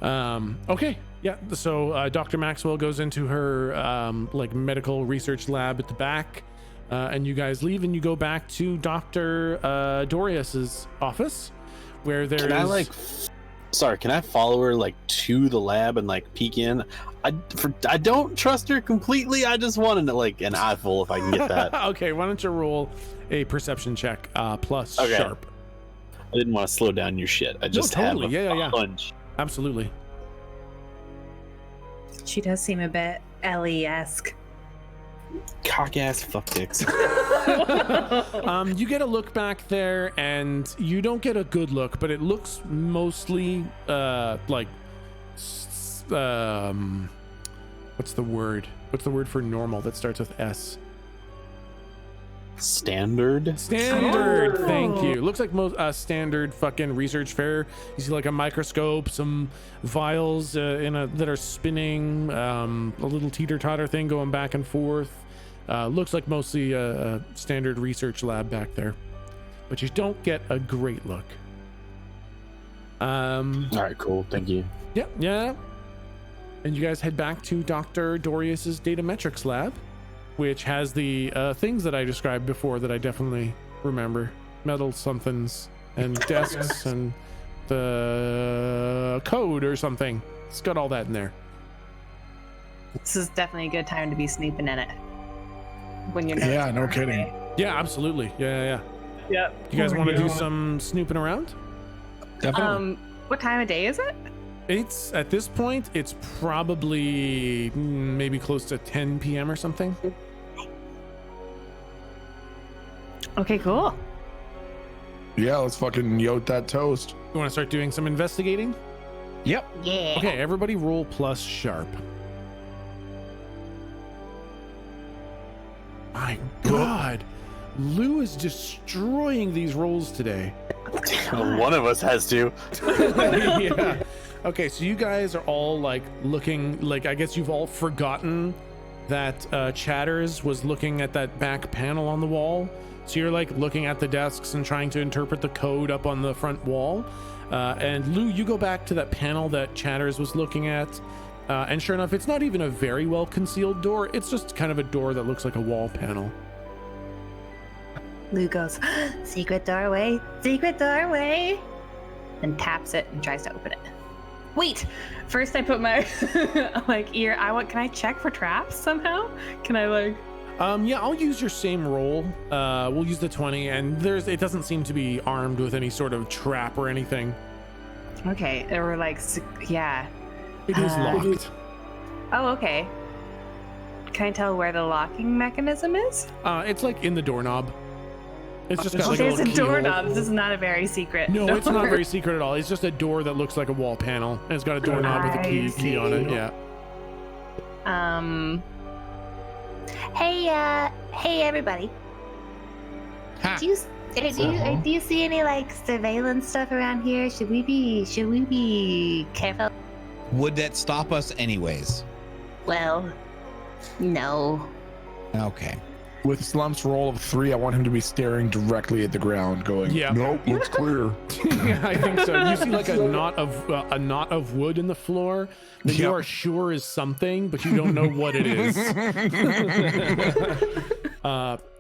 Okay. Yeah. So Dr. Maxwell goes into her like medical research lab at the back, and you guys leave and you go back to Dr. Dorius's office, where there's. Can I follow her like to the lab and like peek in? I don't trust her completely. I just wanted to like an eyeful if I can get that. Okay, why don't you roll a perception check plus sharp. I didn't want to slow down your shit. I just totally. have Yeah. hunch. Absolutely. She does seem a bit Ellie-esque. Cock ass fuck dicks. You get a look back there and you don't get a good look, but it looks mostly like what's the word for normal that starts with S? Standard. Oh. Thank you. Looks like most standard fucking research fair. You see like a microscope, some vials that are spinning, a little teeter-totter thing going back and forth. Looks like mostly a standard research lab back there, but you don't get a great look. All right, cool. Thank you. Yeah. And you guys head back to Dr. Dorius's datametrics lab, which has the things that I described before that I definitely remember. Metal somethings and desks and the code or something. It's got all that in there. This is definitely a good time to be snooping in it. When you're Yeah, no kidding. Yeah, absolutely. Yeah. Yep. You guys want to do some snooping around? Definitely. What time of day is it? It's at this point, it's probably maybe close to 10 p.m. or something. Okay, cool. Yeah, let's fucking yote that toast. You want to start doing some investigating? Yep. Yeah. Okay, everybody roll plus sharp. My God, Lou is destroying these rolls today. One of us has to. Yeah. Okay, so you guys are all like looking, like I guess you've all forgotten that Chatters was looking at that back panel on the wall. So you're like looking at the desks and trying to interpret the code up on the front wall. And Lou, you go back to that panel that Chatters was looking at. And sure enough, it's not even a very well concealed door. It's just kind of a door that looks like a wall panel. Lou goes, secret doorway, And taps it and tries to open it. Wait, first I put my like ear. Can I check for traps somehow? Can I like? Yeah, I'll use your same roll. We'll use the 20, and it doesn't seem to be armed with any sort of trap or anything. Okay, there were like, yeah. It is locked. Oh, okay. Can I tell where the locking mechanism is? It's like in the doorknob. It's just got like Okay, a it's a little keyhole. doorknob. This is not a very secret. No, it's not door. very secret at all. It's just a door that looks like a wall panel, and it's got a doorknob with a key on it. Yeah. Hey everybody. Ha. Do you see any like surveillance stuff around here? Should we be careful? Would that stop us anyways? Well, no. Okay. With Slump's roll of 3, I want him to be staring directly at the ground, going, Yeah. Nope, looks clear. Yeah, I think so. You see like a knot of wood in the floor that you Yep. are sure is something, but you don't know what it is.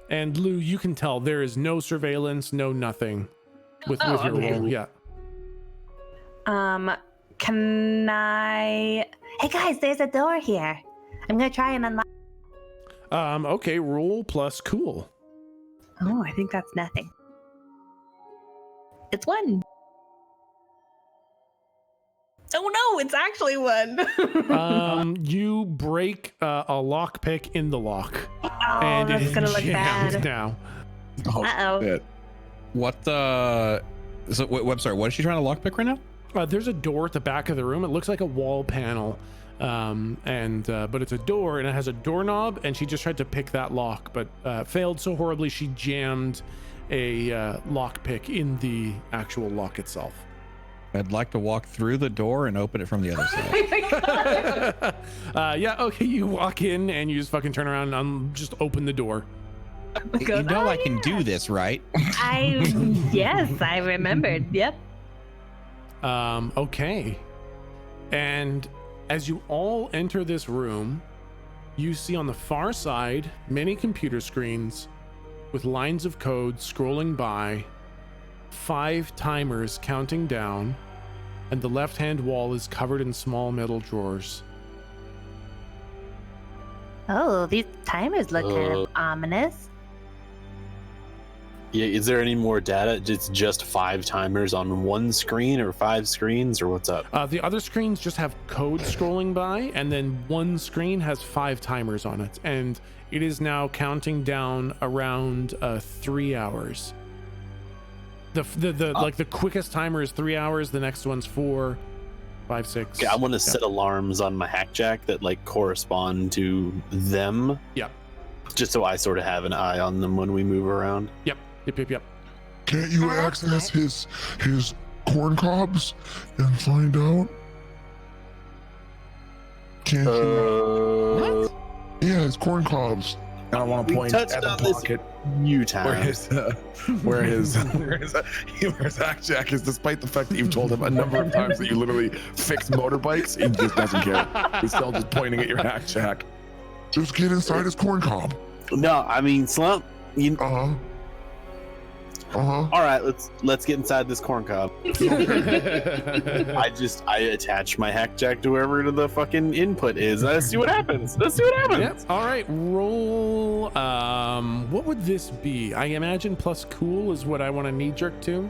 And Lou, you can tell there is no surveillance, no nothing with your okay. roll. Yeah. Can I? Hey guys, there's a door here. I'm gonna try and unlock. Okay, roll plus cool. Oh, I think that's nothing. It's 1. Oh no, it's actually 1. You break a lockpick in the lock, Oh, and it that's is gonna look jammed bad. now. oh, Uh-oh. shit. What the? So, wait, sorry. What is she trying to lockpick right now? There's a door at the back of the room. It looks like a wall panel, but it's a door and it has a doorknob. And she just tried to pick that lock, but failed so horribly she jammed lockpick in the actual lock itself. I'd like to walk through the door and open it from the other side. Yeah, okay, you walk in and you just fucking turn around and just open the door. You know I can do this, right? Yes, I remembered. Yep. Okay. And as you all enter this room, you see on the far side many computer screens with lines of code scrolling by, 5 timers counting down, and the left-hand wall is covered in small metal drawers. Oh, these timers look kind of ominous. Yeah, is there any more data? It's just 5 timers on one screen or 5 screens, or what's up? The other screens just have code scrolling by, and then one screen has 5 timers on it, and it is now counting down around 3 hours. Like the quickest timer is 3 hours, the next one's 4, 5, 6. Okay, I want to set alarms on my hackjack that like correspond to them. Yep. Just so I sort of have an eye on them when we move around. Yep. Can't you access his corn cobs and find out? Can't you? What? Yeah, his corn cobs. And I want to point at the pocket where his hackjack is, despite the fact that you've told him a number of times that you literally fix motorbikes, he just doesn't care. He's still just pointing at your hackjack. Just get inside his corn cob. No, I mean Slump. Uh-huh. All right, let's get inside this corn cob. I attach my hackjack to wherever the fucking input is. Let's see what happens. Yep. All right, roll. What would this be? I imagine plus cool is what I want to knee jerk to.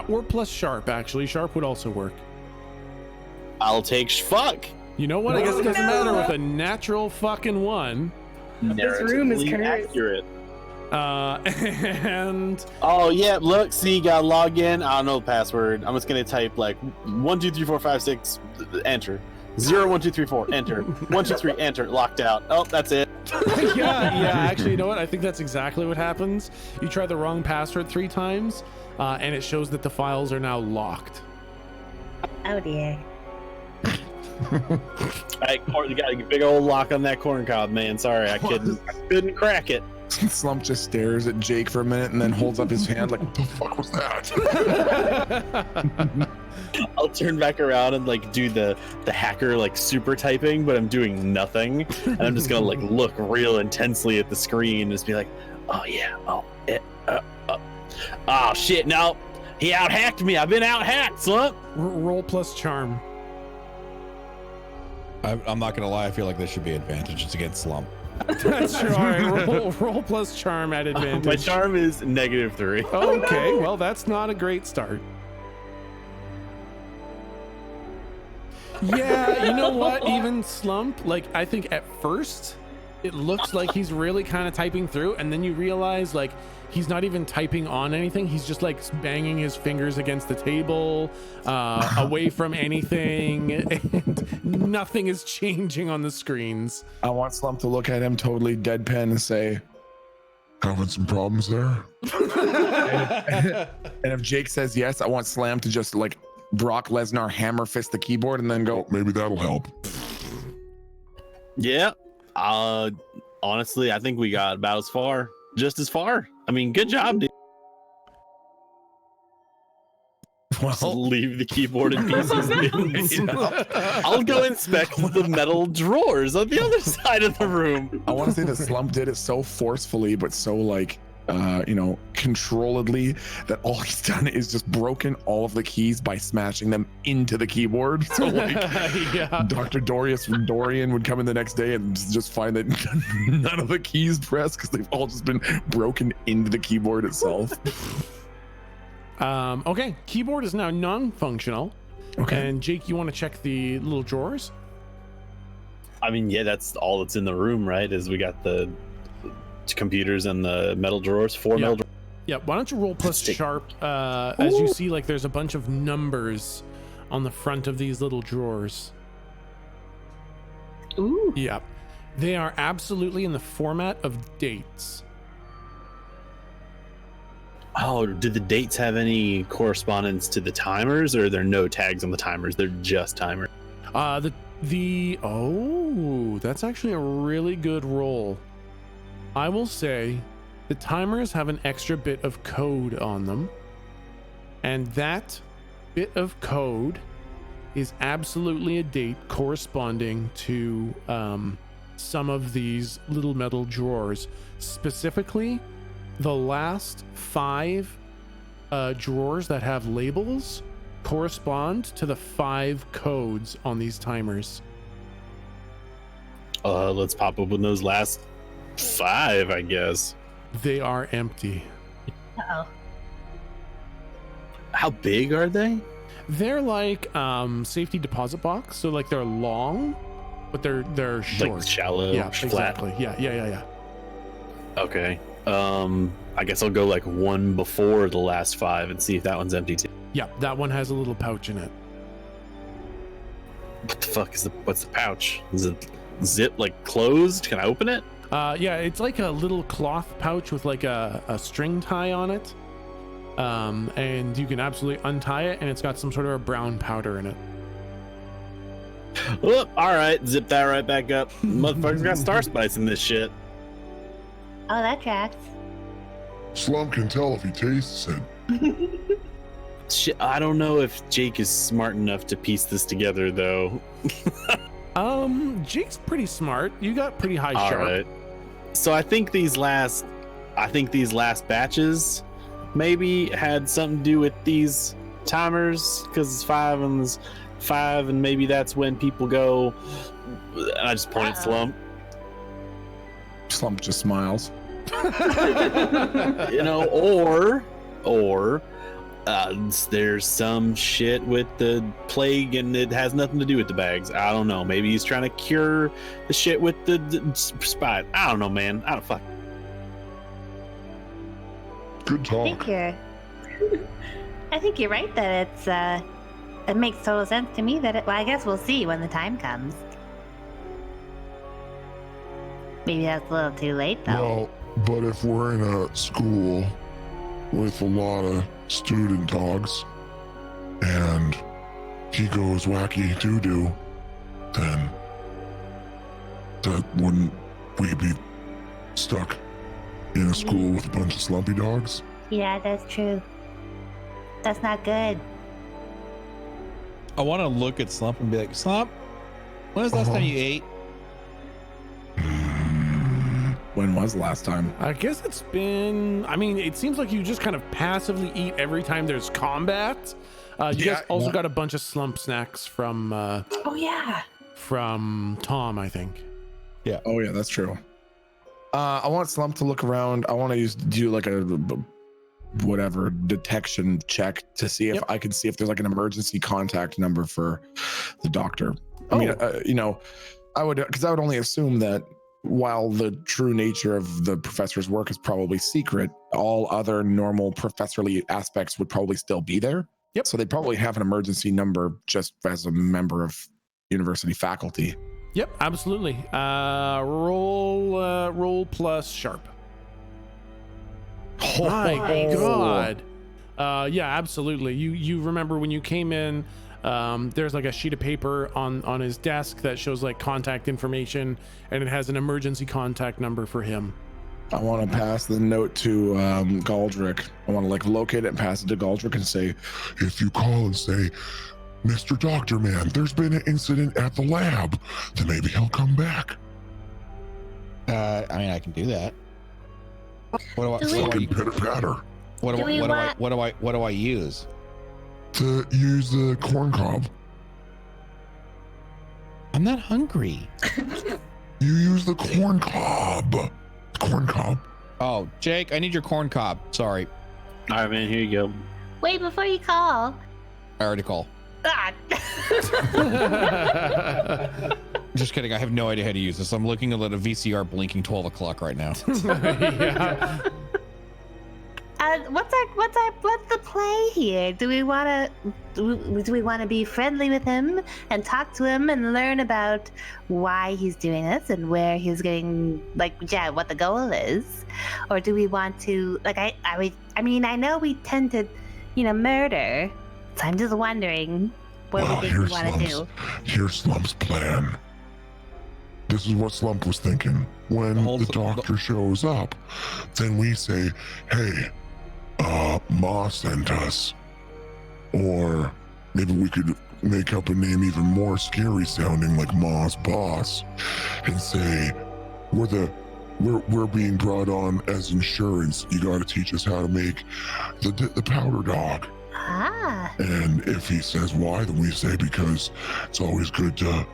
Or plus sharp, actually. Sharp would also work. I'll take fuck. You know what? I guess it doesn't matter with a natural fucking 1. This room is cursed. Accurate. And oh yeah, look, see, gotta log in. I don't know the password. I'm just gonna type like 1 2 3 4 5 6, enter. 0 1 2 3 4, enter. 1 2 3, enter. Locked out. Oh, that's it. yeah. Actually, you know what? I think that's exactly what happens. You try the wrong password 3 times, and it shows that the files are now locked. Oh dear. You got a big old lock on that corn cob, man. Sorry, I couldn't crack it. Slump just stares at Jake for a minute and then holds up his hand like, what the fuck was that? I'll turn back around and like do the hacker like super typing, but I'm doing nothing, and I'm just gonna like look real intensely at the screen and just be like, oh yeah, oh shit, no, he out hacked me. I've been out hacked, Slump. Roll plus charm. I'm not gonna lie. I feel like this should be advantages against Slump. That's true. All right, roll plus charm at advantage. My charm is -3. Okay, well that's not a great start. Yeah, you know what? Even Slump, like I think at first it looks like he's really kind of typing through, and then you realize like he's not even typing on anything. He's just like banging his fingers against the table, away from anything, and nothing is changing on the screens. I want Slump to look at him totally deadpan and say, Having some problems there? and if Jake says yes, I want Slam to just like Brock Lesnar hammer fist the keyboard and then go, Maybe that'll help. Yeah. Honestly, I think we got about just as far. I mean, good job, dude. Just leave the keyboard in pieces. I'll go inspect the metal drawers on the other side of the room. I want to say that Slump did it so forcefully, but so like, controlledly, that all he's done is just broken all of the keys by smashing them into the keyboard. So like, yeah. Dr. Dorius from Dorian would come in the next day and just find that none of the keys pressed because they've all just been broken into the keyboard itself. Okay, keyboard is now non-functional. Okay. And Jake, you want to check the little drawers? I mean, yeah, that's all that's in the room, right? Is we got the computers and the metal drawers, 4 metal drawers. Yeah, why don't you roll plus sharp, as you see like there's a bunch of numbers on the front of these little drawers. Ooh. Yeah, they are absolutely in the format of dates. Oh, do the dates have any correspondence to the timers, or are there no tags on the timers? They're just timers. Oh, that's actually a really good roll. I will say the timers have an extra bit of code on them, and that bit of code is absolutely a date corresponding to some of these little metal drawers. Specifically, the last 5 drawers that have labels correspond to the 5 codes on these timers. Let's pop open those last 5, I guess. They are empty. Uh-oh. How big are they? They're like safety deposit box, so like they're long, but they're short. Like shallow, yeah, flat. exactly. Yeah. Okay. I guess I'll go like one before the last 5 and see if that one's empty too. Yeah, that one has a little pouch in it. What the fuck what's the pouch? Is it zip like closed? Can I open it? Yeah, it's like a little cloth pouch with like a string tie on it. And you can absolutely untie it, and it's got some sort of a brown powder in it. Oh, all right, zip that right back up. Motherfucker's got star spice in this shit. Oh, that tracks. Slump can tell if he tastes it. Shit, I don't know if Jake is smart enough to piece this together, though. Jake's pretty smart. You got pretty high All sharp. right. So I think these last batches maybe had something to do with these timers, because it's 5 and there's 5, and maybe that's when people go. I just point at Slump. Slump just smiles. You know, or there's some shit with the plague and it has nothing to do with the bags. I don't know. Maybe he's trying to cure the shit with the spot. I don't know, man. I don't fuck. Good talk. I think you're right that it makes total sense to me that well, I guess we'll see when the time comes. Maybe that's a little too late though. Well, but if we're in a school with a lot of student dogs and he goes wacky doo-doo, then that wouldn't we be stuck in a school with a bunch of slumpy dogs? Yeah, that's true. That's not good. I want to look at Slump and be like, Slump, when was the last time you ate? When was the last time? I guess it's been, I mean, it seems like you just kind of passively eat every time there's combat. You guys also got a bunch of slump snacks from Oh yeah. from Tom, I think. Yeah. Oh yeah, that's true. I want Slump to look around. I want to do like a whatever detection check to see if I can see if there's like an emergency contact number for the doctor. I mean, you know, I would only assume that while the true nature of the professor's work is probably secret, all other normal professorly aspects would probably still be there. Yep. So they probably have an emergency number just as a member of university faculty. Yep, absolutely. Roll plus sharp. Oh, my God. Yeah, absolutely. You remember when you came in, there's like a sheet of paper on his desk that shows like contact information, and it has an emergency contact number for him. I want to pass the note to Galdrick. I want to like locate it and pass it to Galdrick and say, If you call and say, Mr. Doctor Man, there's been an incident at the lab, then maybe he'll come back. I mean, I can do that. What do Fucking pitter patter. I use? To use the corn cob. I'm not hungry. You use the corn cob. Corn cob. Oh, Jake, I need your corn cob. Sorry. All right, man, here you go. Wait, before you call. I already called. Ah. Just kidding. I have no idea how to use this. I'm looking at a VCR blinking 12 o'clock right now. Yeah. What's the play here? Do we want to be friendly with him and talk to him and learn about why he's doing this and where he's getting, what the goal is, or do we want to, I mean, I know we tend to, murder, so I'm just wondering what we think we want to do. Here's Slump's plan. This is what Slump was thinking. When the doctor shows up, then we say, hey, Ma sent us. Or maybe we could make up a name even more scary sounding, like Ma's boss, and say, we're being brought on as insurance. You gotta teach us how to make the powder dog. Ah. And if he says why, then we say because it's always good to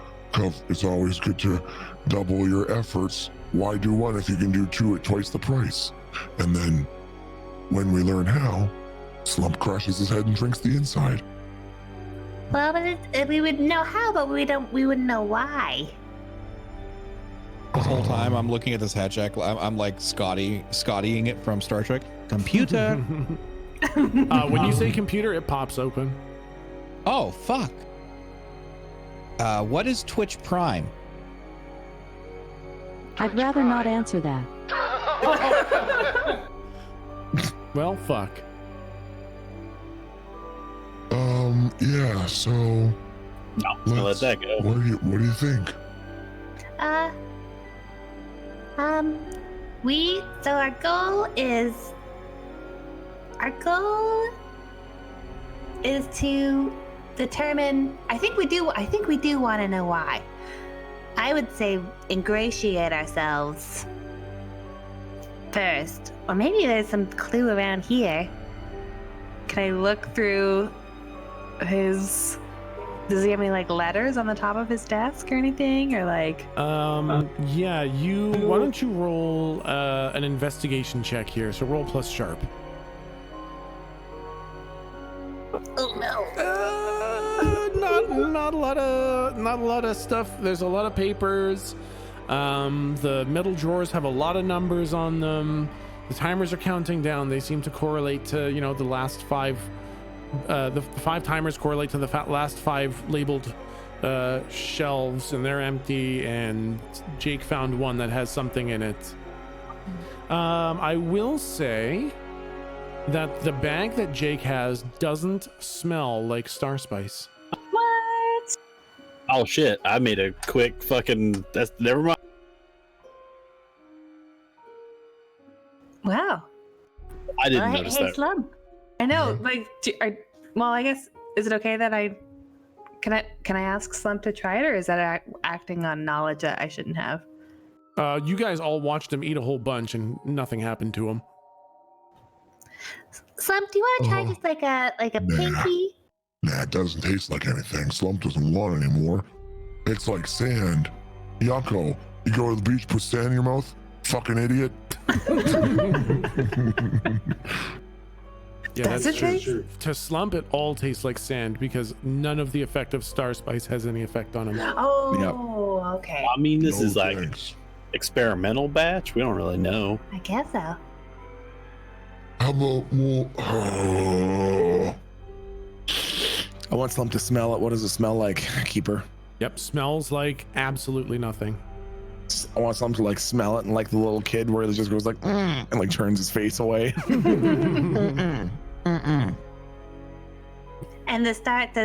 double your efforts. Why do one if you can do two at twice the price? And then when we learn how, Slump crashes his head and drinks the inside. Well, but we would know how, but we wouldn't know why. This whole time I'm looking at this head check. I'm like Scottying it from Star Trek. Computer. When you say computer, it pops open. Oh, fuck. What is Twitch Prime? I'd rather not answer that. Well, fuck. Yeah, so No, let that go. What do you think? So our goal is to determine, I think we do want to know why. I would say ingratiate ourselves first, or maybe there's some clue around here. Can I look through his? Does he have any letters on the top of his desk or anything, or yeah. Why don't you roll an investigation check here? So roll plus sharp. Oh no. Not a lot of stuff. There's a lot of papers. The metal drawers have a lot of numbers on them. The timers are counting down. They seem to correlate to, the last five. The 5 timers correlate to the last 5 labeled shelves, and they're empty. And Jake found one that has something in it. I will say that the bag that Jake has doesn't smell like Star Spice. What? Oh shit! I made a quick fucking. That's never mind. wow. I didn't notice hey, that. Slump. I know. Well, I guess, is it okay that can I ask Slump to try it, or is that acting on knowledge that I shouldn't have? You guys all watched him eat a whole bunch, and nothing happened to him. Slump, do you want to try just like a pinky? Nah, it doesn't taste like anything. Slump doesn't want anymore. It's like sand. Yucko. You go to the beach, put sand in your mouth? Fucking idiot. Yeah, Does that's it true. taste? To Slump, it all tastes like sand because none of the effect of Star Spice has any effect on him. Oh, okay. I mean, this No is like thanks. experimental batch. We don't really know. I guess so. How about more? I want Slump to smell it. What does it smell like, Keeper? Yep, smells like absolutely nothing. I want Slump to smell it and like the little kid where it just goes and turns his face away. And does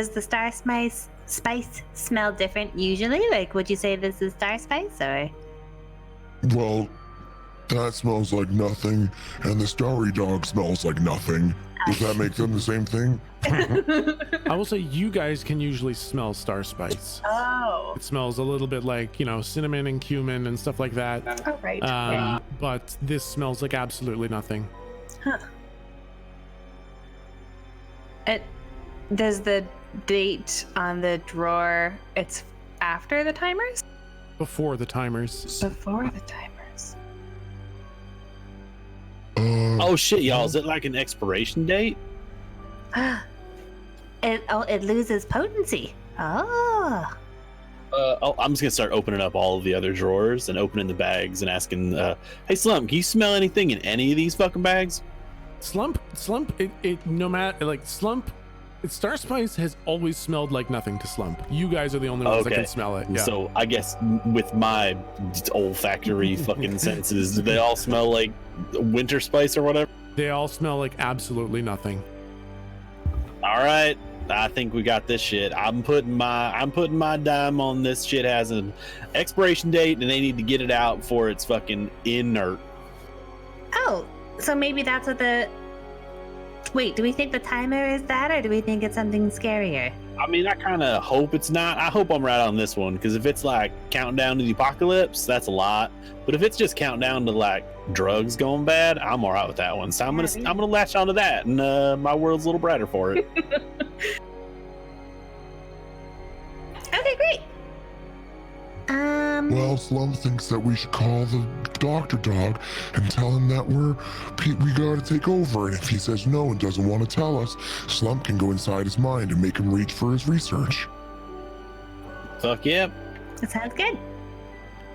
the Star Spice smell different usually? Would you say this is Star Spice or? Well, that smells like nothing, and the Starry Dog smells like nothing. Does that make them the same thing? I will say you guys can usually smell Star Spice. Oh. It smells a little bit like, cinnamon and cumin and stuff like that. All right. But this smells like absolutely nothing. Huh. Does the date on the drawer, it's after the timers? Before the timers. Before the timers. Oh shit, y'all! Is it like an expiration date? It loses potency. Oh. I'm just gonna start opening up all of the other drawers and opening the bags and asking, "Hey, Slump, can you smell anything in any of these fucking bags?" Slump, no matter, like, Slump, Star Spice has always smelled like nothing to Slump. You guys are the only ones that can smell it. Yeah. So I guess with my olfactory fucking senses, do they all smell like winter spice or whatever? They all smell like absolutely nothing. All right, I think we got this shit. I'm putting my dime on this. Shit has an expiration date, and they need to get it out before it's fucking inert. Oh, so maybe that's what the... Wait, do we think the timer is that, or do we think it's something scarier? I mean, I kind of hope it's not. I hope I'm right on this one, because if it's like countdown to the apocalypse, that's a lot. But if it's just countdown to like drugs going bad, I'm all right with that one. So I'm gonna latch onto that, and my world's a little brighter for it. Okay, great. Well, Slump thinks that we should call the doctor dog and tell him that we gotta take over. And if he says no and doesn't want to tell us, Slump can go inside his mind and make him reach for his research. Fuck yeah. That sounds good.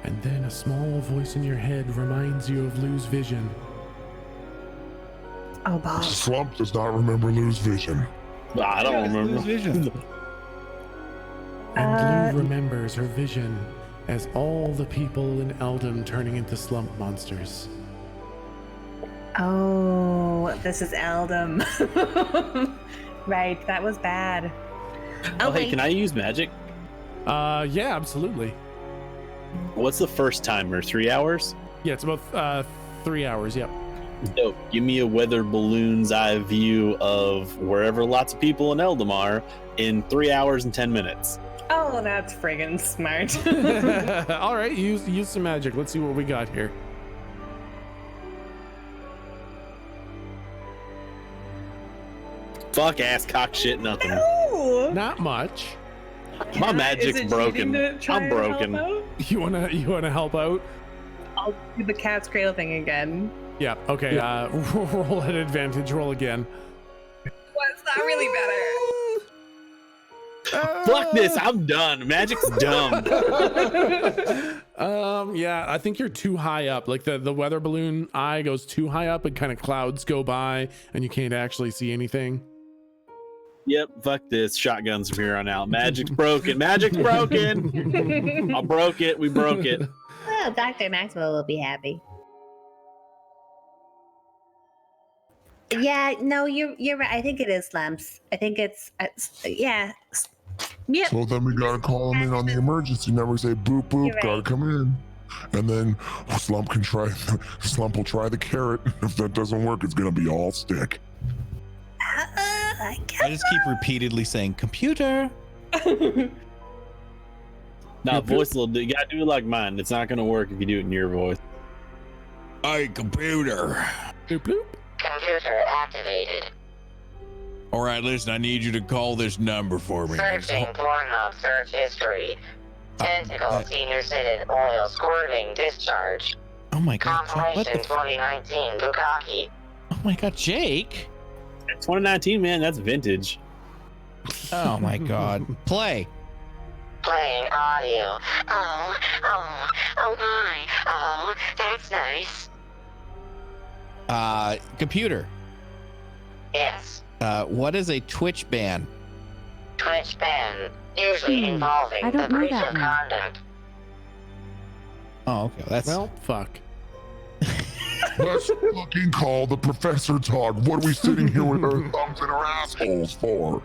And then a small voice in your head reminds you of Lou's vision. Oh, balls. Slump does not remember Lou's vision. I don't remember. Lou's vision. And Lou remembers her vision as all the people in Eldom turning into slump monsters. Oh, this is Eldom. Right, that was bad. Oh, hey, can I use magic? Yeah, absolutely. What's the first timer? 3 hours? Yeah, it's about 3 hours, yep. Dope. Give me a weather balloon's eye view of wherever lots of people in Eldom are in 3 hours and 10 minutes. Oh, that's friggin' smart. All right, use some magic. Let's see what we got here. Fuck ass cock shit nothing. No! Not much. My magic's broken. I'm broken. You wanna help out? I'll do the cat's cradle thing again. Yeah. Okay. Roll at advantage. Roll again. Well, it's not really better. Fuck this. I'm done. Magic's dumb. Yeah, I think you're too high up. Like the weather balloon eye goes too high up, and kind of clouds go by, and you can't actually see anything. Yep, fuck this. Shotguns from here on out. Magic's broken. Magic's broken. I broke it. We broke it. Well, Dr. Maxwell will be happy. Yeah, no, you're right. I think it is slumps. I think it's yeah. Yep. So then we gotta call him in on the emergency number, say boop boop, Right. gotta come in. And then Slump will try the carrot. If that doesn't work, it's gonna be all stick. I just keep repeatedly saying computer. Now, voice will do. You gotta do it like mine. It's not gonna work if you do it in your voice. Hey, computer. Bloop bloop. Computer activated. All right, listen, I need you to call this number for me. Searching Pornhub search history. Tentacle senior citizen oil squirting discharge. Oh my god, what Compilation the 2019 Bukkake. Oh my god, Jake. 2019, man, that's vintage. Oh my god. Play. Playing audio. Oh my. Oh, that's nice. Computer. Yes. What is a Twitch ban? Twitch ban. Usually involving I the don't know breach that of one. conduct. Oh, okay. That's Well, fuck. Let's fucking call the professor dog. What are we sitting here with our thumbs in our assholes for?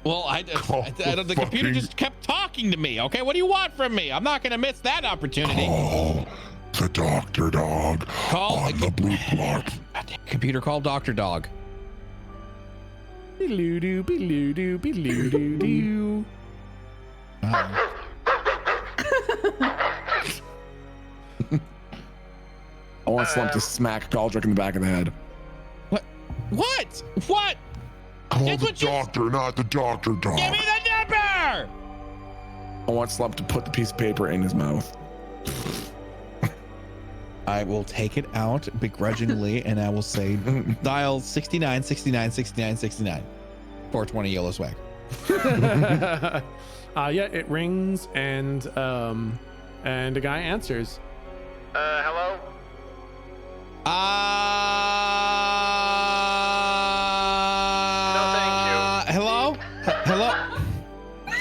well. The computer just kept talking to me. Okay, what do you want from me? I'm not gonna miss that opportunity. Call the doctor dog on the blue plot. Computer, call Dr. Dog. Be-loo-doo, be-loo-doo, be-loo-doo-doo. I want Slump to smack Galdrick in the back of the head. What? What? Call That's the what you- doctor, not the doctor dog. Give me the number! I want Slump to put the piece of paper in his mouth. I will take it out begrudgingly and I will say dial 69 69 69 69 420 yellow swag. Yeah, it rings and a guy answers. Hello? Uh,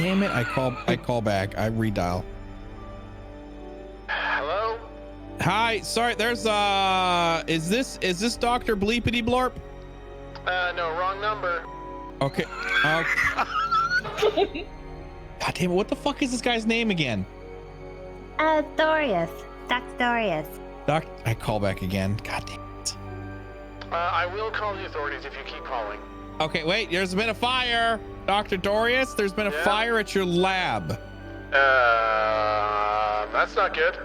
damn it! I call back. I redial. Hello? Hi, sorry. There's is this Dr. Bleepity Blorp? No, wrong number. Okay. God damn it! What the fuck is this guy's name again? Dorius. Dr. Dorius. I call back again. God damn it. I will call the authorities if you keep calling. Okay, wait. There's been a fire, Dr. Dorius. There's been a fire at your lab. That's not good.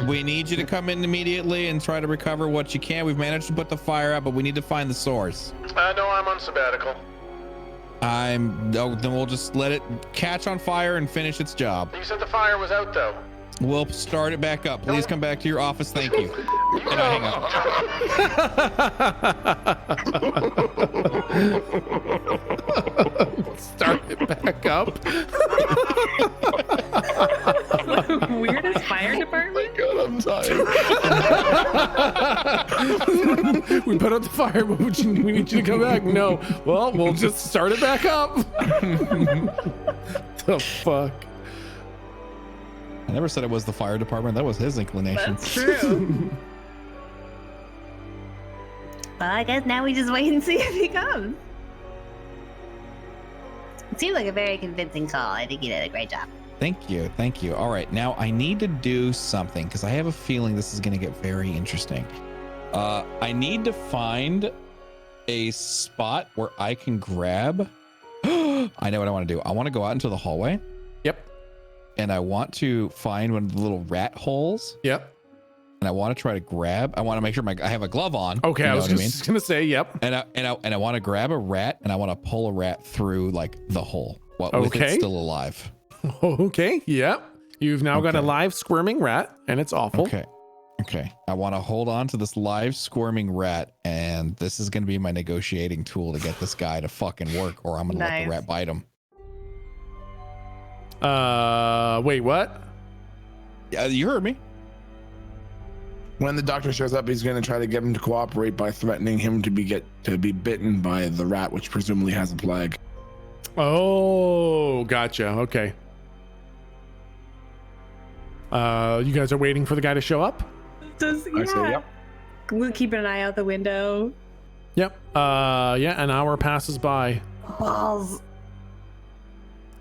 We need you to come in immediately and try to recover what you can. We've managed to put the fire out, but we need to find the source. No, I'm on sabbatical. Then we'll just let it catch on fire and finish its job. You said the fire was out, though. We'll start it back up. Please come back to your office. Thank you. And I hang up. Start it back up. Weirdest fire department. God, I'm tired. We put out the fire, but we need you to come back. No. Well, we'll just start it back up. The fuck? I never said it was the fire department. That was his inclination. That's true. Well, I guess now we just wait and see if he comes. It seemed like a very convincing call. I think you did a great job. Thank you. Thank you. All right. Now I need to do something because I have a feeling this is going to get very interesting. I need to find a spot where I can grab. I know what I want to do. I want to go out into the hallway. Yep. And I want to find one of the little rat holes. Yep. And I want to try to grab. I want to make sure I have a glove on. Okay, I was just gonna say, yep. And I want to grab a rat and I want to pull a rat through like the hole. With it still alive. Okay. Yep. You've now got a live squirming rat, and it's awful. Okay. I want to hold on to this live squirming rat, and this is going to be my negotiating tool to get this guy to fucking work, or I'm going to let the rat bite him. Wait, what? Yeah, you heard me. When the doctor shows up, he's going to try to get him to cooperate by threatening him to be bitten by the rat, which presumably has a plague. Oh, gotcha. Okay. You guys are waiting for the guy to show up? I say, yep. We'll keep an eye out the window. Yep. Yeah, an hour passes by. Balls.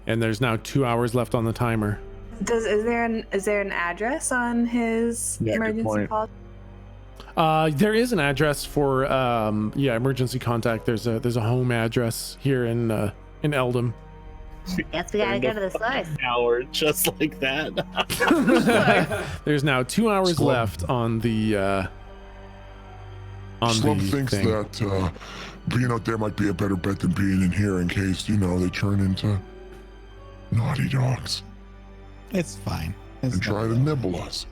And there's now 2 hours left on the timer. Is there an address on his emergency call? There is an address for emergency contact. There's a home address here in Eldom. Guess we gotta go to the source. Hour, just like that. There's now 2 hours left on the Slump thinks thing. that being out there might be a better bet than being in here in case, they turn into naughty dogs. It's fine. And try to nibble us.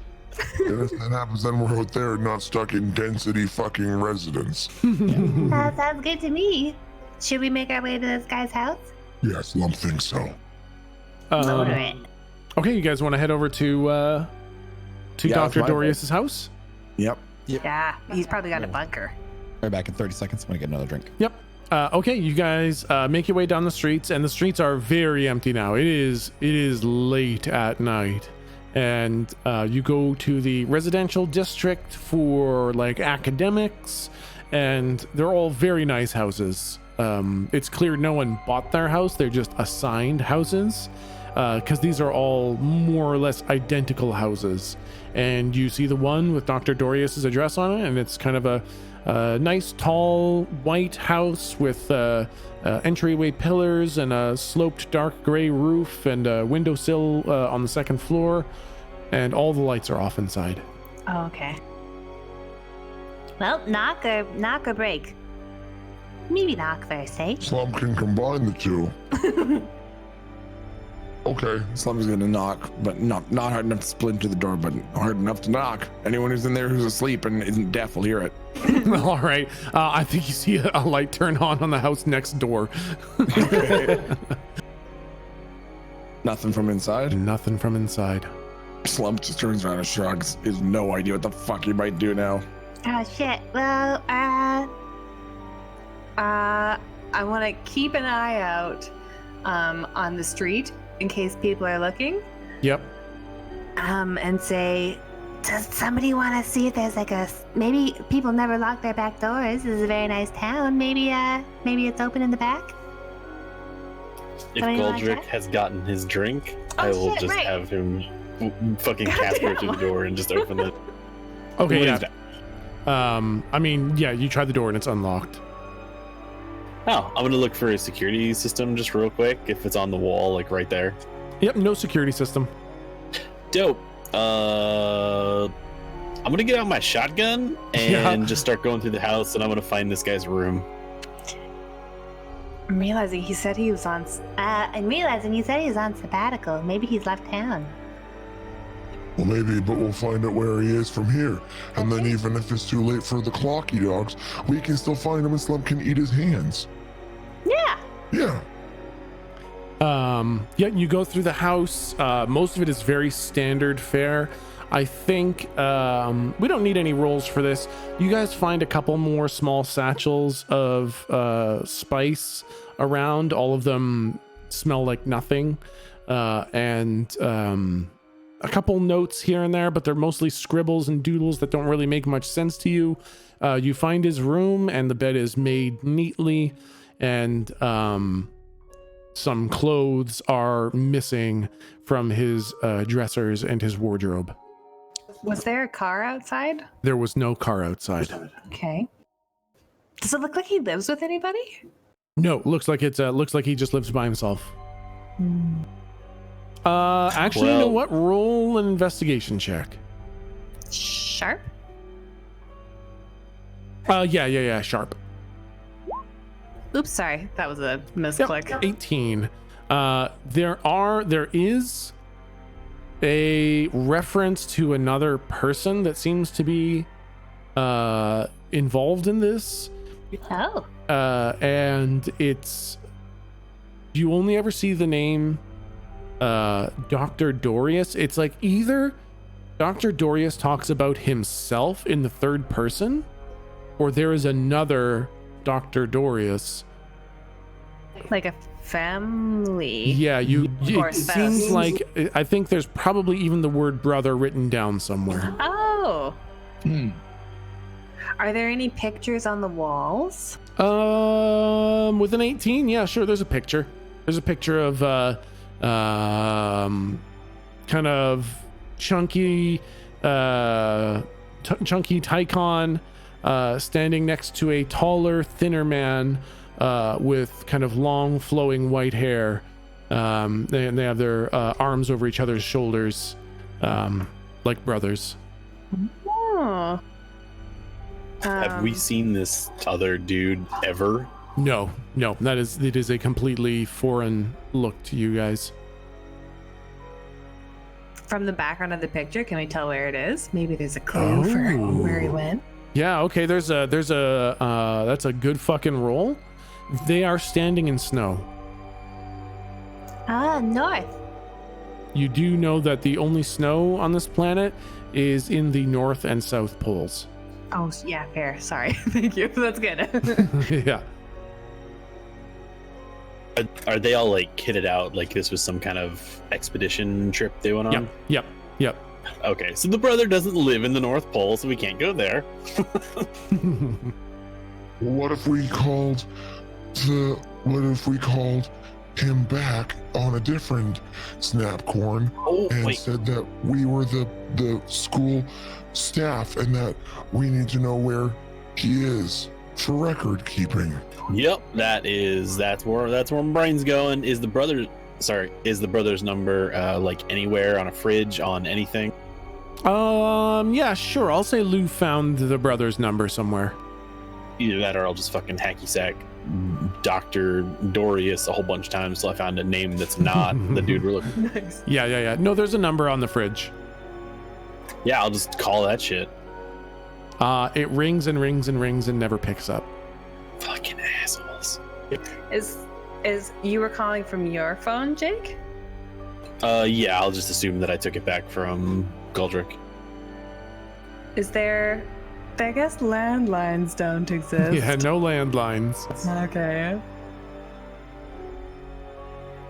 And if that happens, then we're out there not stuck in density fucking residence. That sounds good to me. Should we make our way to this guy's house? Yes, Lump thinks so. Motor it. Okay, you guys want to head over to Dr. Dorius's house? Yep. Yeah, he's probably got a bunker. Right back in 30 seconds. I'm gonna get another drink. Yep. Okay, you guys make your way down the streets, and the streets are very empty now. It is late at night, and you go to the residential district for like academics, and they're all very nice houses. It's clear no one bought their house; they're just assigned houses, because these are all more or less identical houses. And you see the one with Dr. Dorius's address on it, and it's kind of a nice, tall, white house with entryway pillars and a sloped dark gray roof and a windowsill on the second floor, and all the lights are off inside. Oh, okay. Well, knock or break. Maybe knock first, eh? Slump can combine the two. Okay. Slump's gonna knock, but not hard enough to splinter the door, but hard enough to knock. Anyone who's in there who's asleep and isn't deaf will hear it. All right. I think you see a light turn on the house next door. Nothing from inside? Nothing from inside. Slump just turns around and shrugs. He has no idea what the fuck he might do now. Oh shit. Well, I want to keep an eye out on the street in case people are looking. Yep. And say, does somebody want to see if there's like maybe people never lock their back doors. This is a very nice town. Maybe it's open in the back. If Somebody wanna Goldrick check? has gotten his drink, Oh, I will shit, just right. have him fucking Goddamn. Casper through the door and just open it. Okay, What yeah. is that? I mean, yeah, you tried the door and it's unlocked. Oh, I'm gonna look for a security system just real quick. If it's on the wall, like right there. Yep, no security system. Dope. I'm gonna get out my shotgun and Yeah. just start going through the house, and I'm gonna find this guy's room. I'm realizing he said he was on. I'm realizing you said he's on sabbatical. Maybe he's left town. Well, maybe, but we'll find out where he is from here. And then even if it's too late for the clocky dogs, we can still find him and Slump can eat his hands. Yeah. Yeah. Yeah, you go through the house. Most of it is very standard fare. I think we don't need any rolls for this. You guys find a couple more small satchels of spice around. All of them smell like nothing. And a couple notes here and there, but they're mostly scribbles and doodles that don't really make much sense to you. You find his room, and the bed is made neatly, and some clothes are missing from his dressers and his wardrobe. Was there a car outside? There was no car outside. Okay. Does it look like he lives with anybody? No, looks like he just lives by himself. Actually, you know what? Roll an investigation check. Sharp. Yeah, sharp. Oops, sorry. That was a misclick. Yep, 18. There is a reference to another person that seems to be involved in this. Oh. And you only ever see the name Dr. Dorius. It's like either Dr. Dorius talks about himself in the third person, or there is another Dr. Dorius. Like a family. Yeah, Or it spouse. seems like, I think there's probably even the word brother written down somewhere. Oh. Are there any pictures on the walls? With an 18, yeah, sure. There's a picture. There's a picture of kind of chunky Tychon standing next to a taller, thinner man with kind of long, flowing white hair. They have their arms over each other's shoulders, like brothers. Oh. Have we seen this other dude ever? No, it is a completely foreign look to you guys. From the background of the picture, can we tell where it is? Maybe there's a clue for where he went. Yeah, okay, that's a good fucking roll. They are standing in snow. North. You do know that the only snow on this planet is in the North and South poles. Oh, yeah, fair. Sorry. Thank you. That's good. Yeah. Are they all like kitted out like this was some kind of expedition trip they went on? Yep. Okay, so the brother doesn't live in the North Pole, so we can't go there. What if we called him back on a different Snapcorn and said that we were the school staff and that we need to know where he is for record keeping? Yep, that's where my brain's going. Is the brother's number like anywhere on a fridge, on anything? Yeah, sure. I'll say Lou found the brother's number somewhere. Either that or I'll just fucking hacky sack Dr. Dorius a whole bunch of times till I found a name that's not the dude we're looking for. Nice. Yeah. No, there's a number on the fridge. Yeah, I'll just call that shit. It rings and rings and rings and never picks up. Fucking assholes. Is you were calling from your phone, Jake? Yeah, I'll just assume that I took it back from Goldrick. Is there... I guess landlines don't exist. Yeah, no landlines. Okay.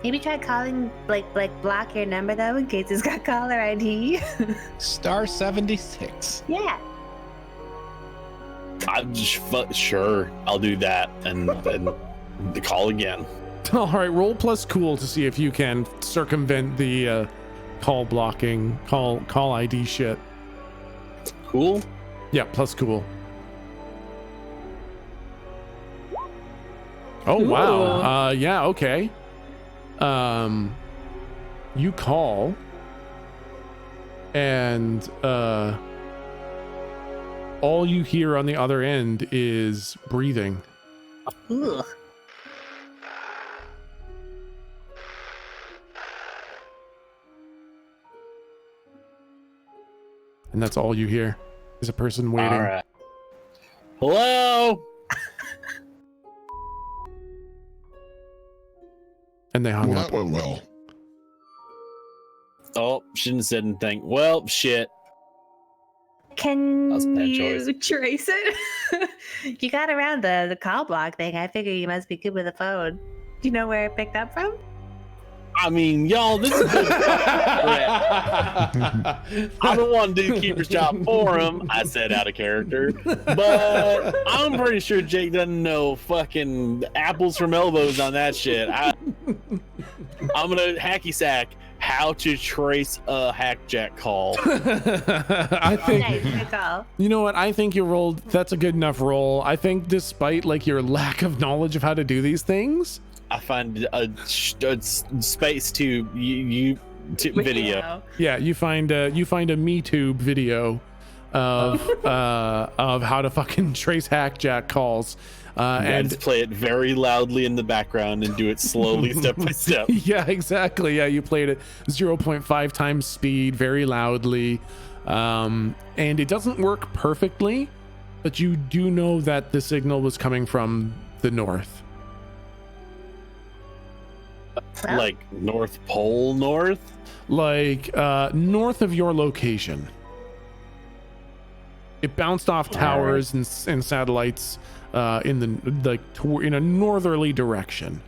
Maybe try calling, like block your number though, in case it's got caller ID. Star 76. Yeah. I'm just sure I'll do that and then call again. All right, roll plus cool to see if you can circumvent the call blocking, call ID shit. Cool. Yeah, plus cool. Oh wow. Yeah, okay. You call and all you hear on the other end is breathing. Ugh. And that's all you hear is a person waiting. All right. Hello. And they hung Well, up. that went well. Oh, shouldn't have said anything. Well, shit. Can That's a bad you trace it? You got around the call block thing. I figure you must be good with the phone. Do you know where it picked up from? I mean, y'all, this is good. I don't want to do keeper's job for him. I said out of character, but I'm pretty sure Jake doesn't know fucking apples from elbows on that shit. I'm gonna hacky sack how to trace a hackjack call. I think Nice, good call. you know what? I think you rolled. That's a good enough roll. I think, despite like your lack of knowledge of how to do these things, I find a space tube video. yeah, you find a MeTube video of how to fucking trace hackjack calls, And and play it very loudly in the background and do it slowly, step by step. yeah, exactly. Yeah, you played it 0.5 times speed, very loudly, and it doesn't work perfectly, but you do know that the signal was coming from the north. Like North Pole North? Like north of your location. It bounced off towers and satellites in the in a northerly direction.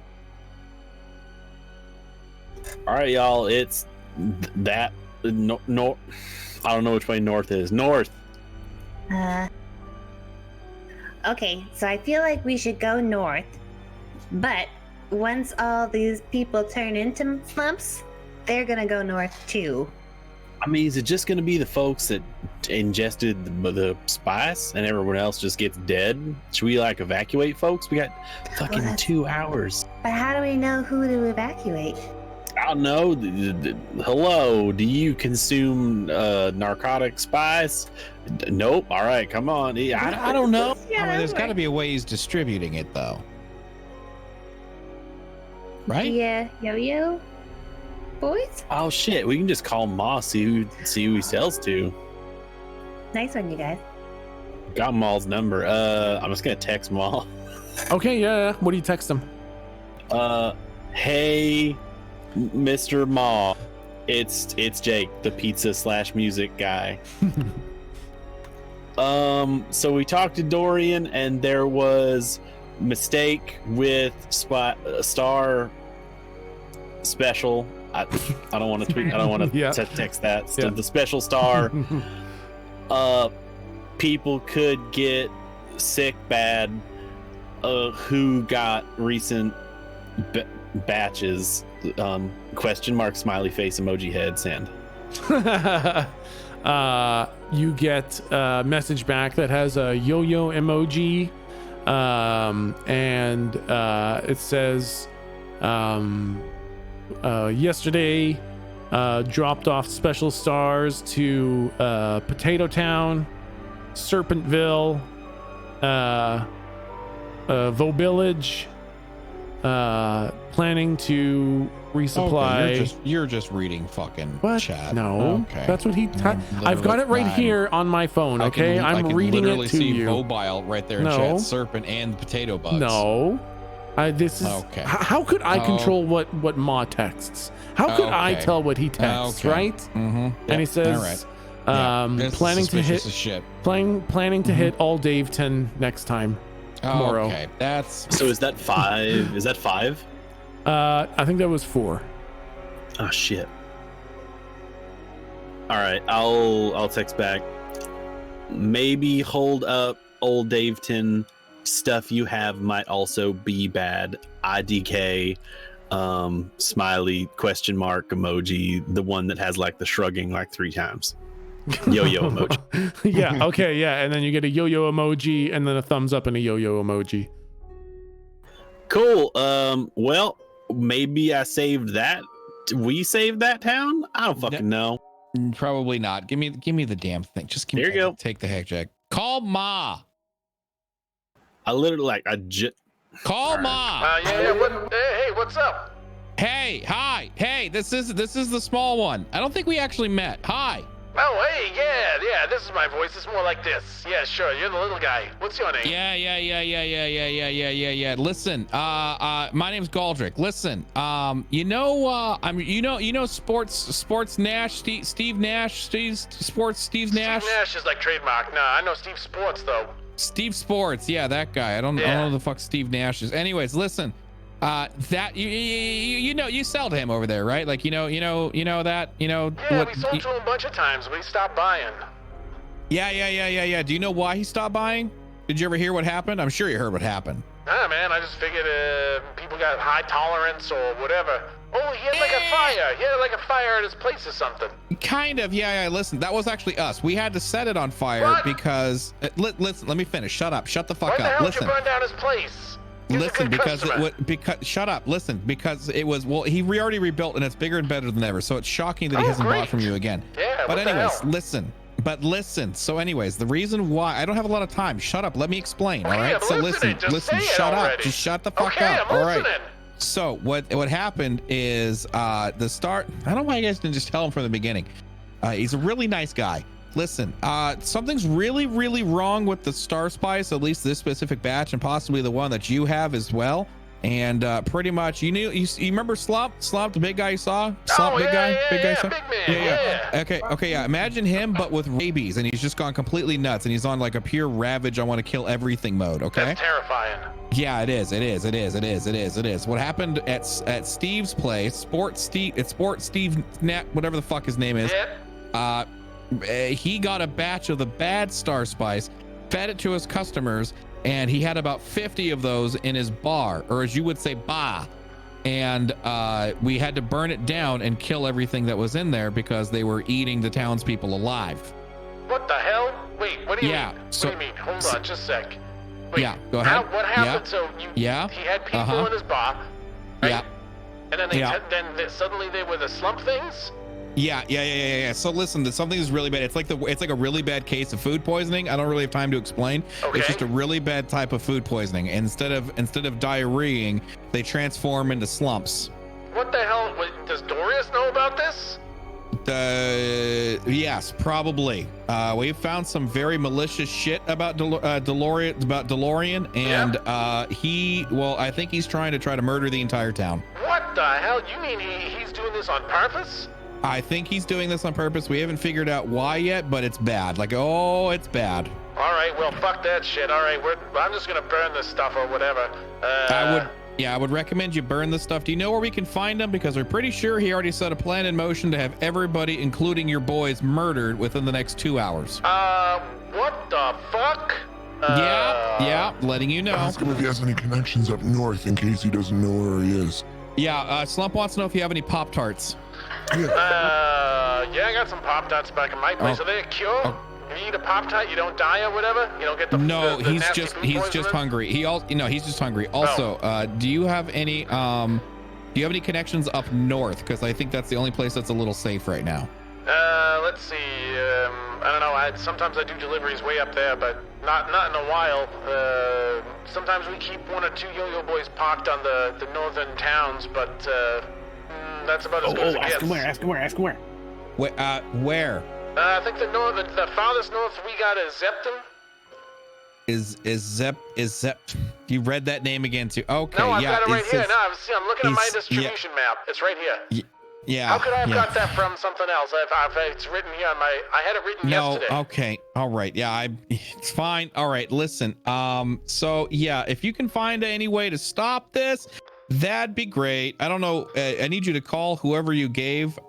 All right, y'all. It's that no. I don't know which way north is. North. Okay, so I feel like we should go north, but once all these people turn into slumps, they're gonna go north too. I mean, is it just going to be the folks that ingested the spice and everyone else just gets dead? Should we like evacuate folks? We got fucking What? 2 hours. But how do we know who to evacuate? I don't know. Hello, do you consume narcotic spice? Nope. All right, come on. I don't know. I mean, there's got to be a ways distributing it, though. Right? Yeah, yo-yo boys. Oh shit, we can just call Moss, see who he sells to. Nice one, you guys. Got Maul's number. I'm just gonna text Maul. Okay, yeah. What do you text them? Hey, Mr. Maul, it's Jake, the pizza/music guy. So we talked to Dorian, and there was mistake with Star Special. I don't want to tweet. I don't want to Yeah. text that. So Yeah. the Special Star. People could get sick bad. Who got recent batches? Question mark, smiley face, emoji head, send. You get a message back that has a yo-yo emoji, and it says, yesterday dropped off special stars to Potato Town, Serpentville, Village, planning to resupply. Okay, you're just reading fucking What? chat. No, Okay. that's what he. I've got it right here on my phone. Okay, I I'm can reading literally it to see you. mobile right there in No. chat. Serpent and potato bugs. No, this is. Okay. How could I control what Ma texts? How could I Okay. tell what he texts? Okay. Right? Mm-hmm. And he says, All right. Yeah, this is planning to hit, suspicious as shit. planning to hit all Daveton next time tomorrow. Okay, that's So is that 5? Is that 5? I think that was 4. Oh shit. All right, I'll text back. Maybe hold up, old Daveton. Stuff you have might also be bad. IDK, smiley, question mark emoji, the one that has like the shrugging like 3 times. Yo-yo emoji. Yeah, okay, yeah, and then you get a yo-yo emoji and then a thumbs up and a yo-yo emoji. Cool. Well, maybe I saved that. We saved that town? I don't fucking know. Probably not. Give me the damn thing. Just give me. Here you go. Take the hijack. Call Ma. I literally call Ma. Yeah. Hey, what's up? Hey, hi. Hey, this is the small one. I don't think we actually met. Hi. Oh, hey, yeah. This is my voice. It's more like this. Yeah, sure. You're the little guy. What's your name? Yeah. Listen, my name's Galdrick. Listen, Sports Nash, Steve Nash, Steve Nash. Steve Nash is like trademark. Nah, I know Steve Sports though. Steve Sports, yeah, that guy. I don't know who the fuck Steve Nash is. Anyways, listen, that you sell to him over there, right? Like you know that. Yeah, we sold to him a bunch of times, but he stopped buying. Yeah. Do you know why he stopped buying? Did you ever hear what happened? I'm sure you heard what happened. Nah, man, I just figured people got high tolerance or whatever. Oh, he had like a fire. He had like a fire at his place or something. Kind of, yeah. Listen, that was actually us. We had to set it on fire because. Listen, let me finish. Shut up. Shut the fuck up. Why the hell listen. did you burn down his place? Listen, because shut up. Listen, because it was he already rebuilt and it's bigger and better than ever. So it's shocking that he hasn't bought from you again. Yeah. But what anyways, the hell? listen. But listen. So anyways, the reason why I don't have a lot of time. Shut up. Let me explain. Okay, all right. I'm so listening. listen. Just say Shut it up. already. Just shut the fuck Okay, up. I'm all right. listening. So what happened is the start. I don't know why you guys didn't just tell him from the beginning. He's a really nice guy. Listen, something's really, really wrong with the Star Spice, at least this specific batch, and possibly the one that you have as well. And pretty much, you remember Slump, the big guy you saw? Slump, big guy, big man. Yeah. Okay, yeah. Imagine him, but with rabies, and he's just gone completely nuts, and he's on like a pure ravage. I want to kill everything mode. Okay. That's terrifying. Yeah, it is. What happened at Steve's place? Sports Steve Nat, whatever the fuck his name is. Yeah. He got a batch of the bad Star Spice, fed it to his customers, and he had about 50 of those in his bar, or as you would say, bar. And we had to burn it down and kill everything that was in there because they were eating the townspeople alive. What the hell? Wait, what do you mean? So, what do you mean? Hold on, just a sec. Wait, yeah, go ahead. What happened? Yeah. So he had people Uh-huh. in his bar, right? Yeah. And then suddenly they were the slump things? Yeah. So listen, something is really bad. It's like a really bad case of food poisoning. I don't really have time to explain. Okay. It's just a really bad type of food poisoning. Instead of diarrheaing, they transform into slumps. What the hell? Does Dorius know about this? Yes, probably. We've found some very malicious shit about DeLorean, and I think he's trying to murder the entire town. What the hell? You mean he's doing this on purpose? I think he's doing this on purpose. We haven't figured out why yet, but it's bad. It's bad. All right, well, fuck that shit. All right, I'm just gonna burn this stuff or whatever. I would recommend you burn this stuff. Do you know where we can find him? Because we're pretty sure he already set a plan in motion to have everybody, including your boys, murdered within the next 2 hours. What the fuck? Yeah, letting you know. Ask him if he has any connections up north in case he doesn't know where he is. Yeah, Slump wants to know if you have any Pop-Tarts. Yeah, I got some Pop-Tarts back in my place. Are they a cure? If you eat a Pop-Tart, you don't die or whatever? You don't get the the he's nasty just food he's poisoning? just hungry. He's just hungry. Also, do you have any connections up north? Because I think that's the only place that's a little safe right now. Let's see. I don't know. Sometimes I do deliveries way up there, but not in a while. Sometimes we keep 1 or 2 yo-yo boys parked on the northern towns, but that's about as good as it gets. Ask him where. Where? I think the farthest north we got is Zepton. Is Zep? You read that name again too? Okay, No, I've yeah. got it right here. No, I'm looking at my distribution map. It's right here. Yeah. How could I have got that from something else? If it's written here on I had it written yesterday. Okay. All right. Yeah, it's fine. All right. Listen. So yeah, if you can find any way to stop this, That'd be great. I don't know. I need you to call whoever you gave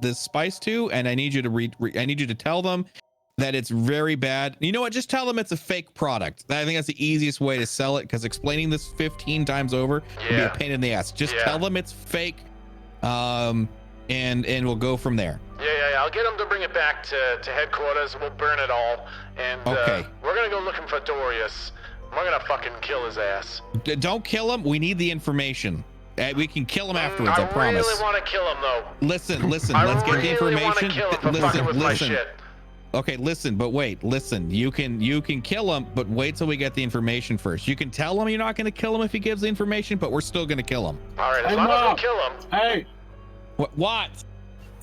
this spice to, and I need you to I need you to tell them that it's very bad. You know what? Just tell them it's a fake product. I think that's the easiest way to sell it, because explaining this 15 times over would be a pain in the ass. Just tell them it's fake, and we'll go from there. Yeah. I'll get them to bring it back to headquarters. We'll burn it all, and we're gonna go looking for Dorius. We're gonna fucking kill his ass. Don't kill him. We need the information. We can kill him afterwards. I promise. I really want to kill him though. Listen. Let's get the information. Listen. Okay, listen, but wait, listen. You can kill him, but wait till we get the information first. You can tell him you're not going to kill him if he gives the information, but we're still going to kill him. All right, as long as we kill him. Hey. What?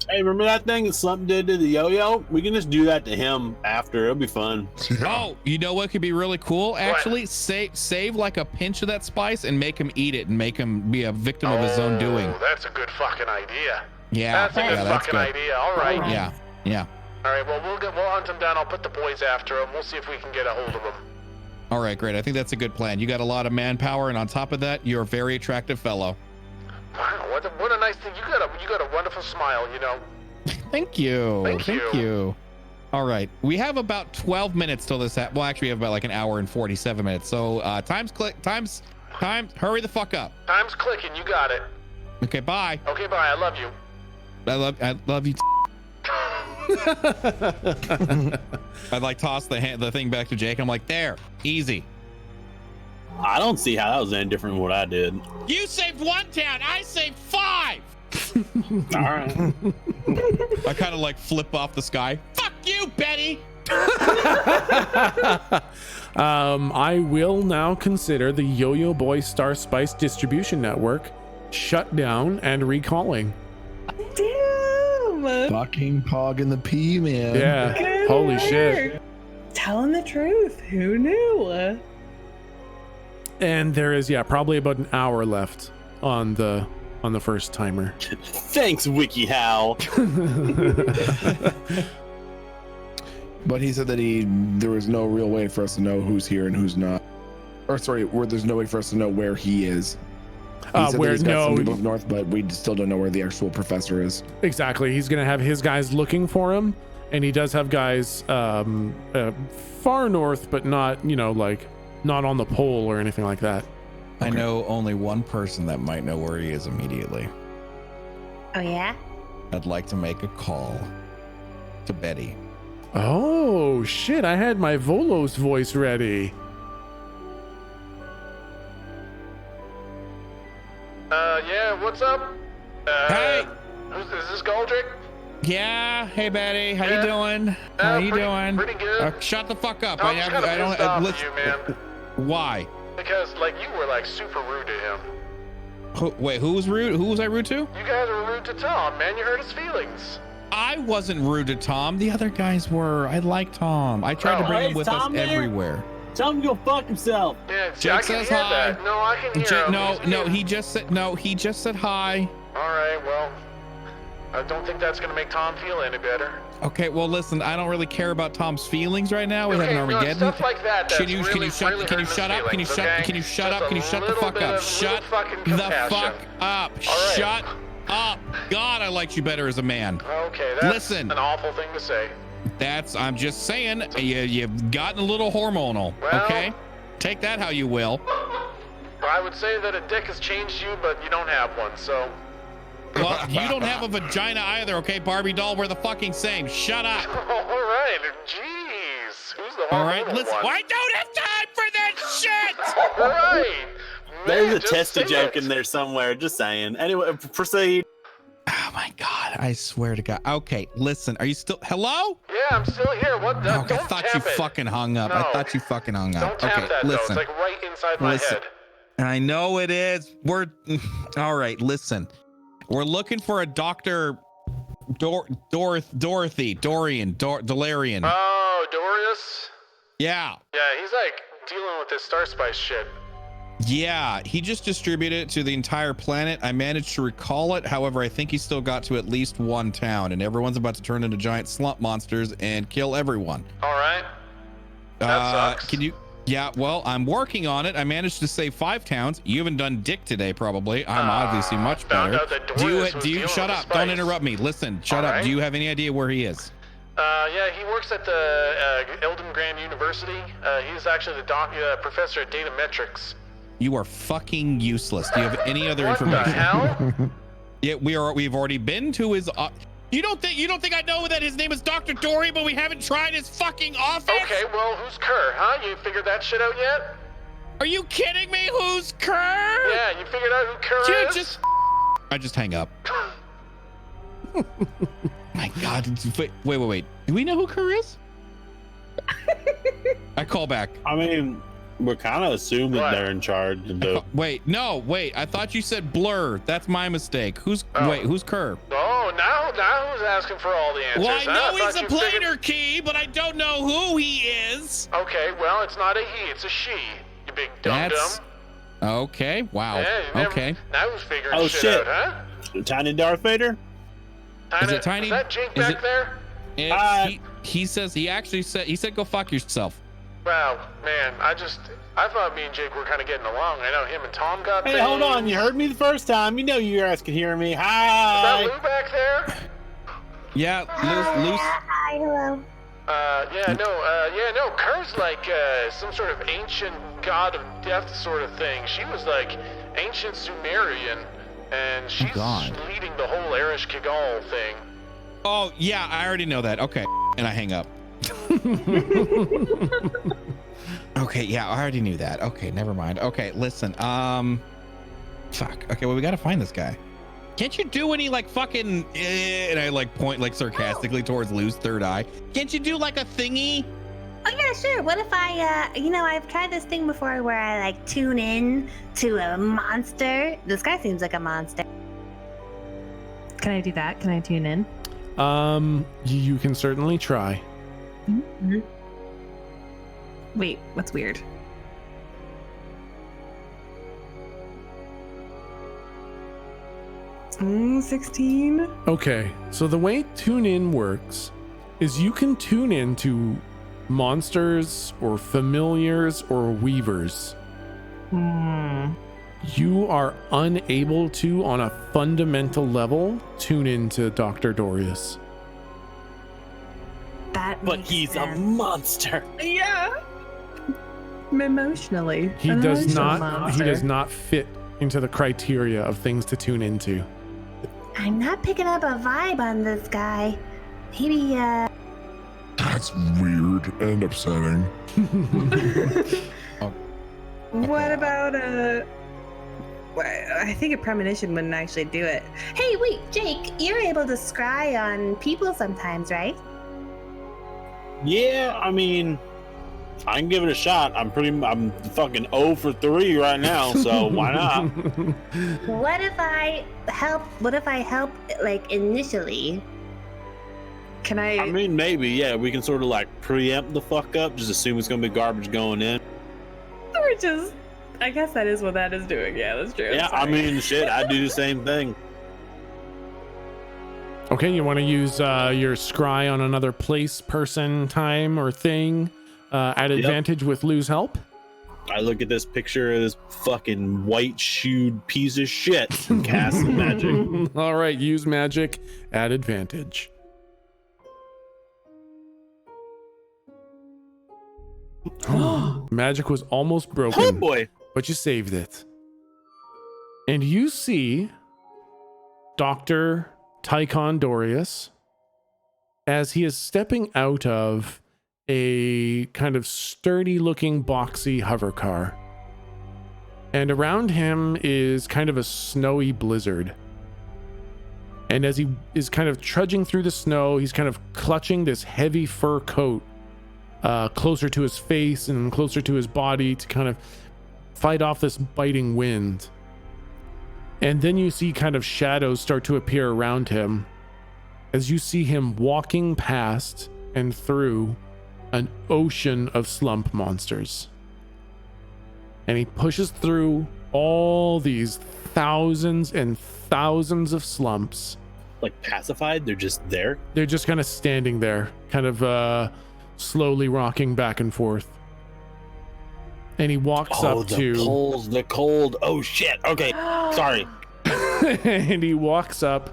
Hey, remember that thing that Slump did to the yo-yo? We can just do that to him after. It'll be fun. Oh, you know what could be really cool? Actually, save like a pinch of that spice and make him eat it and make him be a victim of his own doing. That's a good fucking idea. Yeah, that's a good fucking idea. All right. Yeah. All right. Well, we'll hunt him down. I'll put the boys after him. We'll see if we can get a hold of him. All right, great. I think that's a good plan. You got a lot of manpower, and on top of that, you're a very attractive fellow. Wow, what a nice thing. You got a wonderful smile, you know. Thank you. Thank you. All right. We have about 12 minutes till this well, actually we have about like an hour and 47 minutes. So time's hurry the fuck up. Time's clicking, you got it. Okay, bye. Okay, bye. I love you. I love you. I'd like toss the thing back to Jake. I'm like, there, easy. I don't see how that was any different than what I did. You saved 1 town. I saved 5. All right. I kind of like flip off the sky. Fuck you, Betty. I will now consider the Yo-Yo Boy Star Spice distribution network shut down and recalling. Damn. Fucking Pog in the P, man. Yeah. Good Holy work. shit. Telling the truth. Who knew? And there is probably about an hour left on the first timer. Thanks, WikiHow. But he said that there was no real way for us to know who's here and who's not. Or sorry, there's no way for us to know where he is. He said that he's got some people up north, but we still don't know where the actual professor is. Exactly. He's gonna have his guys looking for him, and he does have guys far north, but not not on the pole or anything like that. I know only one person that might know where he is immediately. Oh, yeah? I'd like to make a call to Betty. Oh, shit. I had my Volos voice ready. Yeah, what's up? Hey! Is this Goldrick? Yeah, hey Betty, how you doing? How you doing? Pretty good. Shut the fuck up. No, I'm just kind of pissed off at you, man. Why? Because you were super rude to him. Wait, who was rude? Who was I rude to? You guys were rude to Tom, man. You hurt his feelings. I wasn't rude to Tom. The other guys were. I like Tom. I tried to bring him with us everywhere. Tell him to go fuck himself. Yeah, Jake I can says hear hi. that. No, I can hear him. No, he just said hi. All right, well, I don't think that's gonna make Tom feel any better. Okay, well, listen, I don't really care about Tom's feelings right now. We have an Armageddon. Stuff like that. Can you shut up? Can you shut up? Can you shut the fuck up? Shut the fuck up. Shut up. God, I liked you better as a man. Okay, that's an awful thing to say. I'm just saying, you've gotten a little hormonal, well, okay? Take that how you will. I would say that a dick has changed you, but you don't have one, so. Well, you don't have a vagina either, okay, Barbie doll? We're the fucking same. Shut up. All right, jeez. Who's the all right, listen. I don't have time for that shit. All right. There's a testy joke in there somewhere. Just saying. Anyway, proceed. Oh my God! I swear to God. Okay, listen. Are you still? Hello? Yeah, I'm still here. What? I thought you fucking hung up. No. I thought you fucking hung up. Don't tap that, listen. though. It's right inside my head. I know it is. We're all right. Listen, we're looking for a Dr. Delarian. Oh, Dorius? Yeah. Yeah, he's dealing with this Star Spice shit. Yeah, he just distributed it to the entire planet. I managed to recall it. However, I think he still got to at least 1 town, and everyone's about to turn into giant slump monsters and kill everyone. All right. That sucks. Can Yeah, well, I'm working on it. I managed to save 5 towns. You haven't done dick today, probably. I'm obviously much better. Do you shut up? Don't interrupt me. Listen, shut up. Do you have any idea where he is? Yeah, he works at the Elden Grand University. He's actually the professor at data metrics. You are fucking useless. Do you have any other information? What the hell? Yeah, we've already been to his. You don't think I know that his name is Dr. Dory, but we haven't tried his fucking office? Okay, well, who's Kerr, huh? You figured that shit out yet? Are you kidding me? Who's Kerr? Yeah, you figured out who Kerr is? I just hang up. My God. Wait. Do we know who Kerr is? I call back. I mean, we're kind of assuming they're in charge of the... Wait. I thought you said Blur. That's my mistake. Who's Kerr? Oh, now who's asking for all the answers? Well, I know he's a planar key, but I don't know who he is. Okay, well, it's not a he, it's a she. You big dum-dum. Okay, wow. Yeah, okay. Now who's figuring shit out, huh? Tiny Darth Vader? Is it Tiny? Is that Jake back there? He said go fuck yourself. Wow, man, I thought me and Jake were kind of getting along. I know him and Tom got Hey, things. hold on. You heard me the first time. You know you guys can hear me. Hi. Is that Lou back there? Yeah, Loose. Hi, hello. No, Kerr's like some sort of ancient god of death sort of thing. She was like ancient Sumerian, and she's leading the whole Erish Kigal thing. Oh, yeah, I already know that. Okay, and I hang up. Okay, yeah, I already knew that. Okay, never mind. Okay, listen, fuck. Okay, well, we gotta find this guy. Can't you do any like fucking and I like point like sarcastically towards Lou's third eye. Can't you do like a thingy? Oh yeah, sure. What if I, I've tried this thing before where I like tune in to a monster. This guy seems like a monster. Can I do that? Can I tune in? You can certainly try. Mm-hmm. Wait, what's weird? Mm, 16. Okay, so the way tune in works is you can tune in to monsters or familiars or weavers. You are unable to, on a fundamental level, tune into Dr. Dorius. But he's a monster. Yeah. Emotionally. He does not fit into the criteria of things to tune into. I'm not picking up a vibe on this guy. Maybe, That's weird and upsetting. What about I think a premonition wouldn't actually do it. Hey, wait, Jake, you're able to scry on people sometimes, right? Yeah, I mean, I can give it a shot. I'm fucking 0 for 3 right now, so why not? What if I help, like, initially? Can I? I mean, maybe, yeah. We can sort of like preempt the fuck up, just assume it's gonna be garbage going in. Or just, I guess that is what that is doing. Yeah, that's true. Yeah, I mean, shit, I do the same thing. Okay, you want to use your scry on another place, person, time, or thing at advantage with Lou's help? I look at this picture of this fucking white-shoed piece of shit and cast the magic. All right, use magic at advantage. Magic was almost broken. Oh boy! But you saved it. And you see Dr. Tychon Dorius as he is stepping out of a kind of sturdy looking boxy hover car. And around him is kind of a snowy blizzard. And as he is kind of trudging through the snow, he's kind of clutching this heavy fur coat closer to his face and closer to his body to kind of fight off this biting wind. And then you see kind of shadows start to appear around him as you see him walking past and through an ocean of slump monsters. And he pushes through all these thousands and thousands of slumps. Like pacified? They're just there? They're just kind of standing there, kind of slowly rocking back and forth. and he walks Oh, up the to poles, the cold. Oh shit. Okay, sorry. and he walks up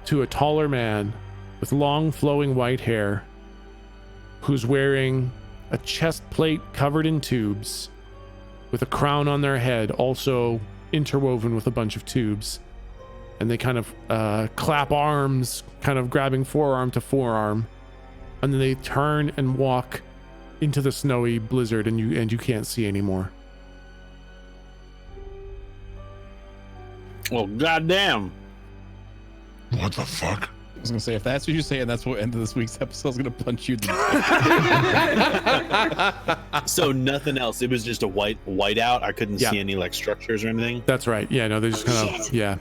to a taller man with long flowing white hair who's wearing a chest plate covered in tubes with a crown on their head, also interwoven with a bunch of tubes. And they kind of clap arms, kind of grabbing forearm to forearm, and then they turn and walk into the snowy blizzard, and you can't see anymore. Well, goddamn. What the fuck? I was gonna say, if that's what you're saying, that's what end of this week's episode is gonna punch you. So nothing else. It was just a white out. I couldn't see any like structures or anything. That's right. Yeah, no, they just kind of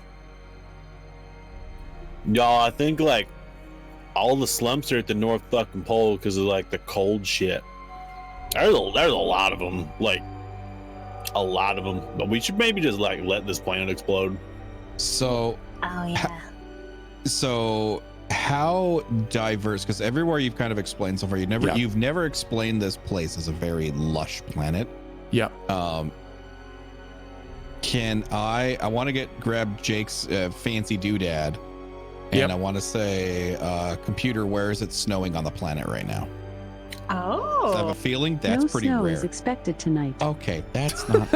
Y'all, I think like all the slumps are at the North fucking pole because of like the cold shit. There's a lot of them, like a lot of them. But we should maybe just like let this planet explode. So. Oh yeah. So how diverse? Because everywhere you've kind of explained so far, you've never explained this place as a very lush planet. Yeah. Can I want to grab Jake's fancy doodad, and I want to say, computer, where is it snowing on the planet right now? Oh. I have a feeling that's no pretty snow rare. is expected tonight. Okay, that's not.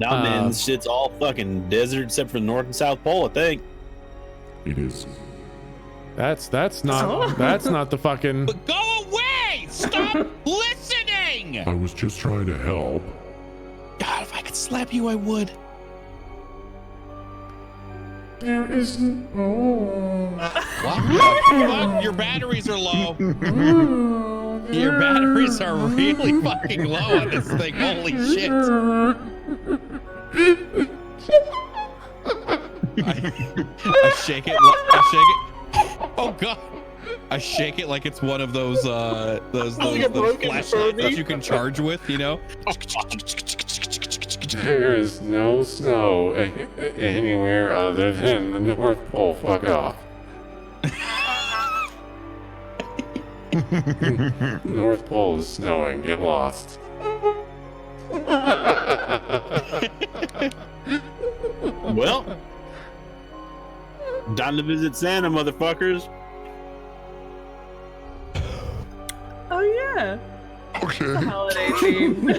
Nah, man, this shit's all fucking desert except for the North and South Pole, I think. It is. That's not the fucking. But go away! Stop listening! I was just trying to help. God, if I could slap you, I would. There isn't. What? Your batteries are low. Your batteries are really fucking low on this thing. Holy shit. I shake it. Oh god. I shake it like it's one of those flashlights that you can charge with, you know? There is no snow anywhere other than the North Pole. Fuck off. North Pole is snowing. Get lost. Well, time to visit Santa, motherfuckers. Oh yeah. Okay. Holiday theme.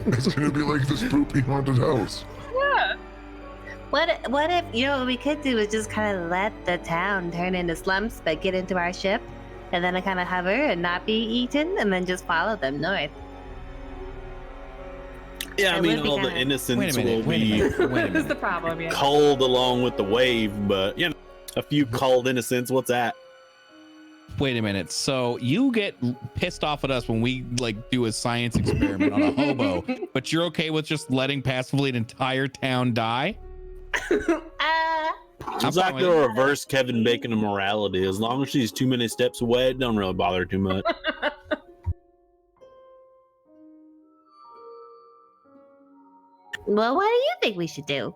It's gonna be like this poopy haunted house. Yeah. What if, you know, what we could do is just kind of let the town turn into slumps, but get into our ship, and then kind of hover and not be eaten, and then just follow them north. Yeah, I It mean, would be all the kinda- innocents will be That's the problem, yeah. culled along with the wave, but, you know, a few culled innocents, what's that? Wait a minute. So you get pissed off at us when we like do a science experiment on a hobo, but you're okay with just letting passively an entire town die? It's like the reverse Kevin Bacon of morality. As long as she's too many steps away, it don't really bother her too much. Well, what do you think we should do?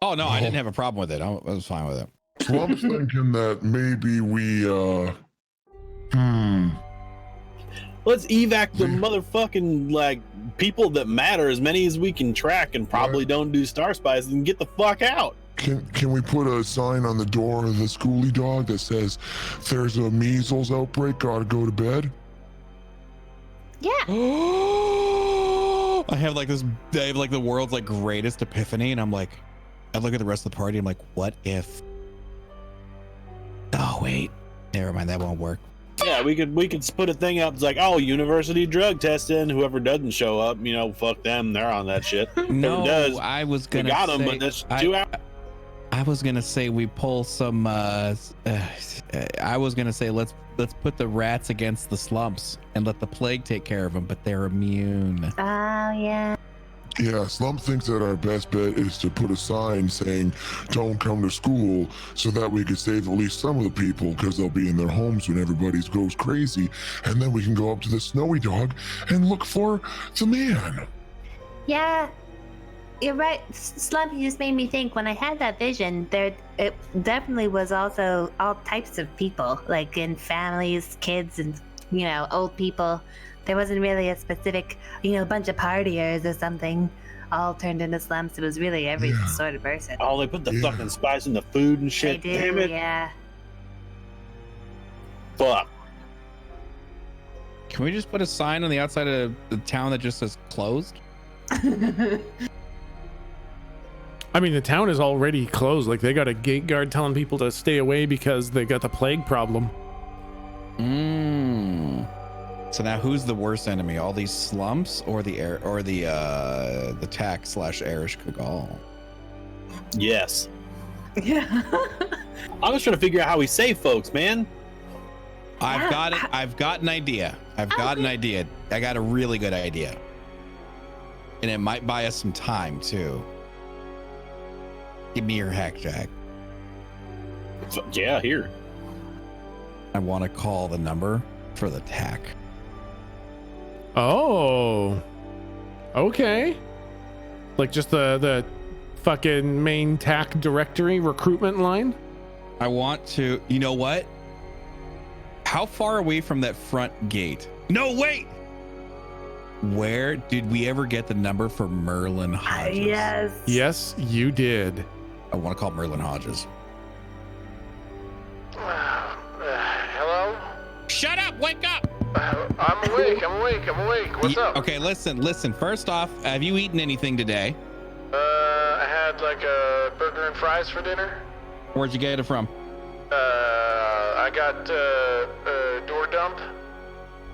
Oh no, I didn't have a problem with it. I was fine with it. So I'm thinking that maybe we, Let's evac the motherfucking, like, people that matter, as many as we can track, and probably don't do star spies, and get the fuck out. Can we put a sign on the door of the schoolie dog that says, "There's a measles outbreak, gotta go to bed"? Yeah. I have like the world's like greatest epiphany, and I'm like, I look at the rest of the party, I'm like, what if? Oh wait, never mind, that won't work. Yeah, we could put a thing up. It's like, oh, university drug testing. Whoever doesn't show up, you know, fuck them. They're on that shit. No, Whoever does, I was we gonna got say, them, but that's 2 hours. I was gonna say we pull some. I was gonna say let's put the rats against the slumps and let the plague take care of them, but they're immune. Oh, yeah. Yeah, Slump thinks that our best bet is to put a sign saying, "Don't come to school," so that we could save at least some of the people, because they'll be in their homes when everybody goes crazy, and then we can go up to the snowy dog and look for the man. Yeah. You're right. Slump, you just made me think. When I had that vision, it definitely was also all types of people, like in families, kids, and old people. There wasn't really a specific, bunch of partiers or something all turned into slumps. It was really every sort of person. Oh, they put the fucking spice in the food and shit. They do, Damn it. yeah. Fuck. Can we just put a sign on the outside of the town that just says closed? I mean, the town is already closed. Like, they got a gate guard telling people to stay away because they got the plague problem. So now who's the worst enemy? All these slumps or the air or the tax/Arish Kagal? Yes. Yeah. I was trying to figure out how we save folks, man. I've got it. I've got an idea. I got a really good idea. And it might buy us some time too. Give me your hack, Jack. Yeah, here. I want to call the number for the TAC. Oh, okay. Like just the fucking main TAC directory recruitment line. I want to, you know what? How far away from that front gate? No, wait. Where did we ever get the number for Merlin Hodges? Yes. Yes, you did. I want to call Merlin Hodges. Hello? Shut up! Wake up! I'm awake. What's up? Okay, listen. First off, have you eaten anything today? I had like a burger and fries for dinner. Where'd you get it from? I got door dump.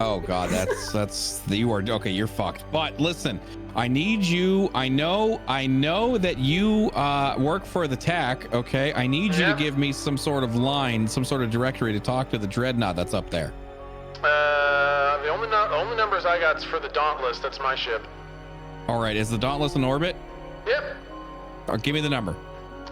Oh God, that's you are okay. You're fucked. But listen, I need you. I know that you work for the TAC. Okay, I need you to give me some sort of line, some sort of directory to talk to the dreadnought that's up there. The only numbers I got's for the Dauntless. That's my ship. All right, is the Dauntless in orbit? Yep. Give me the number.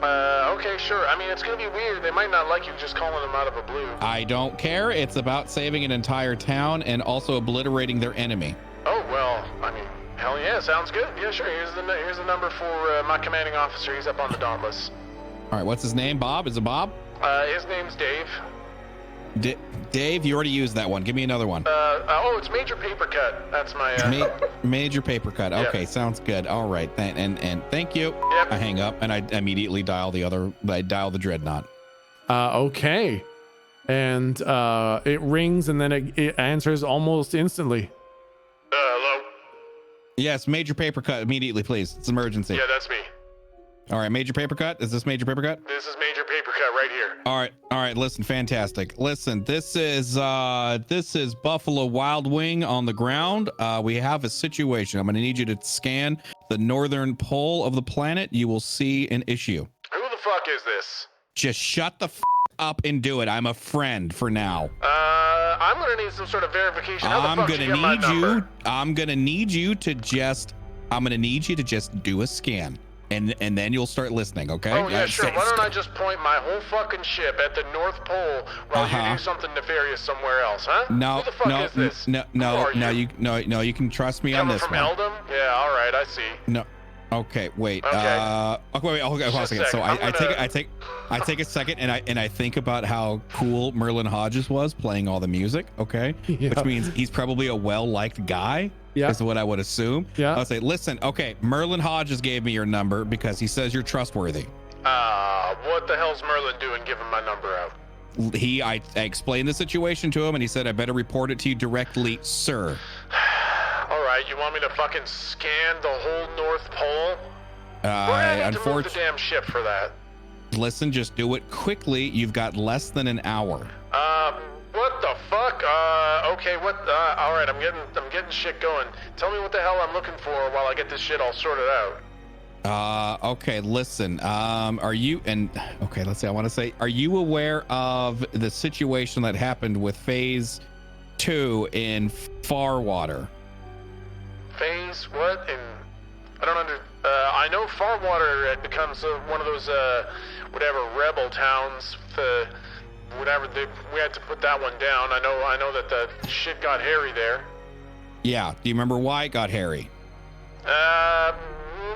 Okay, sure. I mean, it's gonna be weird. They might not like you just calling them out of the blue. I don't care. It's about saving an entire town and also obliterating their enemy. Oh well, I mean, hell yeah, sounds good. Yeah, sure. Here's the number for my commanding officer. He's up on the Dauntless. All right, what's his name? Bob? Is it Bob? His name's Dave. Dave, you already used that one. Give me another one. It's Major Paper Cut. That's my Major Paper Cut. Okay, sounds good. All right, and thank you. Yep. I hang up and I immediately dial the dreadnought. Okay, and it rings and then it answers almost instantly. Hello. Yes, Major Paper Cut immediately, please. It's emergency. Yeah, that's me. All right, Major Paper Cut. Is this Major Paper Cut? This is Major Paper Cut right here. All right. Listen, fantastic. Listen, this is Buffalo Wild Wing on the ground. We have a situation. I'm going to need you to scan the northern pole of the planet. You will see an issue. Who the fuck is this? Just shut the up and do it. I'm a friend for now. I'm going to need some sort of verification. How the fuck did you get my number? I'm going to need you to just do a scan. And then you'll start listening, okay? Oh, yeah, sure. Why don't I just point my whole fucking ship at the North Pole while you do something nefarious somewhere else, huh? No, Who the fuck is this? No, you can trust me on this one. Coming from Eldom? Yeah, all right, I see. No. Okay, wait. Okay. Hold on a second. So I take a second and I think about how cool Merlin Hodges was playing all the music, okay? Yeah. Which means he's probably a well-liked guy. Yeah. Is what I would assume. Yeah. I'll say, listen, okay, Merlin Hodges gave me your number because he says you're trustworthy. What the hell's Merlin doing giving my number out? I explained the situation to him and he said I better report it to you directly, sir. All right, you want me to fucking scan the whole North Pole? We're gonna need to move the damn ship for that. Listen, just do it quickly. You've got less than an hour. What the fuck? Okay, what? All right, I'm getting shit going. Tell me what the hell I'm looking for while I get this shit all sorted out. Okay, listen. Are you are you aware of the situation that happened with Phase 2 in Farwater? Phase what? I don't I know Farwater had becomes one of those whatever rebel towns. We had to put that one down. I know that the shit got hairy there. Yeah. Do you remember why it got hairy?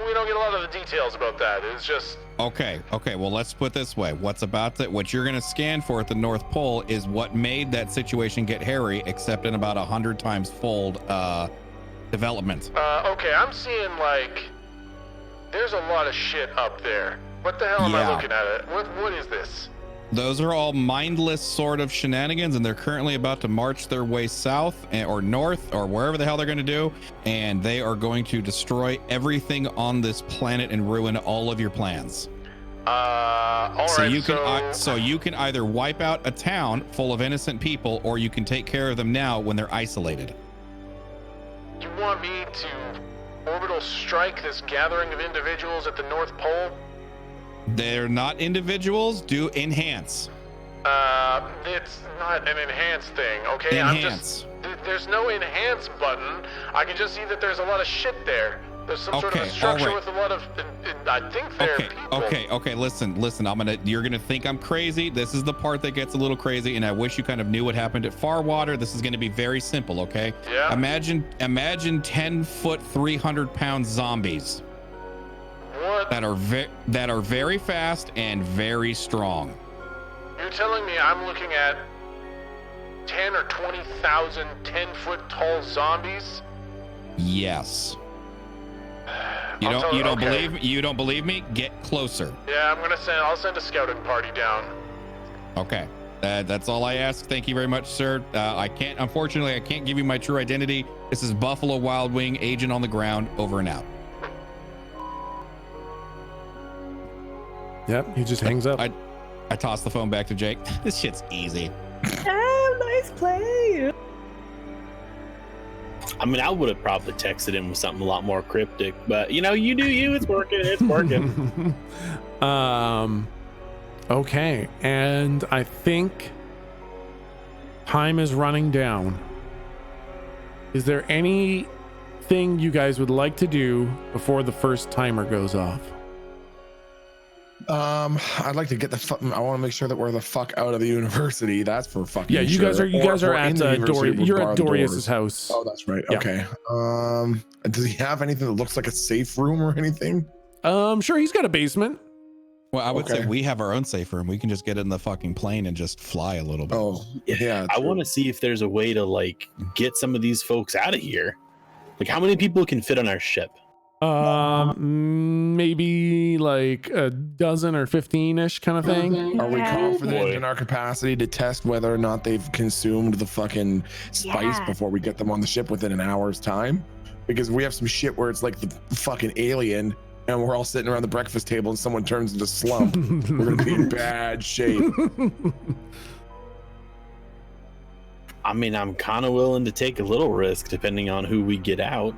we don't get a lot of the details about that. It's just Okay, well, let's put it this way. What you're going to scan for at the North Pole is what made that situation get hairy, except in about 100 times fold development. okay, I'm seeing like there's a lot of shit up there. What the hell am I looking at? What is this? Those are all mindless sort of shenanigans, and they're currently about to march their way south or north or wherever the hell they're going to do, and they are going to destroy everything on this planet and ruin all of your plans. All so right, you can either wipe out a town full of innocent people, or you can take care of them now when they're isolated. You want me to orbital strike this gathering of individuals at the North Pole? They're not individuals. Do enhance. It's not an enhance thing, okay? Enhance. There's no enhance button. I can just see that there's a lot of shit there. There's some sort of a structure with a lot of, I think they're people. Okay. Listen. You're gonna think I'm crazy. This is the part that gets a little crazy, and I wish you kind of knew what happened at Farwater. This is gonna be very simple, okay? Yeah. Imagine 10-foot, 300-pound zombies. What? That are very fast and very strong. You're telling me I'm looking at 10 or 20,000 10-foot tall zombies? Yes. You don't believe me? Get closer. Yeah, I'll send a scouting party down. Okay. That's all I ask. Thank you very much, sir. Unfortunately, I can't give you my true identity. This is Buffalo Wild Wing, agent on the ground, over and out. Yep, he just hangs up. I toss the phone back to Jake. This shit's easy. Nice play. I mean, I would have probably texted him with something a lot more cryptic, but you do you. It's working. It's working. Okay, and I think time is running down. Is there anything you guys would like to do before the first timer goes off? I'd like to get I want to make sure that we're the fuck out of the university. That's for fucking you sure. guys are at you're at Dorius's doors. house. Oh, that's right. Yeah. Okay. Does he have anything that looks like a safe room or anything? Sure, he's got a basement. Well, I would say we have our own safe room. We can just get in the fucking plane and just fly a little bit. Oh, yeah. I want to see if there's a way to like get some of these folks out of here. Like, how many people can fit on our ship? Maybe like a dozen or 15-ish kind of thing. Are we confident in our capacity to test whether or not they've consumed the fucking spice before we get them on the ship within an hour's time? Because we have some shit where it's like the fucking alien and we're all sitting around the breakfast table and someone turns into slump. We're gonna be in bad shape. I mean, I'm kind of willing to take a little risk depending on who we get out.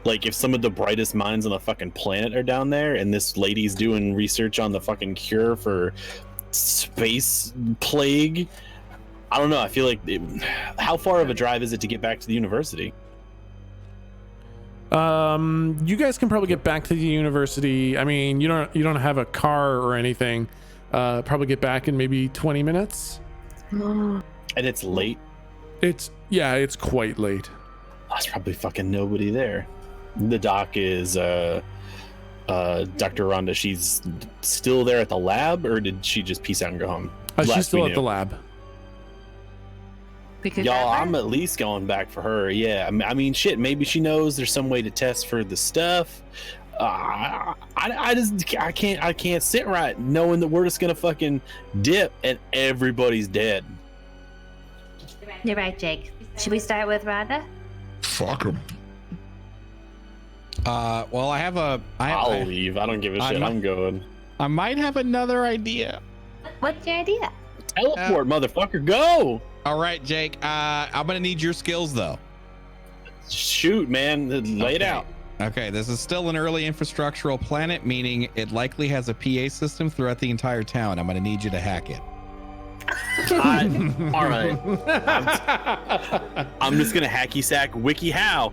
Like, if some of the brightest minds on the fucking planet are down there and this lady's doing research on the fucking cure for space plague, I don't know. I feel like how far of a drive is it to get back to the university? You guys can probably get back to the university. I mean, you don't have a car or anything. Probably get back in maybe 20 minutes. And it's late. It's quite late. There's probably fucking nobody there. The doc is Dr. Rhonda. She's still there at the lab, or did she just peace out and go home? She's still at the lab. Y'all, I'm at least going back for her. Yeah, I mean, shit. Maybe she knows there's some way to test for the stuff. I can't sit right knowing that we're just gonna fucking dip and everybody's dead. You're right, Jake. Should we start with Rhonda? Fuck him. Well, I'll leave. I don't give a shit. I'm going. I might have another idea. What's your idea? Teleport, motherfucker, go! All right, Jake. I'm gonna need your skills though. Shoot, man. Lay it out. Okay, this is still an early infrastructural planet, meaning it likely has a PA system throughout the entire town. I'm gonna need you to hack it. All right. I'm just gonna hacky sack wiki how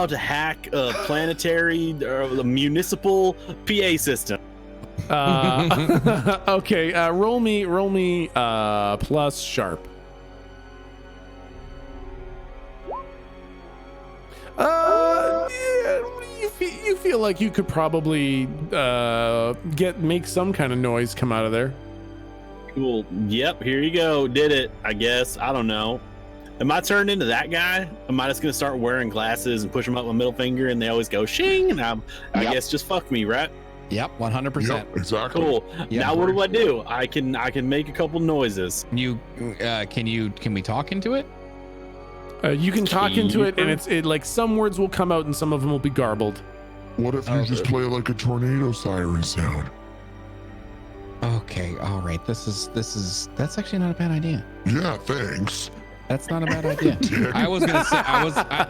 to hack a planetary or a municipal PA system. Okay, roll me plus sharp. you feel like you could probably make some kind of noise come out of there. Cool. Yep, here you go. Did it, I guess. I don't know. Am I turned into that guy? Am I just gonna start wearing glasses and push them up my middle finger and they always go shing? And I guess just fuck me, right? Yep, 100%. Yep, exactly. Cool. Yeah. Now what do I do? I can make a couple noises. Can we talk into it? You can talk into it, and it like some words will come out and some of them will be garbled. What if you just play like a tornado siren sound? Okay, all right. That's actually not a bad idea. Yeah, thanks. That's not a bad idea. I was gonna say,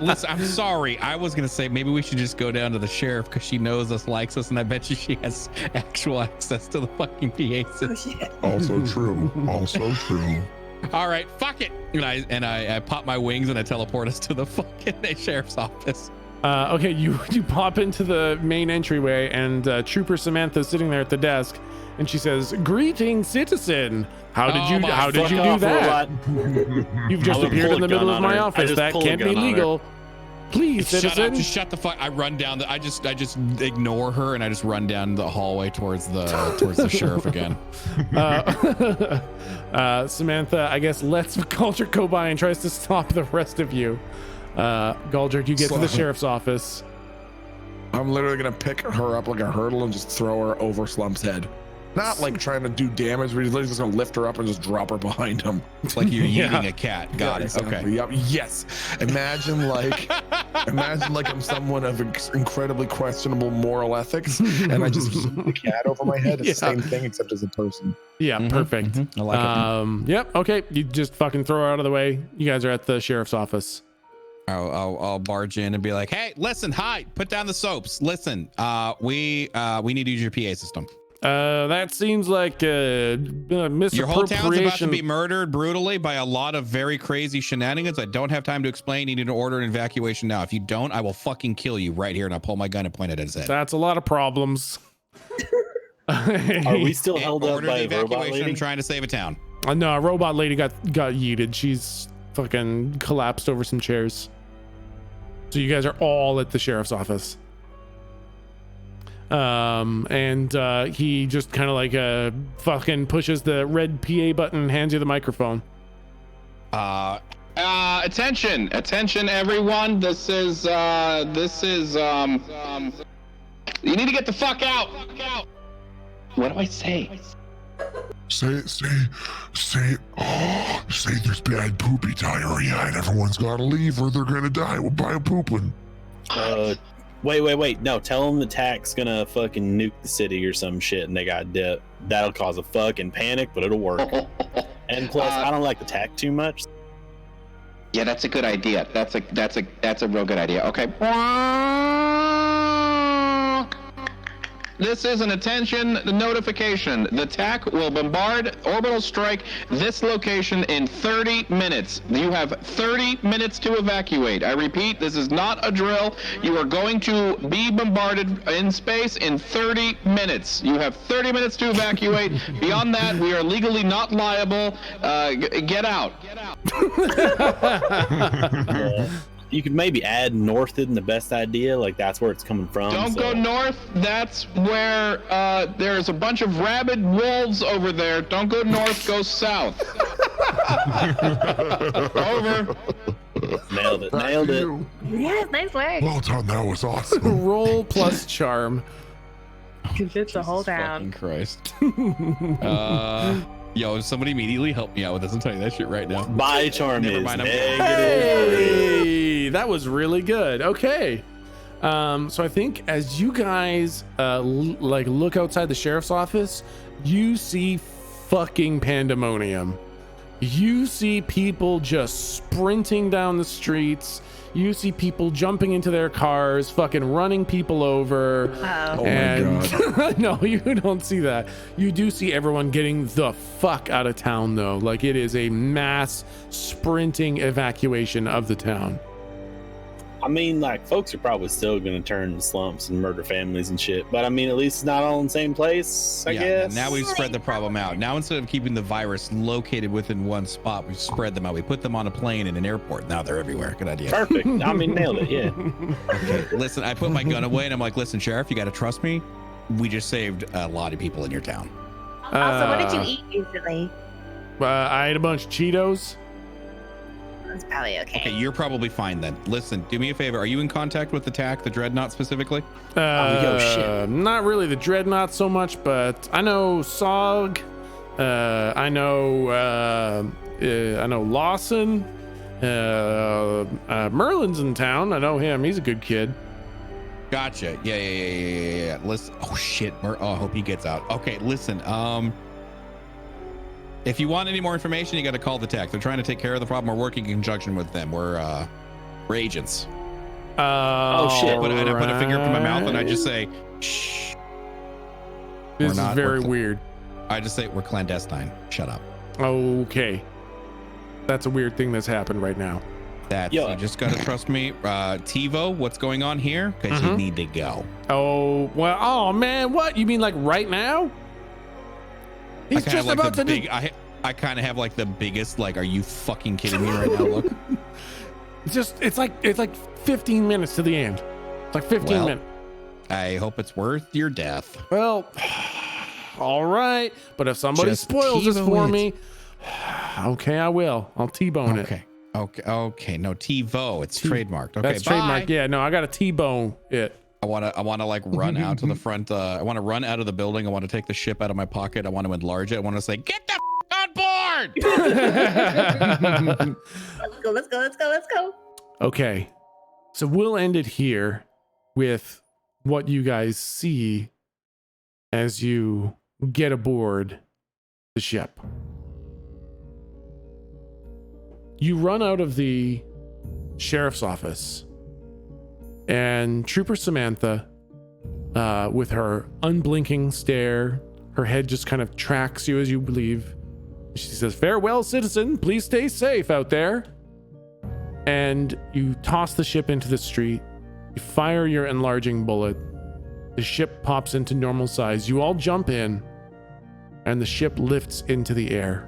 listen, I'm sorry. I was gonna say maybe we should just go down to the sheriff because she knows us, likes us, and I bet you she has actual access to the fucking PA system. Also true. Also true. All right, fuck it. And I pop my wings and I teleport us to the fucking sheriff's office. Okay, you pop into the main entryway, and Trooper Samantha's sitting there at the desk, and she says, "Greetings, citizen. How did you do that? You've just appeared in the middle of my office. That can't be legal. Please, citizen." Just shut the fuck. I run down I just ignore her and I just run down the hallway towards the sheriff again. Samantha, I guess, lets Galdrick go by and tries to stop the rest of you. Galdrick, you get to the sheriff's office. I'm literally gonna pick her up like a hurdle and just throw her over Slump's head. Not like trying to do damage, we're literally just gonna lift her up and just drop her behind him. Like you're eating a cat. Got it. Exactly. Okay. Yep. Yes. Imagine like I'm someone of incredibly questionable moral ethics, and I just keep the cat over my head. It's the same thing except as a person. Yeah, perfect. I like it. Yep. Okay. You just fucking throw her out of the way. You guys are at the sheriff's office. I'll barge in and be like, "Hey, listen, hi, put down the soaps. Listen, we need to use your PA system. That seems like misappropriation. Your whole town's about to be murdered brutally by a lot of very crazy shenanigans. I don't have time to explain. You need to order an evacuation now. If you don't, I will fucking kill you right here." And I'll pull my gun and point it at his head. That's a lot of problems. Are we still held up by a robot lady? I'm trying to save a town. No, a robot lady got yeeted. She's fucking collapsed over some chairs. So you guys are all at the sheriff's office. And he just kind of like fucking pushes the red PA button and hands you the microphone. Attention everyone. This is you need to get the fuck out. What do I say? Say there's bad poopy diarrhea and everyone's gotta leave or they're gonna die by pooping. Wait. No, tell them the TAC's gonna fucking nuke the city or some shit and they got dip. That'll cause a fucking panic, but it'll work. And plus, I don't like the TAC too much. Yeah, that's a good idea. That's a real good idea. Okay. This is an attention notification. The TAC will bombard orbital strike this location in 30 minutes. You have 30 minutes to evacuate. I repeat, this is not a drill. You are going to be bombarded in space in 30 minutes. You have 30 minutes to evacuate. Beyond that, we are legally not liable. Get out. You could maybe add north isn't the best idea. Like that's where it's coming from. Don't go north. That's where there's a bunch of rabid wolves over there. Don't go north. Go south. Over. Nailed it. Yeah, nice work. Well done. That was awesome. Roll plus charm. It's the whole Fucking town. Christ. Yo, somebody immediately help me out with this. I'm telling you that shit right now. My charm Never is mind, I'm negative. Hey, that was really good. Okay. So I think as you guys look outside the sheriff's office, you see fucking pandemonium. You see people just sprinting down the streets. You see people jumping into their cars, fucking running people over. Oh. And my God. no, you don't see that. You do see everyone getting the fuck out of town, though. Like it is a mass sprinting evacuation of the town. I mean, like, folks are probably still going to turn to slumps and murder families and shit. But I mean, at least it's not all in the same place, I guess. Now we've spread the problem out. Now instead of keeping the virus located within one spot, we've spread them out. We put them on a plane in an airport. Now they're everywhere. Good idea. Perfect. I mean, nailed it. Yeah. Okay, listen, I put my gun away and I'm like, listen, Sheriff, you got to trust me. We just saved a lot of people in your town. Also, what did you eat recently? I ate a bunch of Cheetos. That's probably okay. Okay, you're probably fine then. Listen, do me a favor. Are you in contact with the TAC, the Dreadnought specifically? Not really the Dreadnought so much, but I know Sog. I know Lawson. Merlin's in town. I know him. He's a good kid. Gotcha. Yeah. Listen. Oh shit. I hope he gets out. Okay, listen. If you want any more information, you got to call the TAC. They're trying to take care of the problem. We're working in conjunction with them. We're agents. Oh shit. I put a finger up in my mouth and I just say, shh. This is very weird. I just say we're clandestine. Shut up. Okay. That's a weird thing that's happened right now. You just got to trust me. TiVo, what's going on here? Because you need to go. Oh, well, oh man, what? You mean like right now? He's just like about to do. I kind of have like the biggest, like, are you fucking kidding me right now? Look. It's like 15 minutes to the end. It's like 15 minutes. I hope it's worth your death. Well, all right. But if somebody Just spoils this TiVo for it. me, okay, I will. I'll T-bone it. Okay. No, TiVo. It's trademarked. Okay, that's trademarked. Yeah, no, I got to T-bone it. I want to like run out to the front. I want to run out of the building. I want to take the ship out of my pocket. I want to enlarge it. I want to say, get the on board. Let's go. Okay. So we'll end it here with what you guys see as you get aboard the ship. You run out of the sheriff's office, and Trooper Samantha, with her unblinking stare, her head just kind of tracks you as you leave. She says, "Farewell, citizen. Please stay safe out there." And you toss the ship into the street. You fire your enlarging bullet. The ship pops into normal size. You all jump in, and the ship lifts into the air.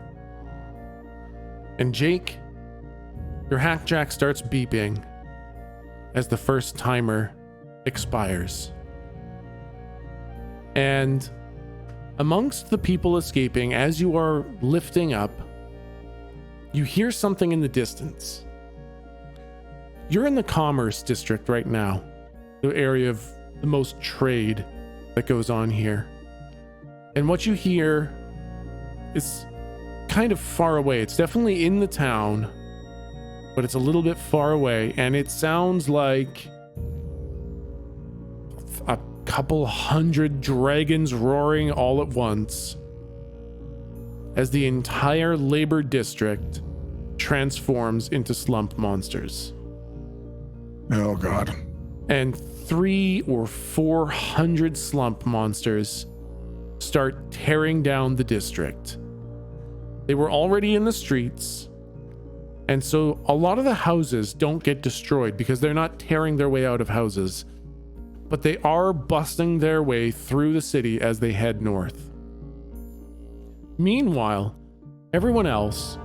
And Jake, your hack jack starts beeping as the first timer expires. And amongst the people escaping, as you are lifting up, you hear something in the distance. You're in the commerce district right now, the area of the most trade that goes on here. And what you hear is kind of far away. It's definitely in the town, but it's a little bit far away, and it sounds like a couple hundred dragons roaring all at once as the entire labor district transforms into slump monsters. Oh god. And 300 or 400 slump monsters start tearing down the district. They were already in the streets, and so a lot of the houses don't get destroyed because they're not tearing their way out of houses, but they are busting their way through the city as they head north. Meanwhile, everyone else,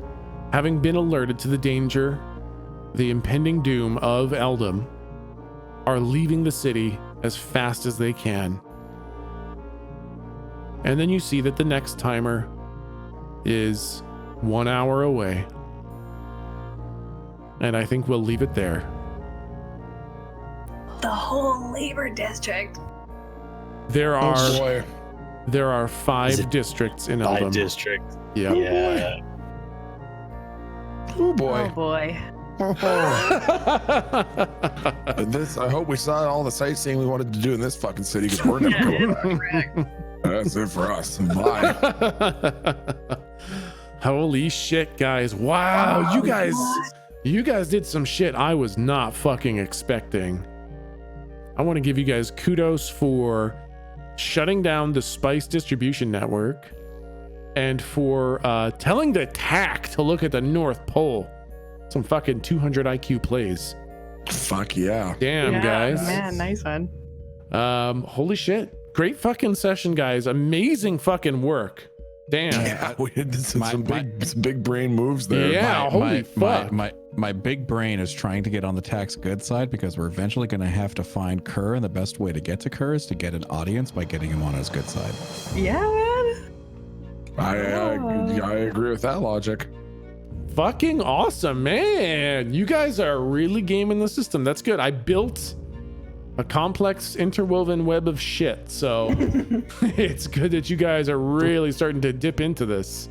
having been alerted to the danger, the impending doom of Eldom, are leaving the city as fast as they can. And then you see that the next timer is 1 hour away. And I think we'll leave it there. The whole labor district. There are 5 districts in Eldom. 5 districts. Yep. Yeah. Oh boy. Oh boy. This, I hope we saw all the sightseeing we wanted to do in this fucking city because we're never going back. That's it for us. Bye. Holy shit, guys. Wow, you guys did some shit I was not fucking expecting. I want to give you guys kudos for shutting down the Spice Distribution Network and for telling the TAC to look at the North Pole. Some fucking 200 IQ plays. Fuck yeah. Damn, Yeah, guys. Man, nice one. Holy shit. Great fucking session, guys. Amazing fucking work. Damn. Yeah, we did some big brain moves there. Yeah, holy fuck. My big brain is trying to get on the tax good side because we're eventually going to have to find Kerr, and the best way to get to Kerr is to get an audience by getting him on his good side. Yeah, man. I agree with that logic. Fucking awesome, man. You guys are really gaming the system. That's good. I built a complex interwoven web of shit, so it's good that you guys are really starting to dip into this.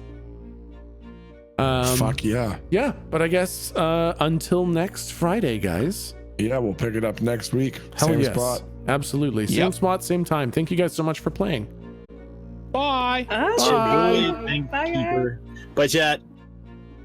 Fuck yeah. Yeah, but I guess until next Friday, guys. Yeah, we'll pick it up next week. Hell Same yes. spot. Absolutely. Same spot, same time. Thank you guys so much for playing. Bye. Bye. Bye, chat.